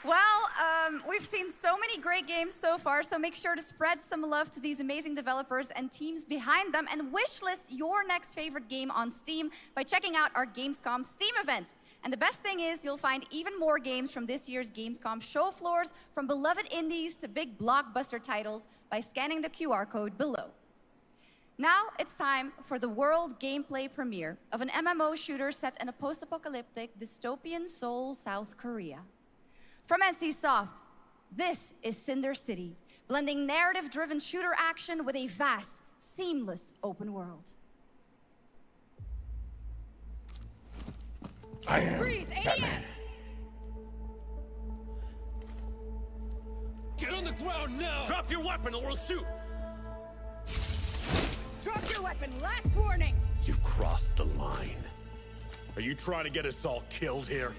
Well, we've seen so many great games so far, so make sure to spread some love to these amazing developers and teams behind them, and wishlist your next favorite game on Steam by checking out our Gamescom Steam event. And the best thing is you'll find even more games from this year's Gamescom show floors, from beloved indies to big blockbuster titles, by scanning the QR code below. Now it's time for the world gameplay premiere of an MMO shooter set in a post-apocalyptic dystopian Seoul, South Korea. From NCSoft, this is Cinder City, blending narrative-driven shooter action with a vast, seamless open world. I am Freeze, Batman. Get on the ground now! Drop your weapon or we'll shoot! Drop your weapon, last warning! You've crossed the line. Are you trying to get us all killed here?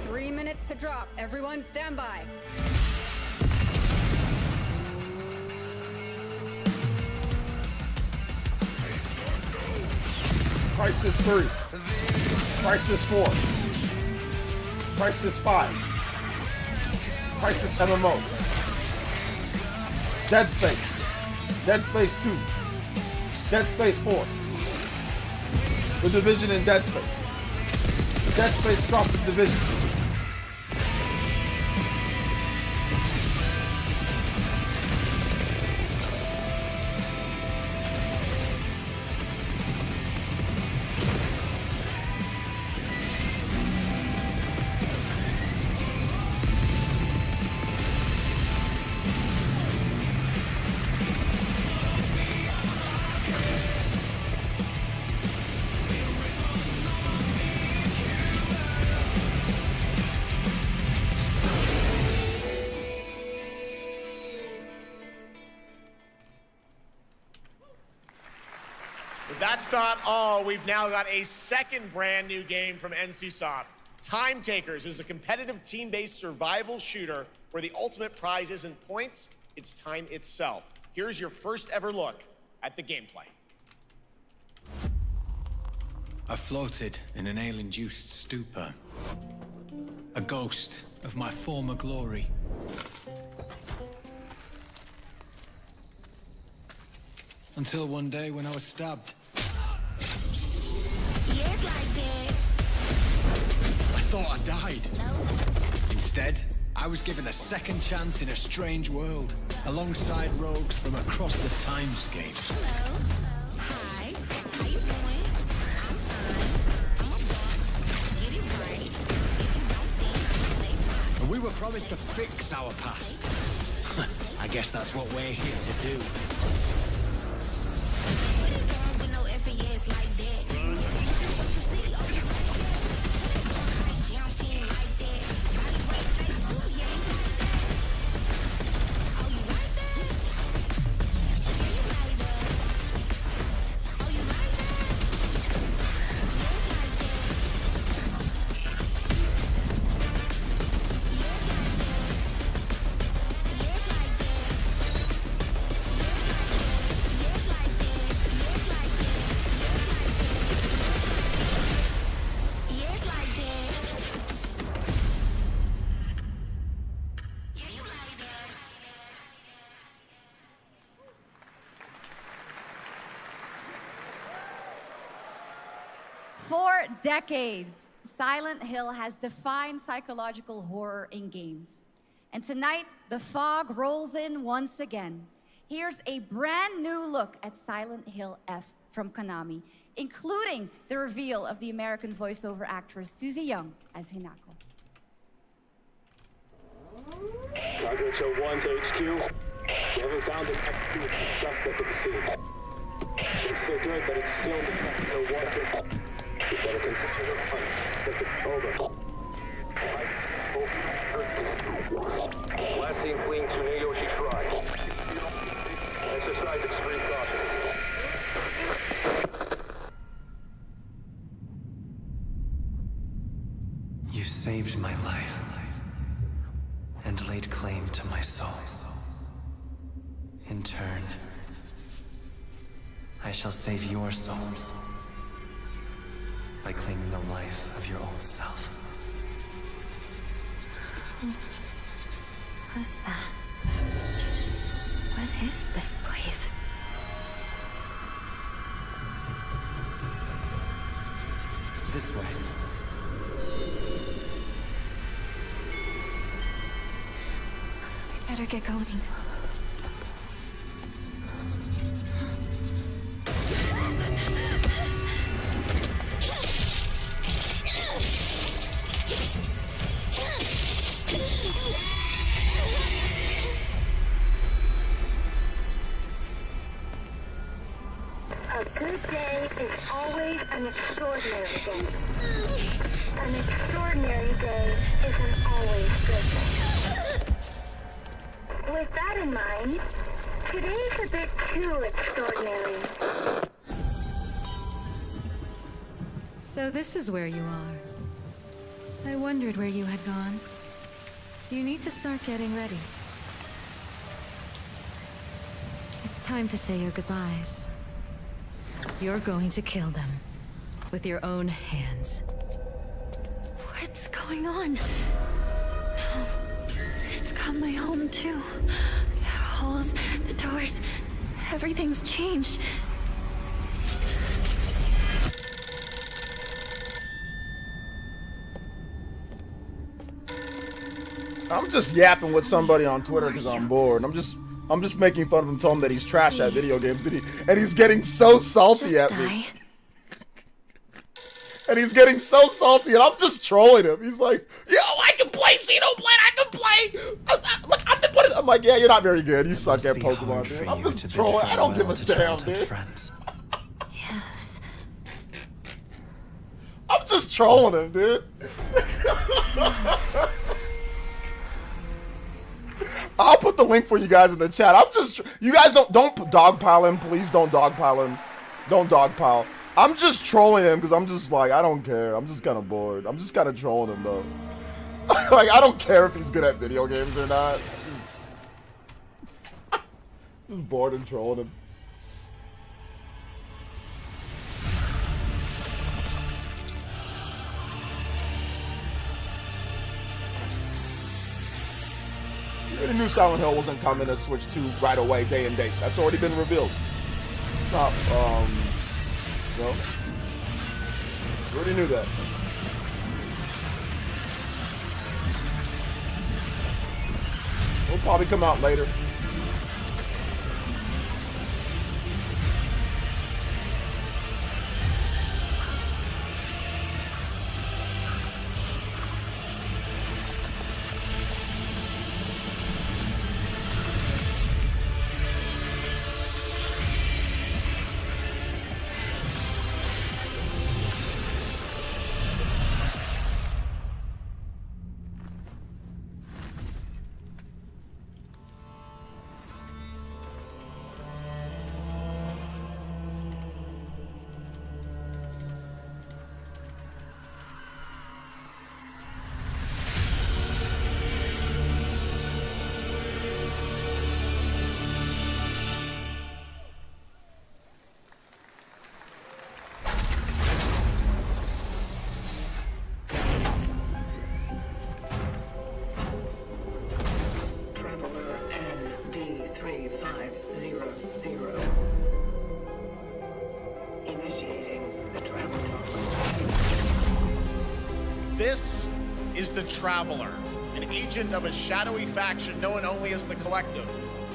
3 minutes to drop. Everyone stand by. Crisis 3. Crisis 4. Crisis 5. Crisis MMO. Dead Space. Dead Space 2. Dead Space 4. The Division and Dead Space. Dead Space drops the Division. But that's not all. We've now got a second brand new game from NCSoft. Time Takers is a competitive team-based survival shooter where the ultimate prize isn't points, it's time itself. Here's your first ever look at the gameplay. I floated in an ale-induced stupor. A ghost of my former glory. Until one day when I was stabbed. Yes, like that. I thought I died. Instead, I was given a second chance in a strange world, alongside rogues from across the timescape. Hello. Hi. How you doing? I'm fine. I'm a boss. Get it right. If you don't think, say And we were promised to fix our past. I guess that's what we're here to do. with no FAS like that. For decades, Silent Hill has defined psychological horror in games. And tonight, the fog rolls in once again. Here's a brand new look at Silent Hill F from Konami, including the reveal of the American voiceover actress Susie Young as Hinako. Targets are 1 to HQ. We haven't found an active suspect at the scene. Chances are good, but it's still in the water. We better consider the hunt. Over. Last seen fleeing Tsuneyoshi Shrine. Exercise extreme caution. You saved my life and laid claim to my soul. In turn, I shall save your souls by claiming the life of your own self. Who was that? What is this place? This way. We better get going. A good day is always an extraordinary day. An extraordinary day isn't always good. With that in mind, today's a bit too extraordinary. So this is where you are. I wondered where you had gone. You need to start getting ready. It's time to say your goodbyes. You're going to kill them with your own hands. What's going on? No. It's got my home too. The halls, the doors, everything's changed. I'm just yapping with somebody on Twitter because I'm bored. I'm just making fun of him, telling him that he's trash at video games, and he's getting so salty at me. And he's getting so salty, and I'm just trolling him. He's like, yo, I can play Xenoblade, I can play. Look, I'm like, yeah, you're not very good. You suck at Pokemon, dude. I'm just trolling. I don't give a damn, dude. Yes. I'm just trolling him, dude. I'll put the link for you guys in the chat. You guys don't dogpile him, please. Don't dogpile him. Don't dogpile. I'm just trolling him because I'm just like, I don't care. I'm just kind of bored. I'm just kind of trolling him though. Like, I don't care if he's good at video games or not. Just bored and trolling him. You already knew Silent Hill wasn't coming to Switch 2 right away, day and date. That's already been revealed. Stop, no. You already knew that. It'll probably come out later. This is the Traveler, an agent of a shadowy faction known only as the Collective.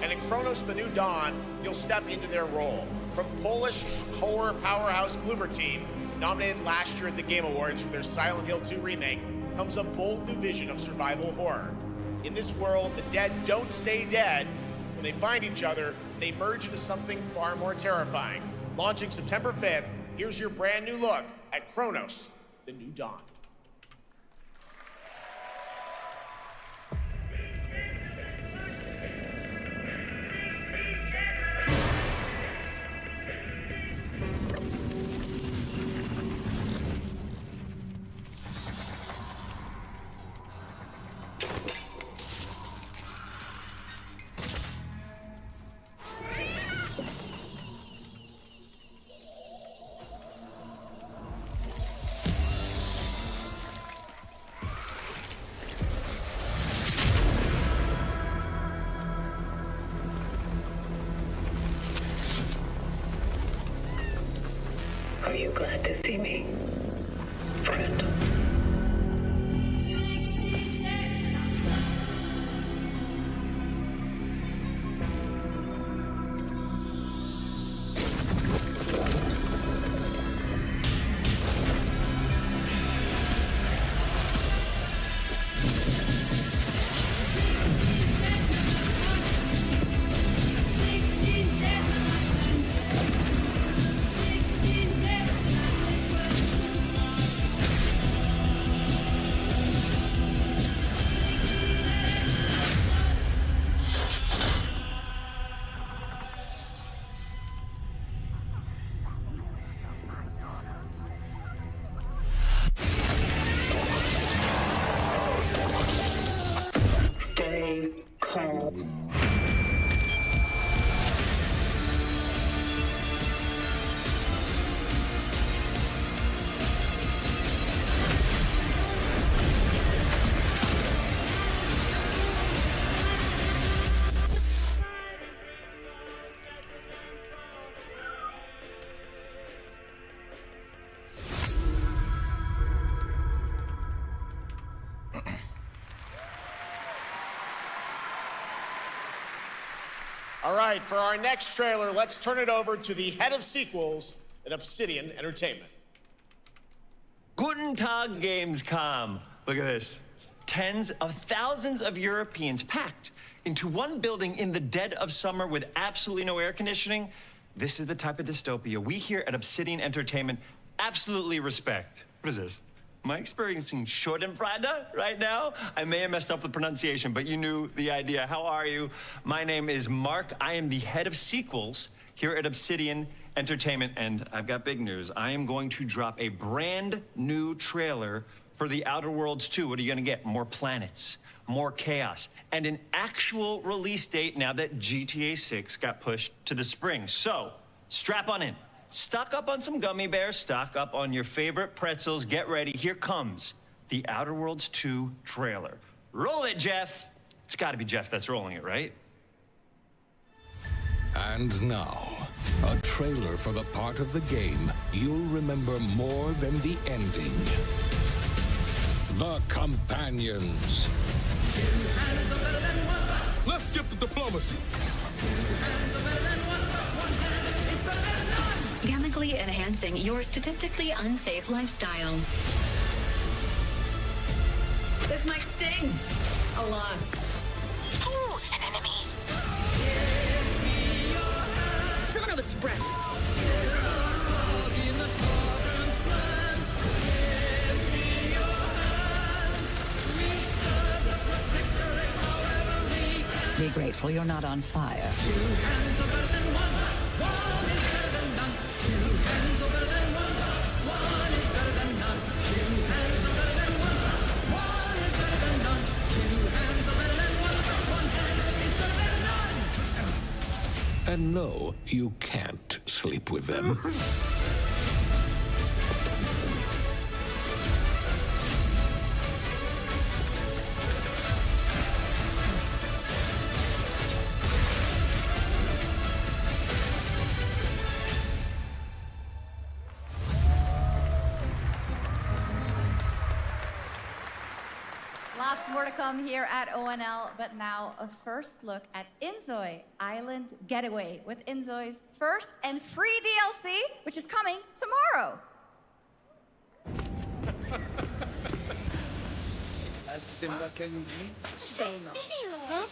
And in Chronos the New Dawn, you'll step into their role. From Polish horror powerhouse Bloober Team, nominated last year at the Game Awards for their Silent Hill 2 remake, comes a bold new vision of survival horror. In this world, the dead don't stay dead. When they find each other, they merge into something far more terrifying. Launching September 5th, here's your brand new look at Chronos the New Dawn. All right, for our next trailer, let's turn it over to the head of sequels at Obsidian Entertainment. Guten Tag, Gamescom. Look at this. Tens of thousands of Europeans packed into one building in the dead of summer with absolutely no air conditioning. This is the type of dystopia we here at Obsidian Entertainment absolutely respect. What is this? Am I experiencing Schadenfreude right now? I may have messed up the pronunciation, but you knew the idea. How are you? My name is Mark. I am the head of sequels here at Obsidian Entertainment, and I've got big news. I am going to drop a brand new trailer for The Outer Worlds 2. What are you gonna get? More planets, more chaos, and an actual release date now that GTA 6 got pushed to the spring. So, strap on in. Stock up on some gummy bears, stock up on your favorite pretzels. Get ready. Here comes The Outer Worlds 2 trailer. Roll it, Jeff. It's gotta be Jeff that's rolling it, right? And now, a trailer for the part of the game you'll remember more than the ending. The Companions. Let's skip the diplomacy. Chemically enhancing your statistically unsafe lifestyle. This might sting a lot. Ooh, an enemy. Son of a spread. Be grateful you're not on fire. And no, you can't sleep with them. Lots more to come here at ONL, but now a first look at Inzoi Island Getaway with Inzoi's first and free DLC, which is coming tomorrow. Huh?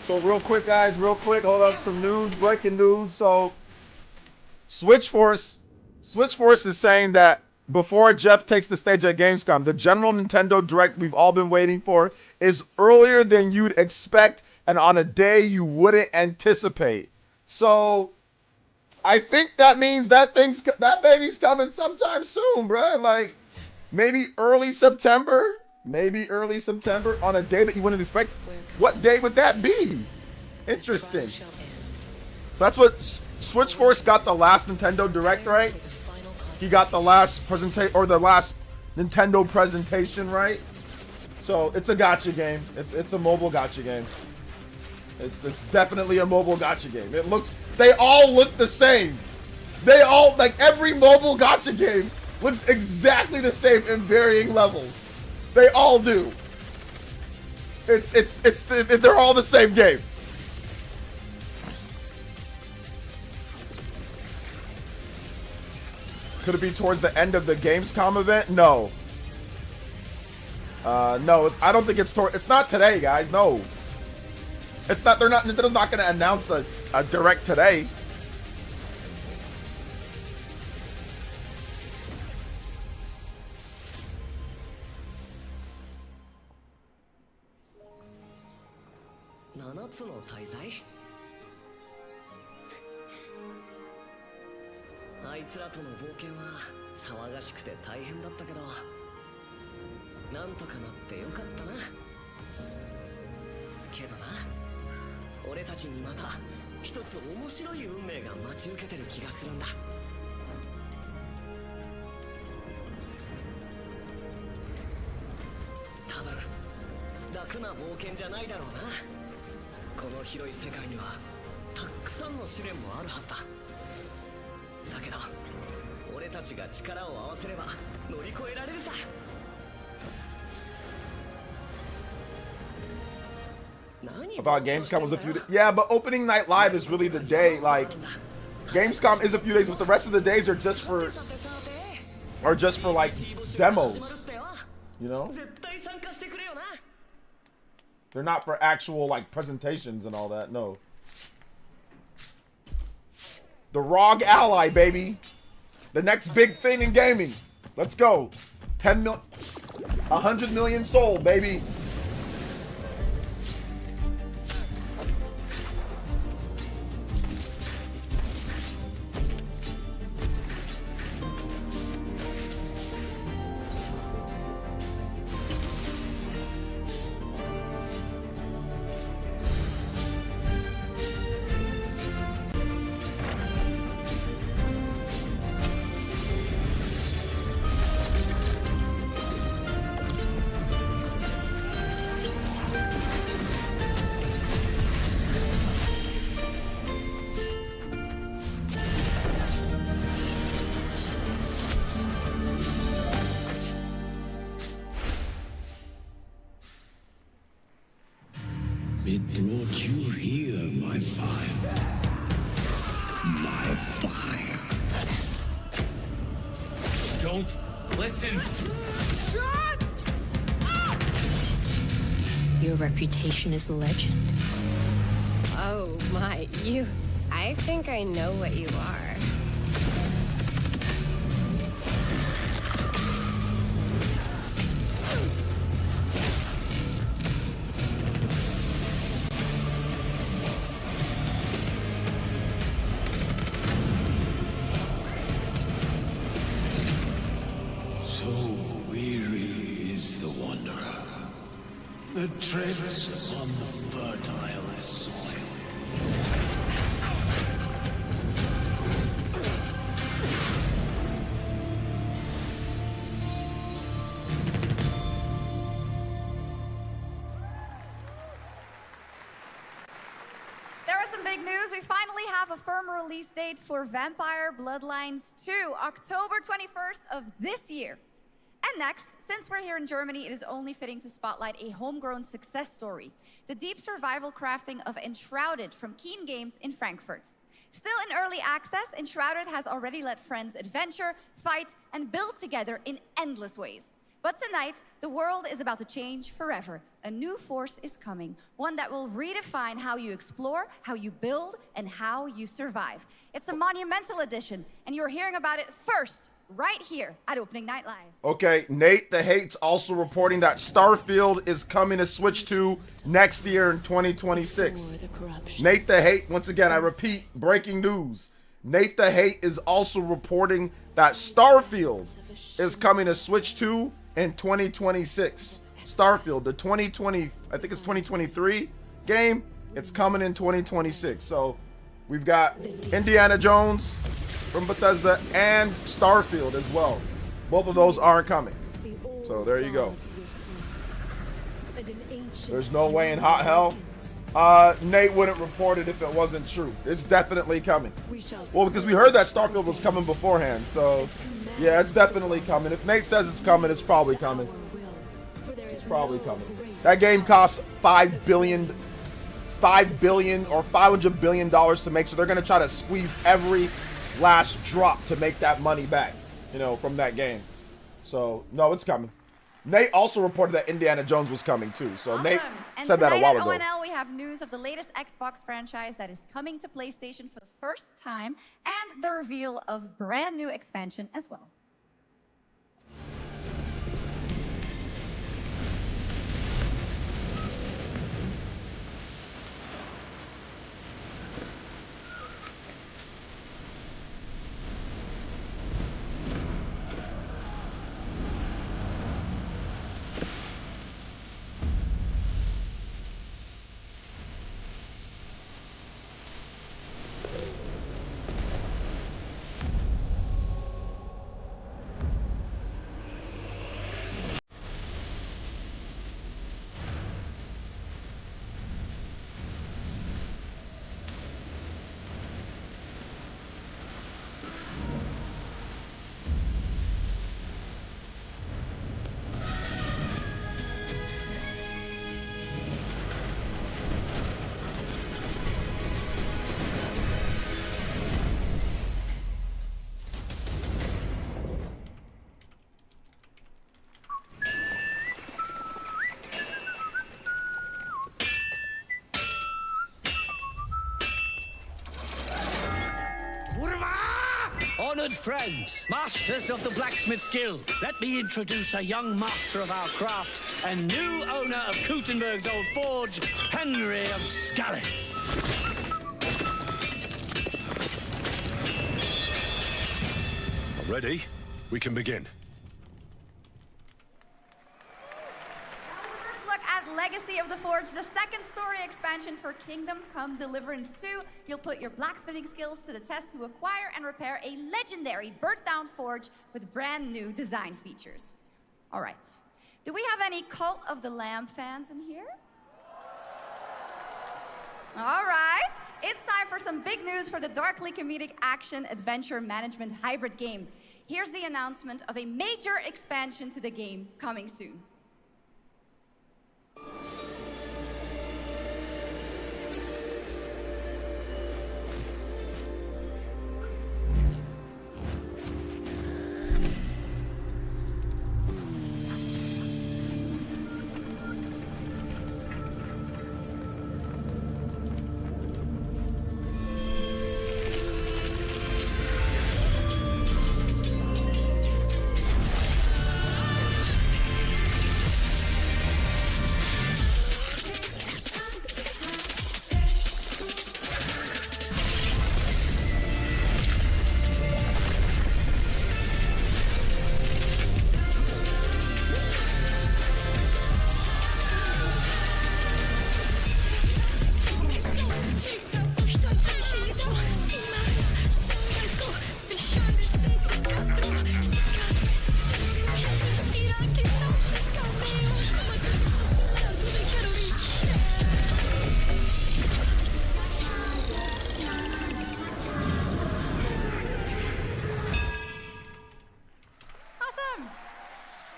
So real quick, guys, real quick, hold up, some news, breaking news. So Switch Force is saying that before Jeff takes the stage at Gamescom, the general Nintendo Direct we've all been waiting for is earlier than you'd expect and on a day you wouldn't anticipate. So I think that means that baby's coming sometime soon, bro. Like maybe early September. Maybe early September on a day that you wouldn't expect. What day would that be? Interesting. So that's what Switch Force got the last Nintendo Direct, right? He got the last presentation or the last Nintendo presentation, right? So it's a gacha game. It's a mobile gacha game. It's definitely a mobile gacha game. They all look the same. They all, like every mobile gacha game looks exactly the same in varying levels. They all do. They're all the same game. Could it be towards the end of the Gamescom event? No. No, I don't think it's not today, guys. No. It's not. Nintendo's not going to announce a direct today. 俺たちにまた一つ面白い運命が待ち受けてる気がするんだ。多分楽な冒険じゃないだろうな。この広い世界にはたくさんの試練もあるはずだ。だけど俺たちが力を合わせれば乗り越えられるさ。I thought Gamescom was a few days. Yeah, but opening night live is really the day. Like, Gamescom is a few days, but the rest of the days are just for like demos. You know? They're not for actual like presentations and all that. No. The ROG Ally, baby. The next big thing in gaming. Let's go. 100 million sold, baby. It brought you here, my fire. My fire. Don't listen. Your reputation is legend. Oh my, you... I think I know what you are. So weary is the wanderer that treads on the fertile soil. There are some big news. We finally have a firm release date for Vampire Bloodlines 2, October 21st of this year. And next, since we're here in Germany, it is only fitting to spotlight a homegrown success story, the deep survival crafting of Enshrouded from Keen Games in Frankfurt. Still in early access, Enshrouded has already let friends adventure, fight, and build together in endless ways. But tonight, the world is about to change forever. A new force is coming, one that will redefine how you explore, how you build, and how you survive. It's a monumental edition, and you're hearing about it first, right here at Opening Night Live. Okay, Nate the Hate's also reporting that Starfield is coming to Switch 2 next year in 2026. Nate the Hate, once again, I repeat, breaking news. Nate the Hate is also reporting that Starfield is coming to Switch 2 in 2026. Starfield, the 2020, I think it's 2023 game, it's coming in 2026. So we've got Indiana Jones from Bethesda and Starfield as well. Both of those aren't coming. So there you go. There's no way in hot hell Nate wouldn't report it if it wasn't true. It's definitely coming. Well, because we heard that Starfield was coming beforehand, so yeah, it's definitely coming. If Nate says it's coming, it's probably coming. It's probably coming. That game costs $5 billion or $500 billion to make, so they're gonna try to squeeze every last drop to make that money back, you know, from that game. So no, it's coming. Nate also reported that Indiana Jones was coming too. So Awesome. Nate And said that a while tonight ago. at ONL, we have news of the latest Xbox franchise that is coming to PlayStation for the first time, and the reveal of brand new expansion as well. Honored friends, masters of the blacksmith's guild, let me introduce a young master of our craft and new owner of Kutenberg's old forge, Henry of Skalitz. Ready? We can begin. Look at Legacy of the Forge, the second story expansion for Kingdom Come Deliverance 2. You'll put your blacksmithing skills to the test to acquire and repair a legendary burnt-down forge with brand new design features. All right. Do we have any Cult of the Lamb fans in here? All right. It's time for some big news for the darkly comedic action adventure management hybrid game. Here's the announcement of a major expansion to the game coming soon.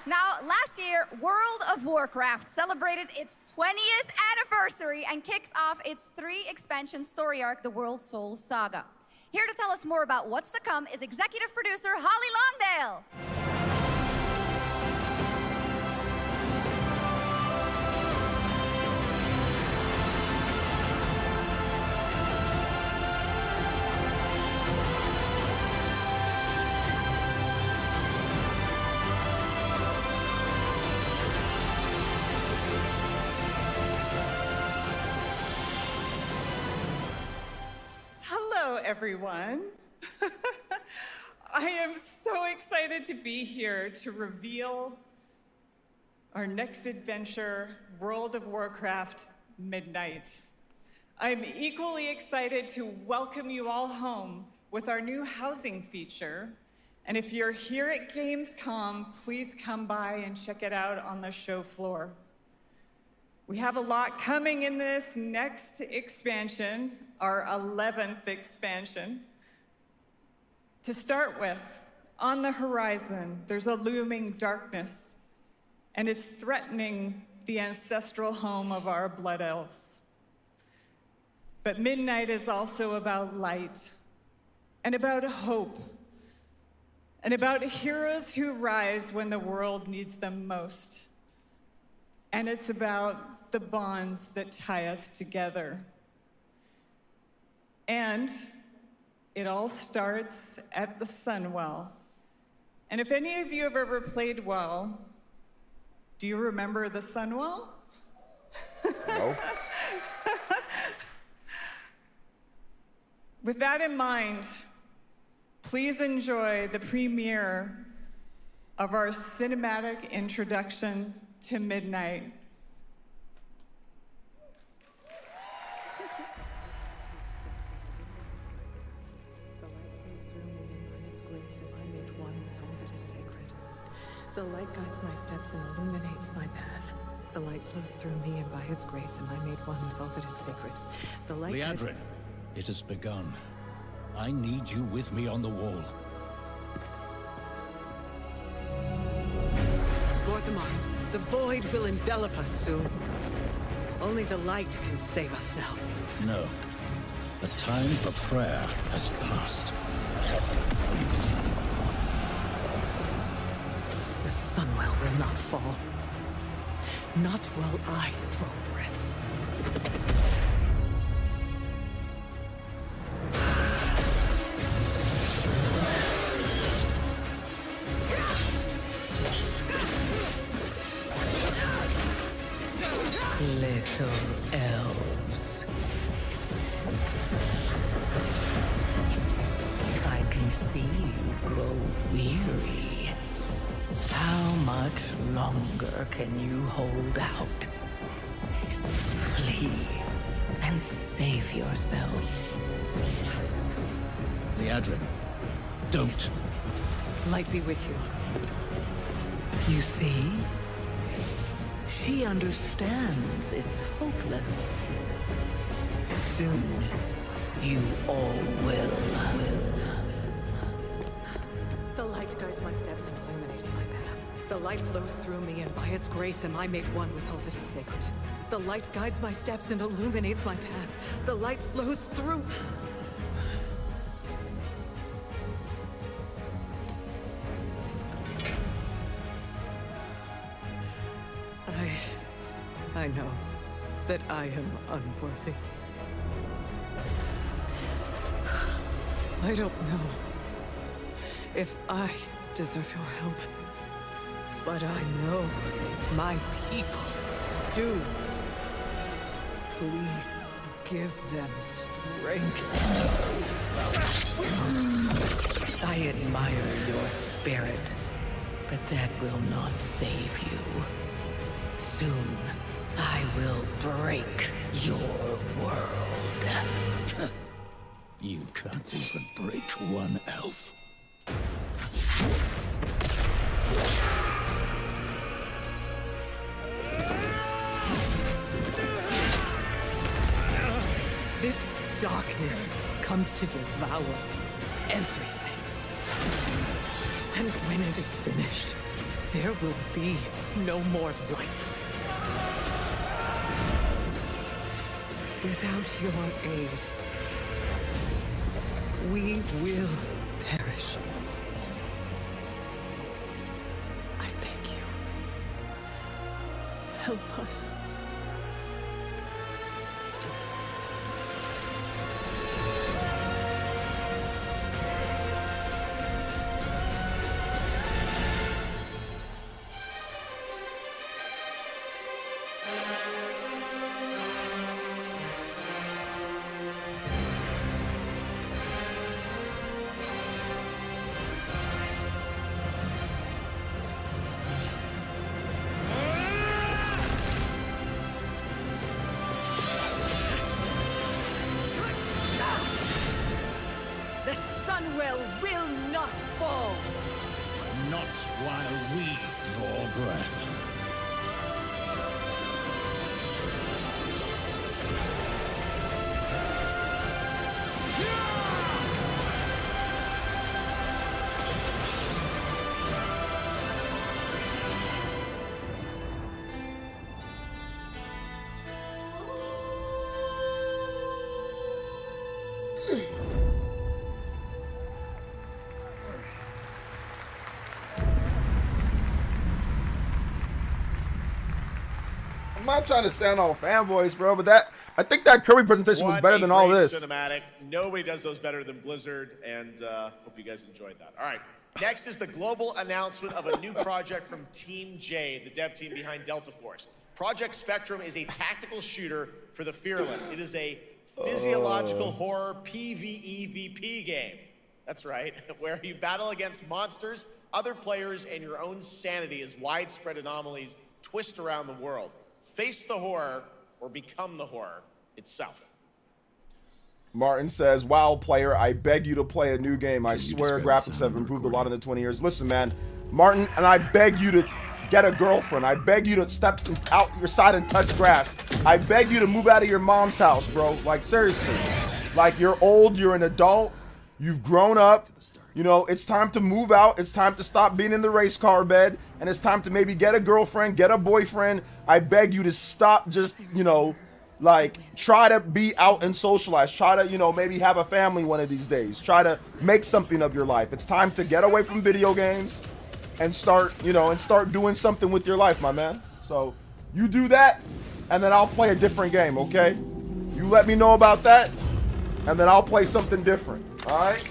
Now, last year, World of Warcraft celebrated its 20th anniversary and kicked off its 3-expansion story arc, the World Souls Saga. Here to tell us more about what's to come is executive producer Holly Longdale. Hello, everyone. I am so excited to be here to reveal our next adventure, World of Warcraft Midnight. I'm equally excited to welcome you all home with our new housing feature. And if you're here at Gamescom, please come by and check it out on the show floor. We have a lot coming in this next expansion, our 11th expansion. To start with, on the horizon, there's a looming darkness, and it's threatening the ancestral home of our blood elves. But Midnight is also about light, and about hope, and about heroes who rise when the world needs them most. And it's about the bonds that tie us together. And it all starts at the Sunwell. And if any of you have ever played WoW, do you remember the Sunwell? No. With that in mind, please enjoy the premiere of our cinematic introduction to Midnight. The light guides my steps and illuminates my path. The light flows through me, and by its grace am I made one with all that is sacred. The light guides... Liadrin, it has begun. I need you with me on the wall. Gorthamar, the void will envelop us soon. Only the light can save us now. No. The time for prayer has passed. The Sunwell will not fall. Not while I draw breath. longer can you hold out. Flee and save yourselves. Liadrin, don't. Light be with you. You see? She understands it's hopeless. Soon, you all will. The light guides my steps and illuminates my path. The light flows through me, and by its grace am I made one with all that is sacred. The light guides my steps and illuminates my path. The light flows through... I know that I am unworthy. I don't know if I deserve your help, but I know my people do. Please give them strength. I admire your spirit, but that will not save you. Soon, I will break your world. You can't even break one elf. This darkness comes to devour everything. And when it is finished, there will be no more light. Without your aid, we will perish. I beg you, help us. The Sunwell will not fall! Not while we draw breath. I'm not trying to sound all fanboys, bro, but I think that Kirby presentation was better than all this. Cinematic. Nobody does those better than Blizzard, and hope you guys enjoyed that. All right. Next is the global announcement of a new project from Team J, the dev team behind Delta Force. Project Spectrum is a tactical shooter for the fearless. It is a physiological horror PvEVP game. That's right, where you battle against monsters, other players, and your own sanity as widespread anomalies twist around the world. Face the horror or become the horror itself. Martin says, wow, player, I beg you to play a new game. I swear graphics have improved a lot in the 20 years. Listen, man, Martin, and I beg you to get a girlfriend. I beg you to step out your side and touch grass. I beg you to move out of your mom's house, bro. Like, seriously. Like, you're old, you're an adult, you've grown up. You know, it's time to move out. It's time to stop being in the race car bed. And it's time to maybe get a girlfriend, get a boyfriend. I beg you to stop just, you know, like, try to be out and socialize. Try to, you know, maybe have a family one of these days. Try to make something of your life. It's time to get away from video games and start, you know, and start doing something with your life, my man. So you do that, and then I'll play a different game, okay? You let me know about that, and then I'll play something different, all right?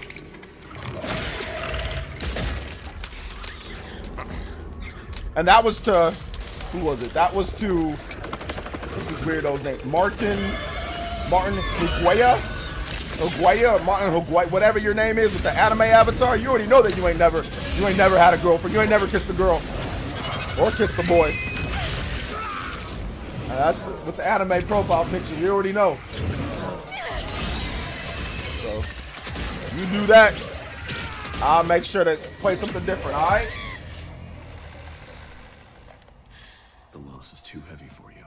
And that was to, who was it? That was to, what's this weirdo's name? Martin Higuera? Martin Higuera, whatever your name is with the anime avatar. You already know that you ain't never had a girlfriend. You ain't never kissed a girl. Or kiss the boy. That's with the anime profile picture. You already know. So you do that, I'll make sure to play something different. All right. The loss is too heavy for you.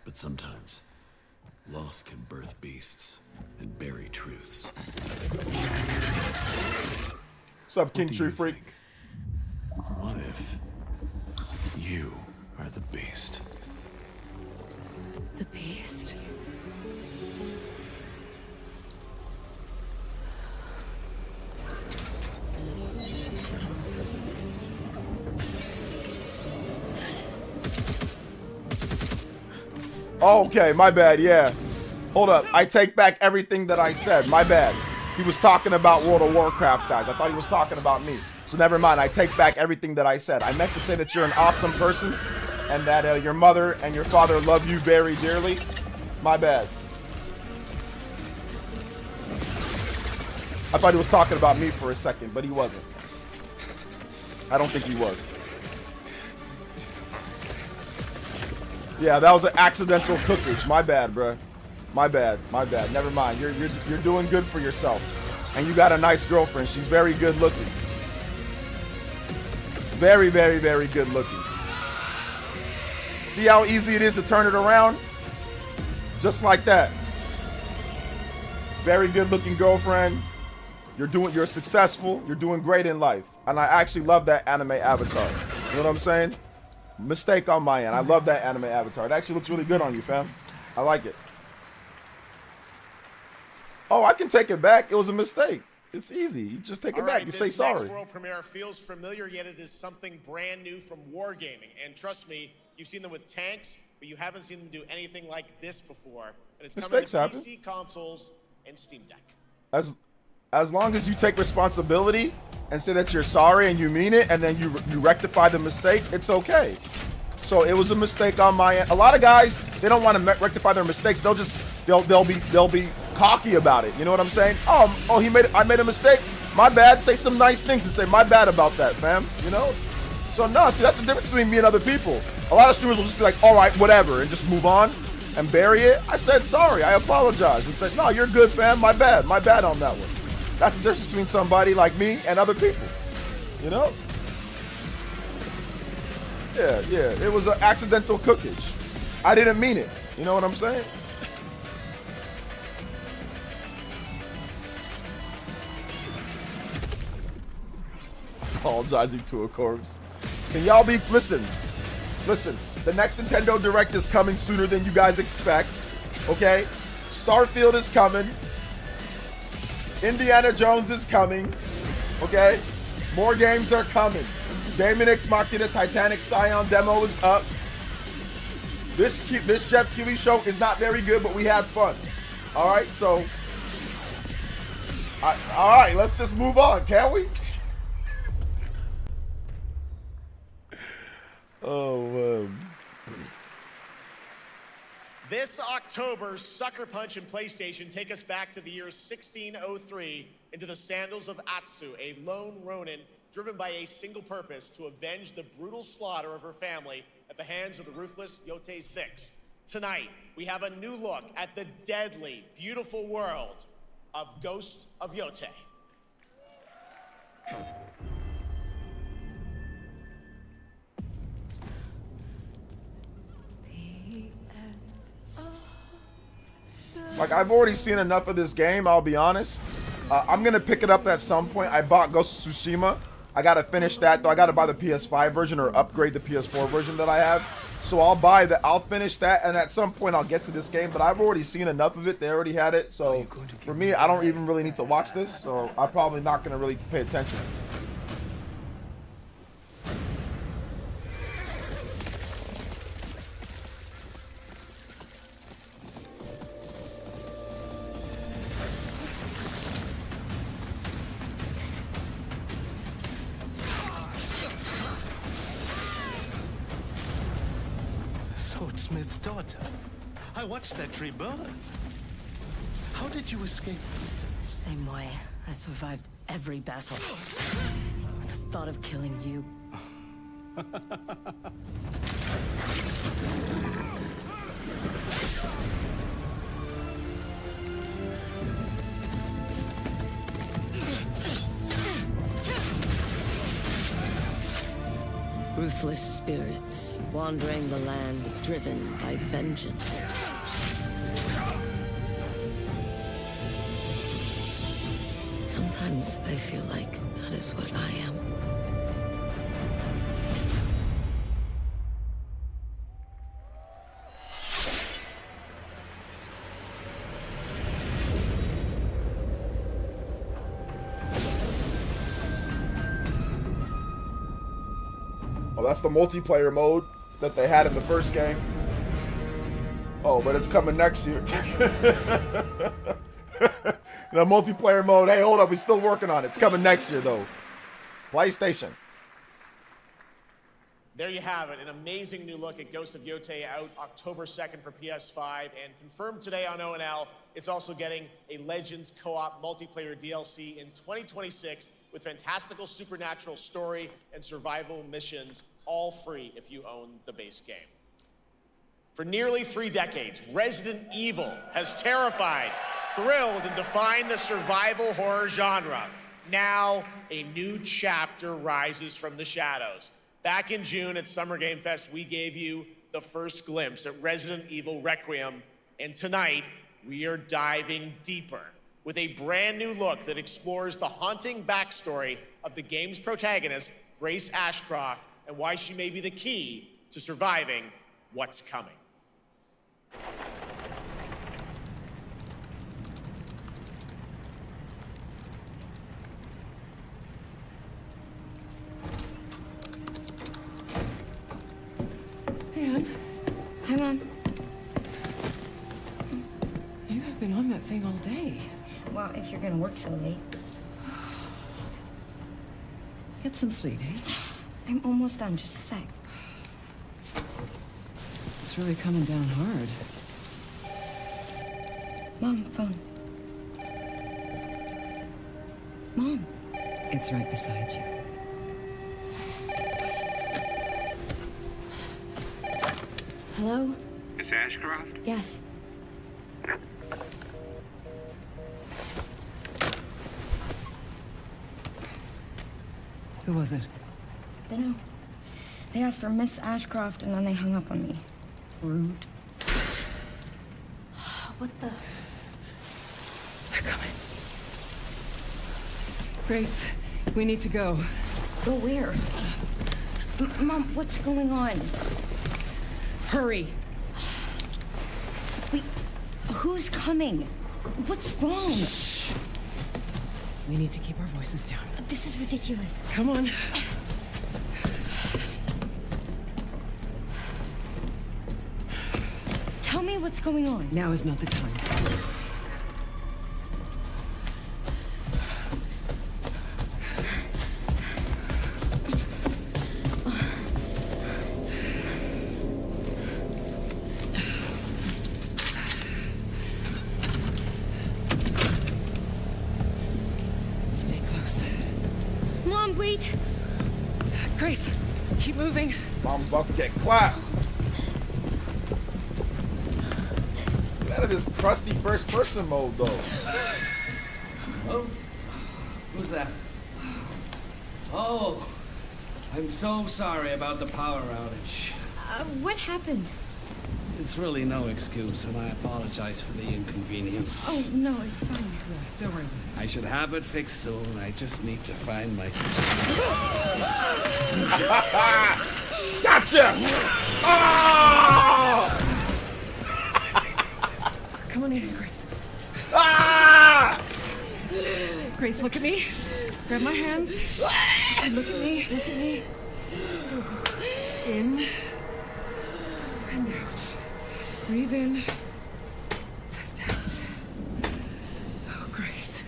But sometimes, loss can birth beasts and bury truths. What's up, King Tree Freak? What if you are the beast? The beast? Okay, my bad, yeah. Hold up, I take back everything that I said, my bad. He was talking about World of Warcraft, guys. I thought he was talking about me. So never mind, I take back everything that I said. I meant to say that you're an awesome person and that your mother and your father love you very dearly. My bad. I thought he was talking about me for a second, but he wasn't. I don't think he was. Yeah, that was an accidental cookage. My bad, bruh. My bad. My bad. Never mind. You're doing good for yourself. And you got a nice girlfriend. She's very good looking. Very, very, very good looking. See how easy it is to turn it around? Just like that. Very good looking girlfriend. You're successful. You're doing great in life. And I actually love that anime avatar. You know what I'm saying? Mistake on my end. I love that anime avatar. It actually looks really good on you, fam. I like it. Oh, I can take it back. It was a mistake. It's easy. You just take it back. You say sorry. This world premiere feels familiar, yet it is something brand new from Wargaming. And trust me, you've seen them with tanks, but you haven't seen them do anything like this before. And it's coming to PC, consoles, and Steam Deck. As long as you take responsibility and say that you're sorry and you mean it, and then you rectify the mistake, it's okay. So it was a mistake on my end. A lot of guys, they don't want to rectify their mistakes. They'll be cocky about it. You know what I'm saying? Oh, I made a mistake. My bad. Say some nice things and say my bad about that, fam. You know? So no, see, that's the difference between me and other people. A lot of streamers will just be like, all right, whatever, and just move on and bury it. I said sorry. I apologize. And said, no, you're good, fam. My bad on that one. That's the difference between somebody like me and other people. You know? Yeah. It was an accidental cookage. I didn't mean it. You know what I'm saying? Apologizing to a corpse. Can y'all be... Listen. The next Nintendo Direct is coming sooner than you guys expect. Okay? Starfield is coming. Indiana Jones is coming. Okay? More games are coming. Daemon X Machina Titanic Scion demo is up. This Jeff Keighley show is not very good, but we had fun. Alright, so... Alright, let's just move on, can we? Oh, man. This October, Sucker Punch and PlayStation take us back to the year 1603 into the sandals of Atsu, a lone ronin driven by a single purpose: to avenge the brutal slaughter of her family at the hands of the ruthless Yotei 6. Tonight, we have a new look at the deadly, beautiful world of Ghost of Yotei. Like, I've already seen enough of this game, I'll be honest. I'm going to pick it up at some point. I bought Ghost of Tsushima. I got to finish that, though. I got to buy the PS5 version or upgrade the PS4 version that I have. So I'll finish that, and at some point I'll get to this game. But I've already seen enough of it. They already had it. So for me, I don't even really need to watch this. So I'm probably not going to really pay attention. Swordsmith's daughter. I watched that tree burn. How did you escape? Same way. I survived every battle. The thought of killing you, Ruthless spirits wandering the land, driven by vengeance. Sometimes I feel like that is what I am. Oh, that's the multiplayer mode that they had in the first game. Oh, but it's coming next year. The multiplayer mode. Hey, hold up. We're still working on it. It's coming next year, though. PlayStation. There you have it. An amazing new look at Ghost of Yotei, out October 2nd for PS5 and confirmed today on ONL. It's also getting a Legends co-op multiplayer DLC in 2026 with fantastical supernatural story and survival missions, all free if you own the base game. For nearly 3 decades, Resident Evil has terrified, thrilled, and defined the survival horror genre. Now, a new chapter rises from the shadows. Back in June at Summer Game Fest, we gave you the first glimpse at Resident Evil Requiem, and tonight, we are diving deeper with a brand new look that explores the haunting backstory of the game's protagonist, Grace Ashcroft, and why she may be the key to surviving what's coming. Anne? Hi, Mom. You have been on that thing all day. Well, if you're gonna work so late. Get some sleep, eh? I'm almost done, just a sec. It's really coming down hard. Mom, phone. Mom. It's right beside you. Hello? Miss Ashcroft? Yes. Who was it? Dunno. They asked for Miss Ashcroft and then they hung up on me. Rude. What the? They're coming. Grace, we need to go. Go where? Mom, what's going on? Hurry. Wait, who's coming? What's wrong? Shh. We need to keep our voices down. This is ridiculous. Come on. Tell me what's going on. Now is not the time. Stay close. Mom, wait! Grace, keep moving. Mom's about to get clapped. Get out of this crusty first-person mode, though. Oh, who's that? Oh, I'm so sorry about the power outage. What happened? It's really no excuse, and I apologize for the inconvenience. Oh, no, it's fine. Don't worry. I should have it fixed soon. I just need to find my... Gotcha! Oh! Come on in, Grace. Ah! Grace, look at me. Grab my hands. And look at me. Look at me. In. And out. Breathe in. And out. Oh, Grace.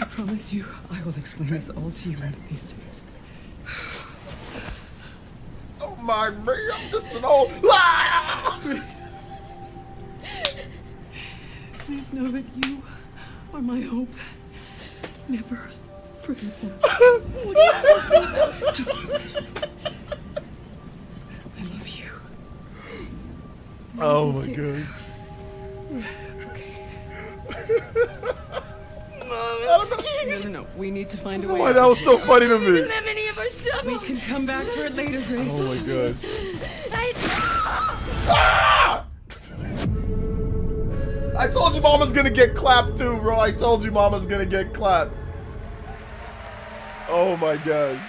I promise you, I will explain this all to you one of these days. Oh my man, I'm just an old... Ah! Grace. Please know that you are my hope. Never Forget them. What are you talking about? Just... I love you. Oh my gosh. No. We need to find a Oh, way. that was so funny to me. We don't have any of our stuff. We can come back for it later, Grace. Oh my gosh. I told you Mama's gonna get clapped too, bro. I told you Mama's gonna get clapped. Oh my gosh.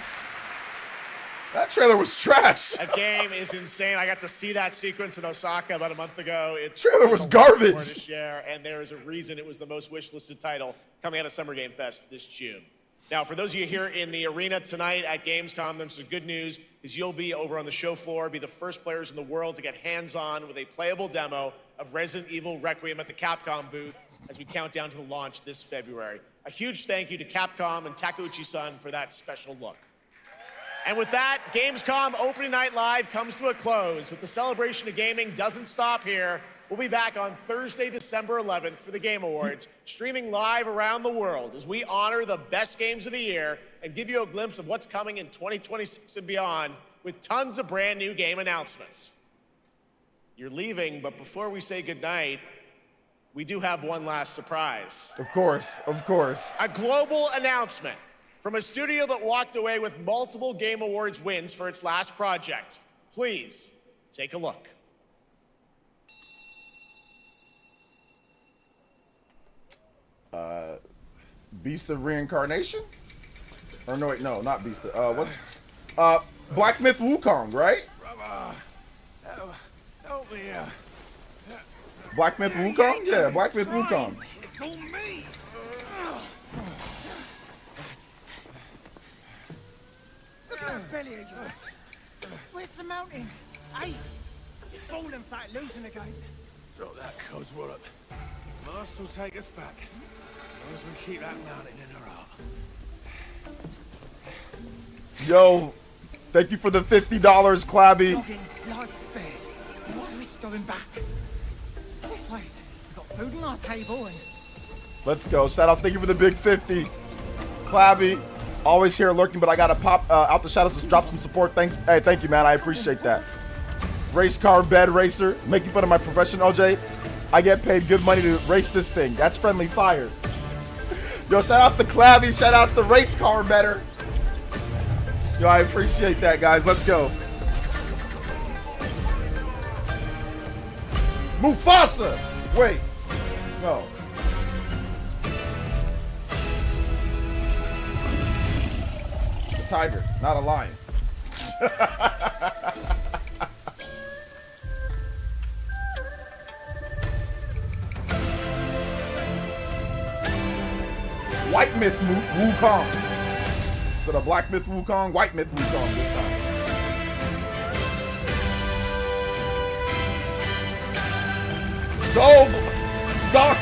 That trailer was trash. That game is insane. I got to see that sequence in Osaka about a month ago. Trailer was garbage. To share, and there is a reason it was the most wishlisted title coming out of Summer Game Fest this June. Now, for those of you here in the arena tonight at Gamescom, there's some good news, is you'll be over on the show floor, be the first players in the world to get hands-on with a playable demo of Resident Evil Requiem at the Capcom booth as we count down to the launch this February. A huge thank you to Capcom and Takeuchi-san for that special look. And with that, Gamescom Opening Night Live comes to a close. But the celebration of gaming doesn't stop here. We'll be back on Thursday, December 11th for the Game Awards, streaming live around the world as we honor the best games of the year and give you a glimpse of what's coming in 2026 and beyond with tons of brand new game announcements. You're leaving, but before we say goodnight, we do have one last surprise. Of course, of course. A global announcement from a studio that walked away with multiple Game Awards wins for its last project. Please, take a look. Beast of Reincarnation? Or no, wait, no, not Beast of, what's... Black Myth Wukong, right? Help me here. Black Myth Wukong? Yeah, Black Myth Wukong. It's all me. Look at that belly of yours. Where's the mountain? Hey, you're falling flat, losing again. Drop that Cosworth. Mast will take us back. As long as we keep that mountain in our heart. Yo, thank you for the $50, Clabby. Life spared. Why risk going back? This place, we've got food on our table and... Let's go. Shoutouts, thank you for the big 50. Clabby, always here lurking, but I gotta pop out the shadows to drop some support. Thanks. Hey, thank you, man. I appreciate that. Race car bed racer, making fun of my profession, OJ. I get paid good money to race this thing. That's friendly fire. Yo, shoutouts to Clabby, shoutouts to race car better. Yo, I appreciate that, guys. Let's go. Mufasa! Wait. No. It's a tiger, not a lion. White Myth Wukong. So the Black Myth Wukong, White Myth Wukong this time. Zog.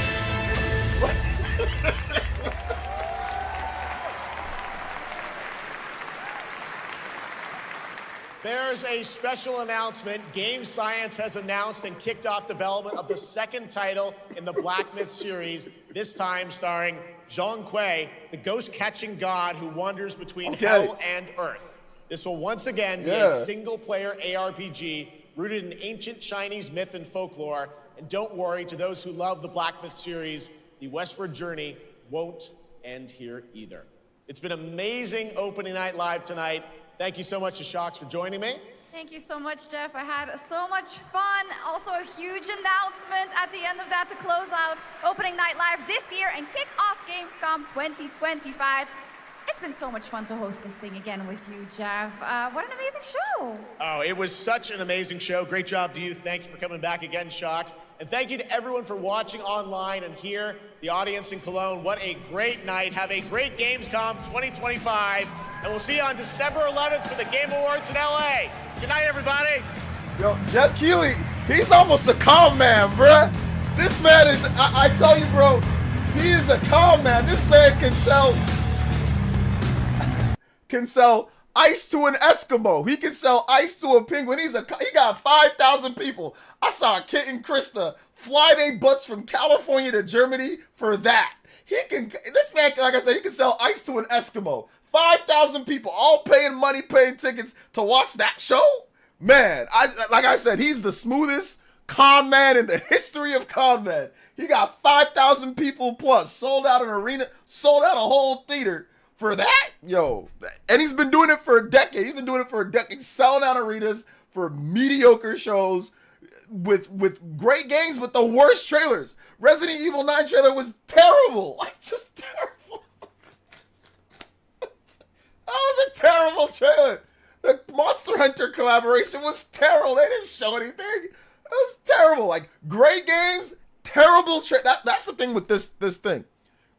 There's a special announcement. Game Science has announced and kicked off development of the second title in the Black Myth series, this time starring Zhong Kui, the ghost-catching god who wanders between hell and earth. This will once again be a single-player ARPG rooted in ancient Chinese myth and folklore. And don't worry, to those who love the Black Myth series, the westward journey won't end here either. It's been amazing opening night live tonight. Thank you so much to Shocks for joining me. Thank you so much, Jeff. I had so much fun. Also, a huge announcement at the end of that to close out Opening Night Live this year and kick off Gamescom 2025. It's been so much fun to host this thing again with you, Jeff. What an amazing show. Oh, it was such an amazing show. Great job to you. Thanks for coming back again, Shocks. And thank you to everyone for watching online and here, the audience in Cologne. What a great night. Have a great Gamescom 2025. And we'll see you on December 11th for the Game Awards in LA. Good night, everybody. Yo, Jeff Keighley, he's almost a calm man, bruh. This man is, I tell you, bro, he is a calm man. This man can sell ice to an Eskimo. He can sell ice to a penguin. He got 5,000 people. I saw Kit and Krista fly their butts from California to Germany for that. This man, like I said, he can sell ice to an Eskimo. 5,000 people all paying money, paying tickets to watch that show. Man, like I said, he's the smoothest con man in the history of con men. He got 5,000 people plus, sold out an arena, sold out a whole theater for that. Yo, and he's been doing it for a decade. He's been doing it for a decade, selling out arenas for mediocre shows with great games, with the worst trailers. Resident Evil 9 trailer was terrible. Like, just terrible. That was a terrible trailer. The Monster Hunter collaboration was terrible. They didn't show anything. It was terrible. Like, great games, terrible that's the thing with this thing.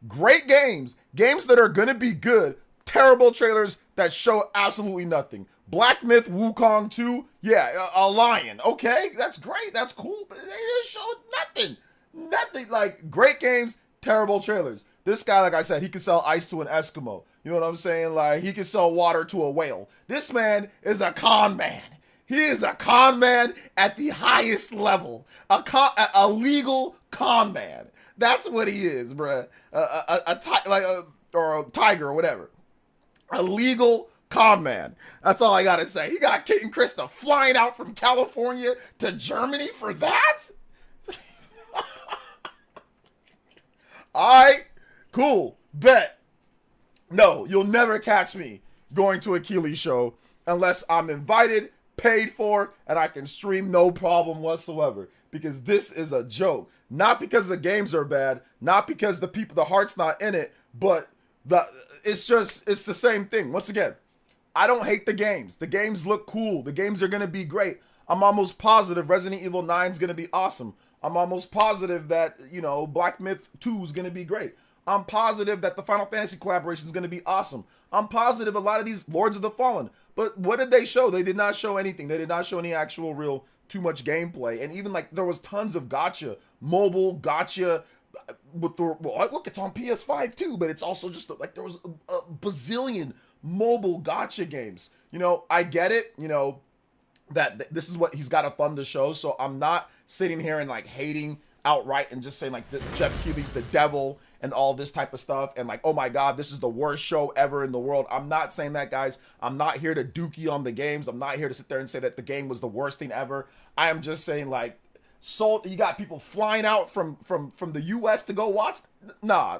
Great games that are gonna be good, terrible trailers that show absolutely nothing. Black Myth Wukong 2, yeah, a lion. Okay, that's great, that's cool. They didn't show nothing. Nothing. Like, great games, terrible trailers. This guy, like I said, he can sell ice to an Eskimo. You know what I'm saying? Like, he can sell water to a whale. This man is a con man. He is a con man at the highest level. A legal con man. That's what he is, bruh. Or a tiger or whatever. A legal con man. That's all I gotta say. He got Kate and Krista flying out from California to Germany for that? Alright, cool, bet. No, you'll never catch me going to a Keeley show unless I'm invited, paid for, and I can stream no problem whatsoever. Because this is a joke. Not because the games are bad, not because the heart's not in it, but it's the same thing. Once again, I don't hate the games. The games look cool. The games are gonna be great. I'm almost positive Resident Evil 9 is gonna be awesome. I'm almost positive that, Black Myth 2 is going to be great. I'm positive that the Final Fantasy collaboration is going to be awesome. I'm positive a lot of these Lords of the Fallen. But what did they show? They did not show anything. They did not show any actual real too much gameplay. And even there was tons of gotcha, mobile gotcha. Look, it's on PS5 too, but it's also just there was a bazillion mobile gotcha games. I get it, that this is what he's got to fund the show. So I'm not sitting here and hating outright and just saying Jeff Keighley's the devil and all this type of stuff and oh my god, this is the worst show ever in the world. I'm not saying that, guys. I'm not here to dookie on the games. I'm not here to sit there and say that the game was the worst thing ever. I am just saying you got people flying out from the US to go watch. Nah,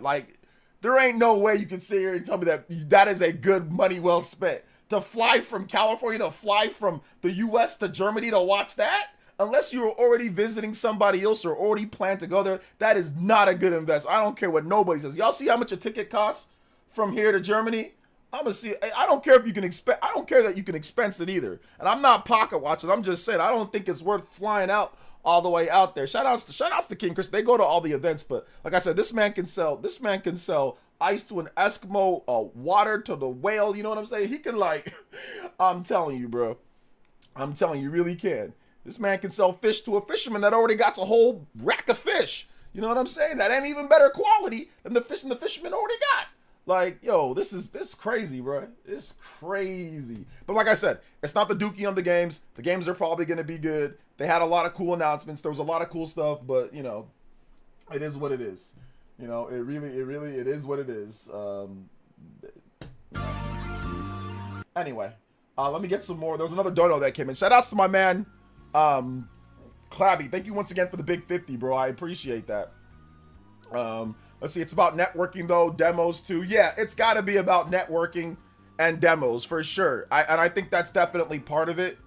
there ain't no way you can sit here and tell me that is a good money well spent. To fly from California, to fly from the US to Germany to watch that? Unless you were already visiting somebody else or already planned to go there, that is not a good investment. I don't care what nobody says. Y'all see how much a ticket costs from here to Germany? I don't care if you can I don't care that you can expense it either. And I'm not pocket watching. I'm just saying I don't think it's worth flying out all the way out there. Shout outs to King Chris. They go to all the events, but like I said, this man can sell ice to an Eskimo, water to the whale. You know what I'm saying? He can I'm telling you, bro. I'm telling you, really can. This man can sell fish to a fisherman that already got a whole rack of fish. You know what I'm saying? That ain't even better quality than the fish the fisherman already got. Yo, this is crazy, bro. It's crazy. But like I said, it's not the dookie on the games. The games are probably going to be good. They had a lot of cool announcements. There was a lot of cool stuff, but, it is what it is. It is what it is. Anyway, let me get some more. There was another dono that came in. Shout outs to my man, Clabby. Thank you once again for the big 50, bro. I appreciate that. Let's see. It's about networking, though. Demos, too. Yeah, it's got to be about networking and demos, for sure. I think that's definitely part of it.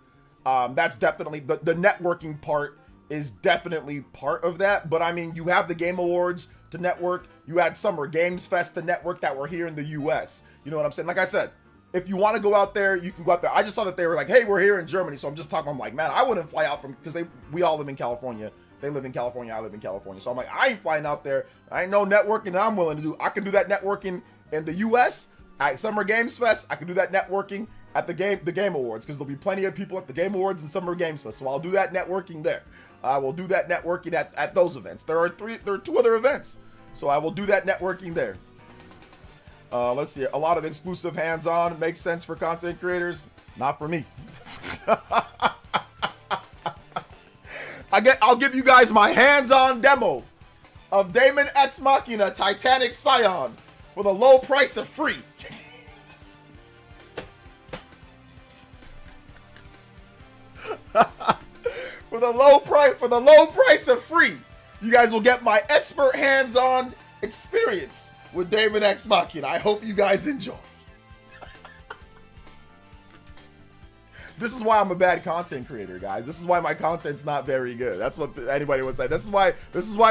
That's definitely... The networking part is definitely part of that. But, I mean, you have the Game Awards to network. You had Summer Games Fest to network that were here in the U.S. You know what I'm saying? Like I said, if you want to go out there, you can go out there. I just saw that they were hey, we're here in Germany. So I'm just talking. I'm man, I wouldn't fly out because we all live in California. They live in California. I live in California. So I'm I ain't flying out there. I ain't no networking that I'm willing to do. I can do that networking in the U.S. at Summer Games Fest. I can do that networking at the Game Awards because there'll be plenty of people at the Game Awards and Summer Games Fest. So I'll do that networking there. I will do that networking at those events. There are two other events. So I will do that networking there. Let's see. A lot of exclusive hands-on makes sense for content creators. Not for me. I'll give you guys my hands-on demo of Daemon Ex Machina Titanic Scion for the low price of free. For the low price of free, you guys will get my expert hands-on experience with Daemon Ex Machina. I hope you guys enjoy. This is why I'm a bad content creator, guys. This is why my content's not very good. That's what anybody would say. This is why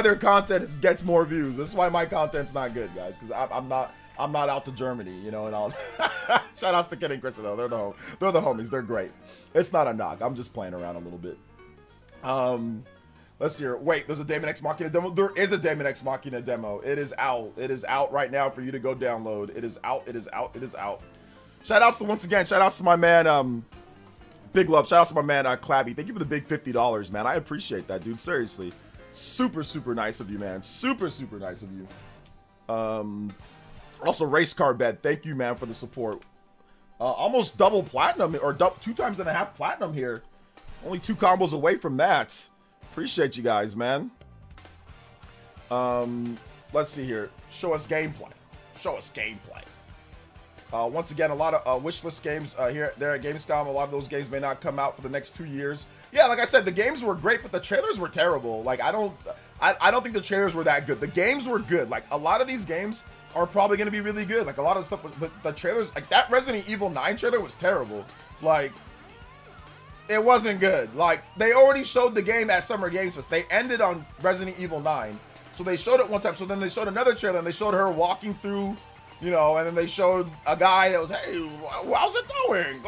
their content gets more views. This is why my content's not good, guys, because I'm not out to Germany, you know, and all. Shout outs to Kid and Chris though. They're the homies. They're great. It's not a knock. I'm just playing around a little bit. Let's see here. Wait, there's a Daemon Ex Machina demo. There is a Daemon Ex Machina demo. It is out. It is out right now for you to go download. It is out. It is out. It is out. Shout outs to my man, big love. Shout outs to my man, Clabby. Thank you for the big $50, man. I appreciate that, dude. Seriously. Super, super nice of you, man. Super, super nice of you. Also, Race Car Bed. Thank you, man, for the support. Almost double platinum, or 2.5 times platinum here. Only 2 combos away from that. Appreciate you guys, man. Let's see here. Show us gameplay. Show us gameplay. Once again, a lot of wishlist games here there at Gamescom. A lot of those games may not come out for the next 2 years. Yeah, like I said, the games were great, but the trailers were terrible. Like I don't think the trailers were that good. The games were good. Like a lot of these games are probably going to be really good. Like a lot of stuff, but the trailers, like that Resident Evil 9 trailer was terrible. Like it wasn't good. Like they already showed the game at Summer Games Fest. They ended on Resident Evil 9, so they showed it one time. So then they showed another trailer and they showed her walking through. You know, and then they showed a guy that was, hey, how's it going?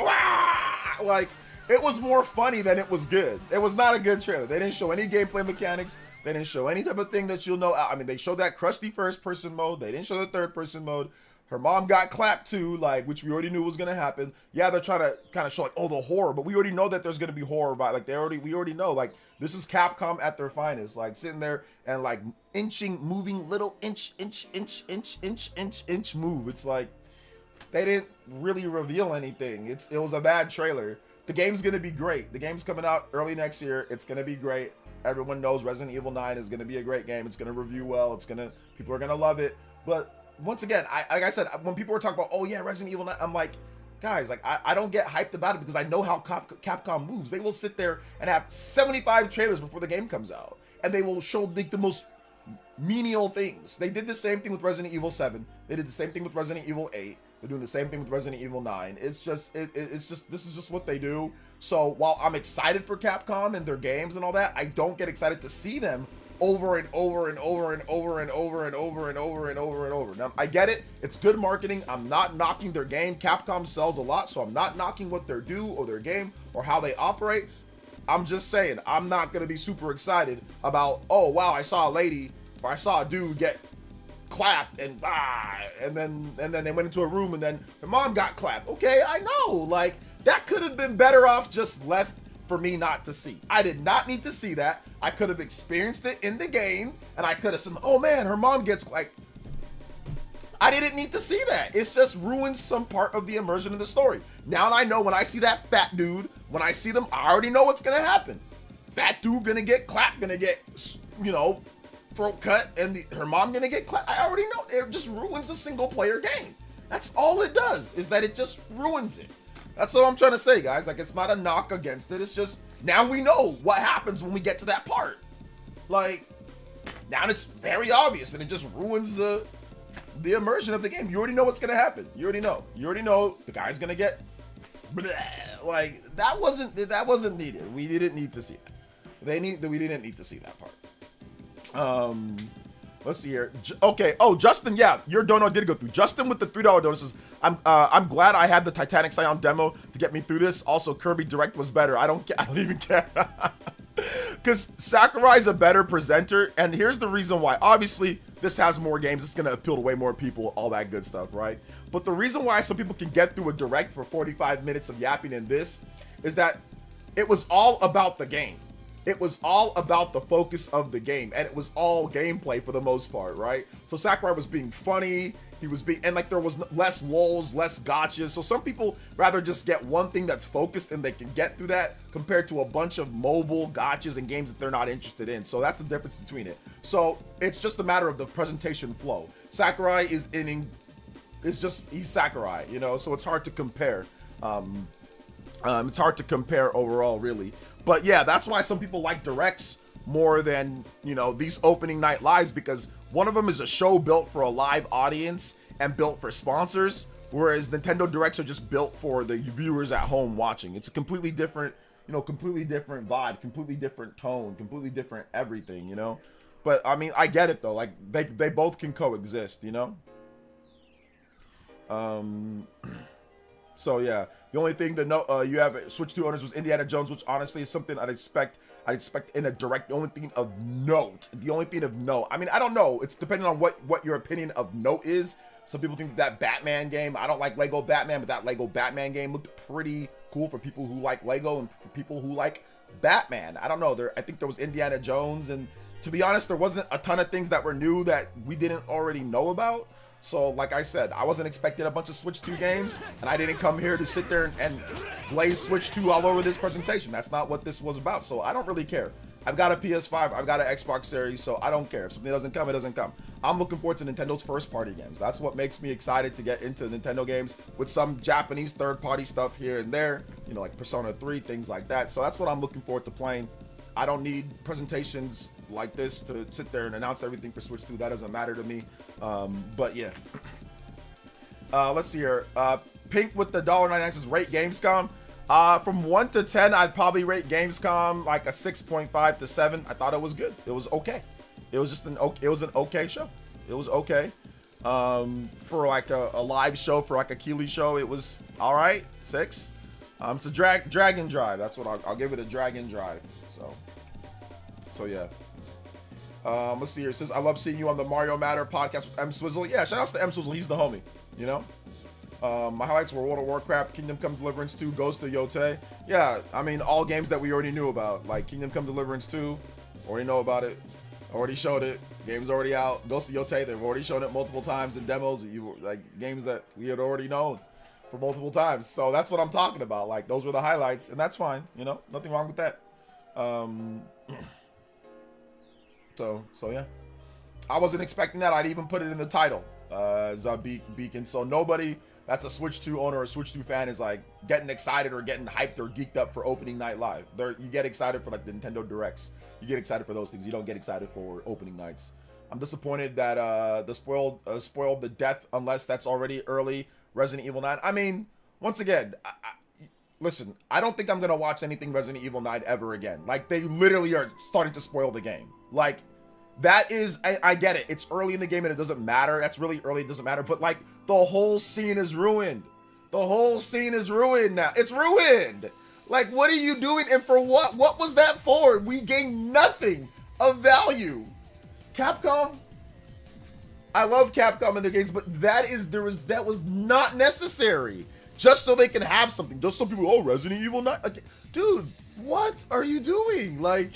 Like, it was more funny than it was good. It was not a good trailer. They didn't show any gameplay mechanics. They didn't show any type of thing that you'll know. I mean, they showed that crusty first-person mode. They didn't show the third-person mode. Her mom got clapped too, like, which we already knew was going to happen. Yeah, they're trying to kind of show, like, oh, the horror. But we already know that there's going to be horror. Like, we already know, like, this is Capcom at their finest. Like, sitting there and, like, moving little inch move. It's like, they didn't really reveal anything. It was a bad trailer. The game's going to be great. The game's coming out early next year. It's going to be great. Everyone knows Resident Evil 9 is going to be a great game. It's going to review well. People are going to love it. But once again, like I said, when people were talking about, oh yeah, Resident Evil 9, I'm like, guys, like I don't get hyped about it because I know how Capcom moves. They will sit there and have 75 trailers before the game comes out, and they will show the most menial things. They did the same thing with Resident Evil 7. They did the same thing with Resident Evil 8. They're doing the same thing with Resident Evil 9. It's just this is just what they do. So while I'm excited for Capcom and their games and all that, I don't get excited to see them over and over and over and over and over and over and over and over and over. Now, I get it. It's good marketing. I'm not knocking their game. Capcom sells a lot, so I'm not knocking what they do or their game or how they operate. I'm just saying, I'm not going to be super excited about, oh, wow, I saw a lady or I saw a dude get clapped and then they went into a room and then her mom got clapped. Okay, I know. Like, that could have been better off just left for me not to see. I did not need to see that. I could have experienced it in the game, and I could have said, oh man, her mom gets, like, I didn't need to see that. It's just ruined some part of the immersion of the story. Now I know when I see that fat dude, when I see them, I already know what's gonna happen. Fat dude gonna get clapped, gonna get, you know, throat cut, and her mom gonna get clapped. I already know. It just ruins a single player game. That's all it does, is that it just ruins it. That's all I'm trying to say, guys. Like, it's not a knock against it. It's just, now we know what happens when we get to that part. Like, now it's very obvious, and it just ruins the immersion of the game. You already know what's going to happen. You already know. You already know the guy's going to get, bleh. Like, that wasn't needed. We didn't need to see that. We didn't need to see that part. Let's see here. Okay. Oh, Justin. Yeah, your dono did go through. Justin with the $3 donut says, I'm glad I had the Titanic Scion demo to get me through this. Also, Kirby Direct was better. I don't even care. Because Sakurai's a better presenter, and here's the reason why. Obviously, this has more games. It's gonna appeal to way more people. All that good stuff, right? But the reason why some people can get through a Direct for 45 minutes of yapping in this is that it was all about the game. it was all about the focus of the game, and it was all gameplay for the most part, right? So Sakurai was being funny, he was being, and like there was less lulls, less gotchas. So some people rather just get one thing that's focused and they can get through that compared to a bunch of mobile gotchas and games that they're not interested in. So that's the difference between it. So it's just a matter of the presentation flow. Sakurai is he's Sakurai, you know, so it's hard to compare. It's hard to compare overall, really. But yeah, that's why some people like directs more than, you know, these opening night lives, because one of them is a show built for a live audience and built for sponsors, whereas Nintendo Directs are just built for the viewers at home watching. It's a completely different, you know, completely different vibe, completely different tone, completely different everything, you know. But I mean, I get it though. Like they both can coexist, you know. So yeah, the only thing that you have Switch 2 owners was Indiana Jones, which honestly is something I'd expect in a direct. The only thing of note. I mean, I don't know. It's depending on what your opinion of note is. Some people think that Batman game. I don't like Lego Batman, but that Lego Batman game looked pretty cool for people who like Lego and for people who like Batman. I don't know. I think there was Indiana Jones, and to be honest, there wasn't a ton of things that were new that we didn't already know about. So, like I said, I wasn't expecting a bunch of Switch 2 games, and I didn't come here to sit there and blaze Switch 2 all over this presentation. That's not what this was about, so I don't really care. I've got a PS5, I've got an Xbox Series, so I don't care. If something doesn't come, it doesn't come. I'm looking forward to Nintendo's first-party games. That's what makes me excited to get into Nintendo games, with some Japanese third-party stuff here and there, you know, like Persona 3, things like that. So that's what I'm looking forward to playing. I don't need presentations like this to sit there and announce everything for Switch 2. That doesn't matter to me. But yeah. Let's see here. Pink with the $1.99 says rate Gamescom. From 1 to 10, I'd probably rate Gamescom like a 6.5 to 7. I thought it was good. It was okay. It was just an okay show. It was okay. For like a live show, for like a Keeley show, it was all right. 6. It's a drag and drive. That's what I'll give it, a drag and drive. So yeah. Let's see here. It says, I love seeing you on the Mario Matter podcast with M Swizzle. Yeah, shout out to M Swizzle. He's the homie, you know? My highlights were World of Warcraft, Kingdom Come Deliverance 2, Ghost of Yotei. Yeah, I mean, all games that we already knew about. Like Kingdom Come Deliverance 2, already know about it. Already showed it. Game's already out. Ghost of Yotei, they've already shown it multiple times in demos. Like games that we had already known for multiple times. So that's what I'm talking about. Like, those were the highlights, and that's fine. You know, nothing wrong with that. So yeah, I wasn't expecting that. I'd even put it in the title as a beacon. So nobody that's a Switch 2 owner or a Switch 2 fan is like getting excited or getting hyped or geeked up for opening night live. You get excited for like the Nintendo Directs. You get excited for those things. You don't get excited for opening nights. I'm disappointed that the spoiled the death, unless that's already early, Resident Evil 9. I mean, once again, listen, I don't think I'm gonna watch anything Resident Evil 9 ever again. Like, they literally are starting to spoil the game. Like, that is, I get it. It's early in the game and it doesn't matter. That's really early, it doesn't matter. But like, the whole scene is ruined. The whole scene is ruined now. It's ruined. Like, what are you doing? And for what? What was that for? We gained nothing of value. Capcom, I love Capcom in their games, but that was not necessary. Just so they can have something. Just so people, oh, Resident Evil 9. Okay. Dude, what are you doing? Like,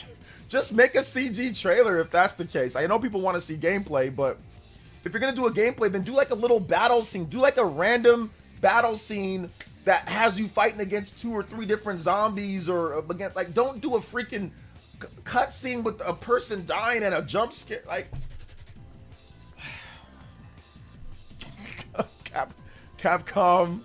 just make a CG trailer if that's the case. I know people want to see gameplay, but if you're going to do a gameplay, then do like a little battle scene. Do like a random battle scene that has you fighting against 2 or 3 different zombies, or against, like, don't do a freaking cut scene with a person dying and a jump scare. Like, Capcom. Capcom.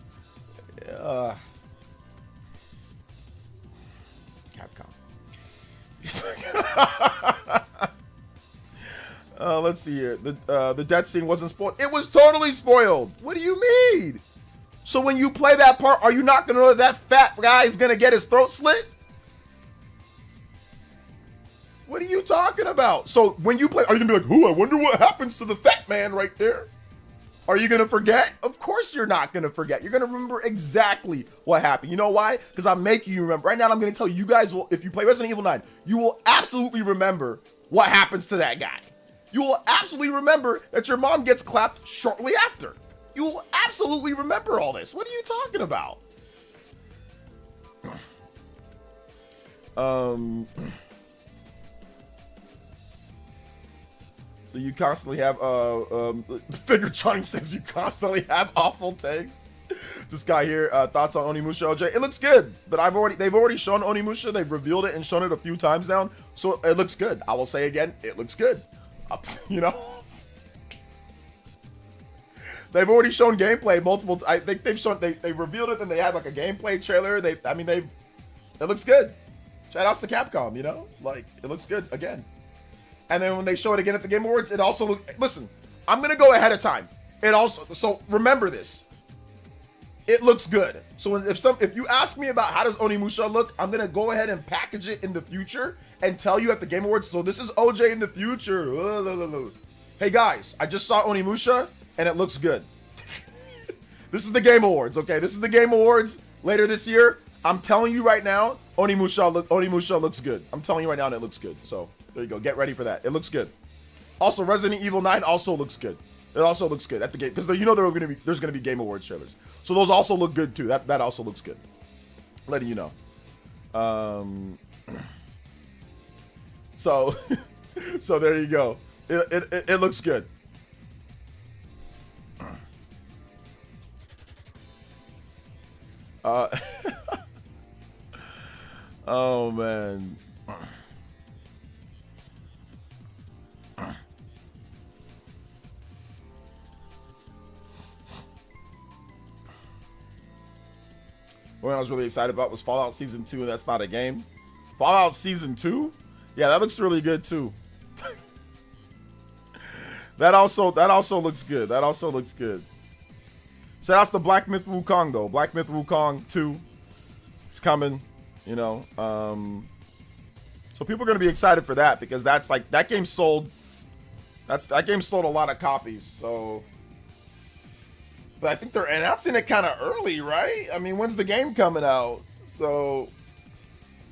Let's see here. The death scene wasn't spoiled. It was totally spoiled. What do you mean? So when you play that part, are you not gonna know that fat guy is gonna get his throat slit? What are you talking about? So when you play, are you gonna be like, "Ooh, I wonder what happens to the fat man right there"? Are you gonna forget? Of course you're not gonna forget. You're gonna remember exactly what happened. You know why? Because I'm making you remember. Right now, I'm gonna tell you, you guys will, if you play Resident Evil 9, you will absolutely remember what happens to that guy. You will absolutely remember that your mom gets clapped shortly after. You will absolutely remember all this. What are you talking about? So you constantly have Figurtronic says you constantly have awful takes. This guy here, thoughts on Onimusha, OJ? It looks good, but they've already shown Onimusha. They've revealed it and shown it a few times now, so it looks good. I will say again, it looks good. You know, they've already shown gameplay multiple. I think they've shown they revealed it, then they had like a gameplay trailer. It looks good. Shout outs to Capcom. You know, like it looks good again. And then when they show it again at the Game Awards, it also listen. I'm gonna go ahead of time. So remember this. It looks good. So if you ask me about how does Onimusha look, I'm gonna go ahead and package it in the future and tell you at the Game Awards. So this is OJ in the future. Hey guys, I just saw Onimusha and it looks good. This is the Game Awards, okay? This is the Game Awards later this year. I'm telling you right now, Onimusha looks good. I'm telling you right now, and it looks good. So there you go. Get ready for that. It looks good. Also, Resident Evil 9 also looks good. It also looks good at the game because you know there's gonna be Game Awards trailers. So those also look good too. That also looks good. Letting you know. So there you go. It looks good. Oh man. What I was really excited about was Fallout Season 2, and that's not a game. Fallout Season 2? Yeah, that looks really good too. That also looks good. That also looks good. Shout outs to Black Myth Wukong though. Black Myth Wukong 2. It's coming, you know. So people are gonna be excited for that because that's like that game sold a lot of copies, so. But I think they're announcing it kind of early, right? I mean, when's the game coming out? So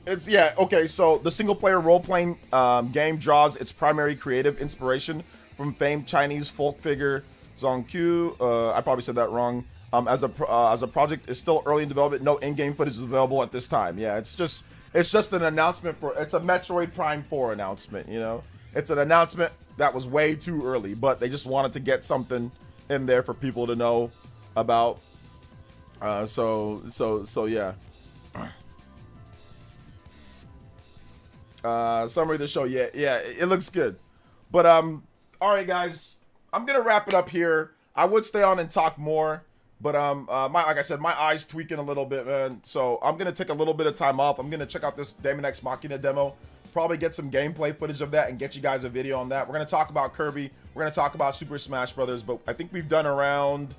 it's okay. So the single-player role-playing game draws its primary creative inspiration from famed Chinese folk figure Zhong Qiu. I probably said that wrong. As a project is still early in development, no in-game footage is available at this time. Yeah, it's just an announcement it's a Metroid Prime 4 announcement. You know, it's an announcement that was way too early, but they just wanted to get something in there for people to know about. So yeah. Summary of the show. Yeah, it looks good. But all right, guys, I'm gonna wrap it up here. I would stay on and talk more, but like I said, my eyes tweaking a little bit, man. So I'm gonna take a little bit of time off. I'm gonna check out this Daemon X Machina demo. Probably get some gameplay footage of that and get you guys a video on that. We're gonna talk about Kirby. We're gonna talk about Super Smash Brothers, but I think we've done around,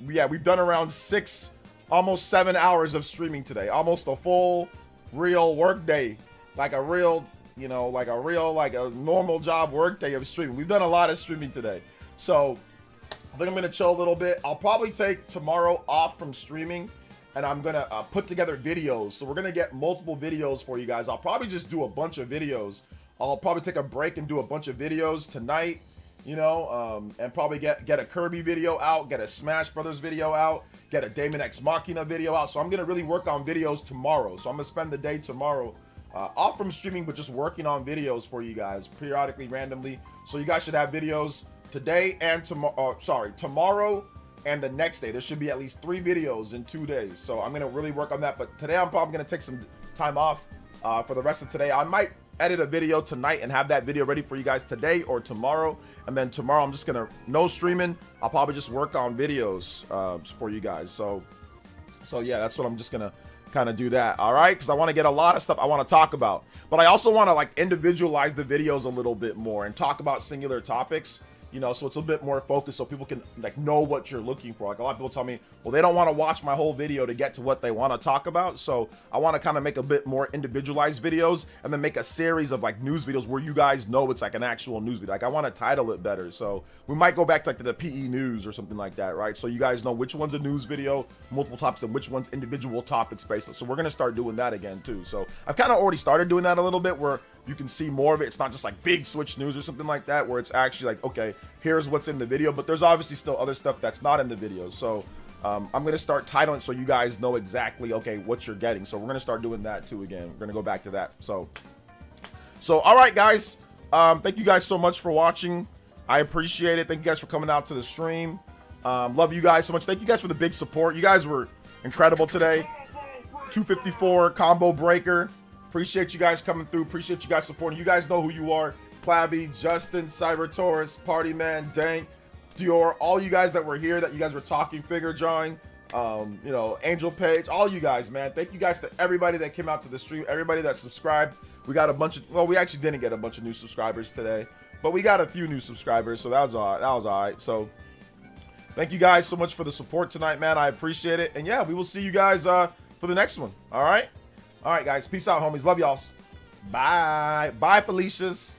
we've done around 6, almost 7 hours of streaming today. Almost a full, real work day, like a real, like a normal job work day of streaming. We've done a lot of streaming today, so I think I'm gonna chill a little bit. I'll probably take tomorrow off from streaming. And I'm gonna put together videos. So we're gonna get multiple videos for you guys. I'll probably just do a bunch of videos. I'll probably take a break and do a bunch of videos tonight, and probably get a Kirby video out, get a Smash Brothers video out, get a Daemon X Machina video out. So I'm gonna really work on videos tomorrow. So I'm gonna spend the day tomorrow off from streaming, but just working on videos for you guys periodically, randomly. So you guys should have videos today and tomorrow. And the next day, there should be at least 3 videos in 2 days. So I'm gonna really work on that. But today, I'm probably gonna take some time off for the rest of today. I might edit a video tonight and have that video ready for you guys today or tomorrow. And then tomorrow, I'm just gonna no streaming. I'll probably just work on videos for you guys. So yeah, that's what I'm just gonna kind of do that. All right, because I want to get a lot of stuff I want to talk about. But I also want to like individualize the videos a little bit more and talk about singular topics. So it's a bit more focused so people can like know what you're looking for. Like a lot of people tell me, well, they don't want to watch my whole video to get to what they want to talk about. So I want to kind of make a bit more individualized videos and then make a series of like news videos where you guys know it's like an actual news video. Like I want to title it better. So we might go back to like to the PE news or something like that, right? So you guys know which one's a news video, multiple topics, and which one's individual topics based. So we're going to start doing that again too. So I've kind of already started doing that a little bit where you can see more of it. It's not just like big Switch news or something like that, where it's actually like, okay, here's what's in the video, but there's obviously still other stuff that's not in the video. So I'm going to start titling so you guys know exactly, okay, what you're getting. So we're going to start doing that too again. We're going to go back to that. So all right, guys. Thank you guys so much for watching. I appreciate it. Thank you guys for coming out to the stream. Love you guys so much. Thank you guys for the big support. You guys were incredible today. 254 combo breaker. Appreciate you guys coming through. Appreciate you guys supporting. You guys know who you are. Clabby, Justin, Cyber Taurus, Party Man, Dank, Dior, all you guys that were here, that you guys were talking, figure drawing, you know, Angel Page, all you guys, man. Thank you guys to everybody that came out to the stream, everybody that subscribed. We got a bunch of, well, we actually didn't get a bunch of new subscribers today, but we got a few new subscribers, so that was all right. That was all right. So thank you guys so much for the support tonight, man. I appreciate it. And yeah, we will see you guys for the next one. All right. All right, guys. Peace out, homies. Love y'all. Bye. Bye, Felicia's.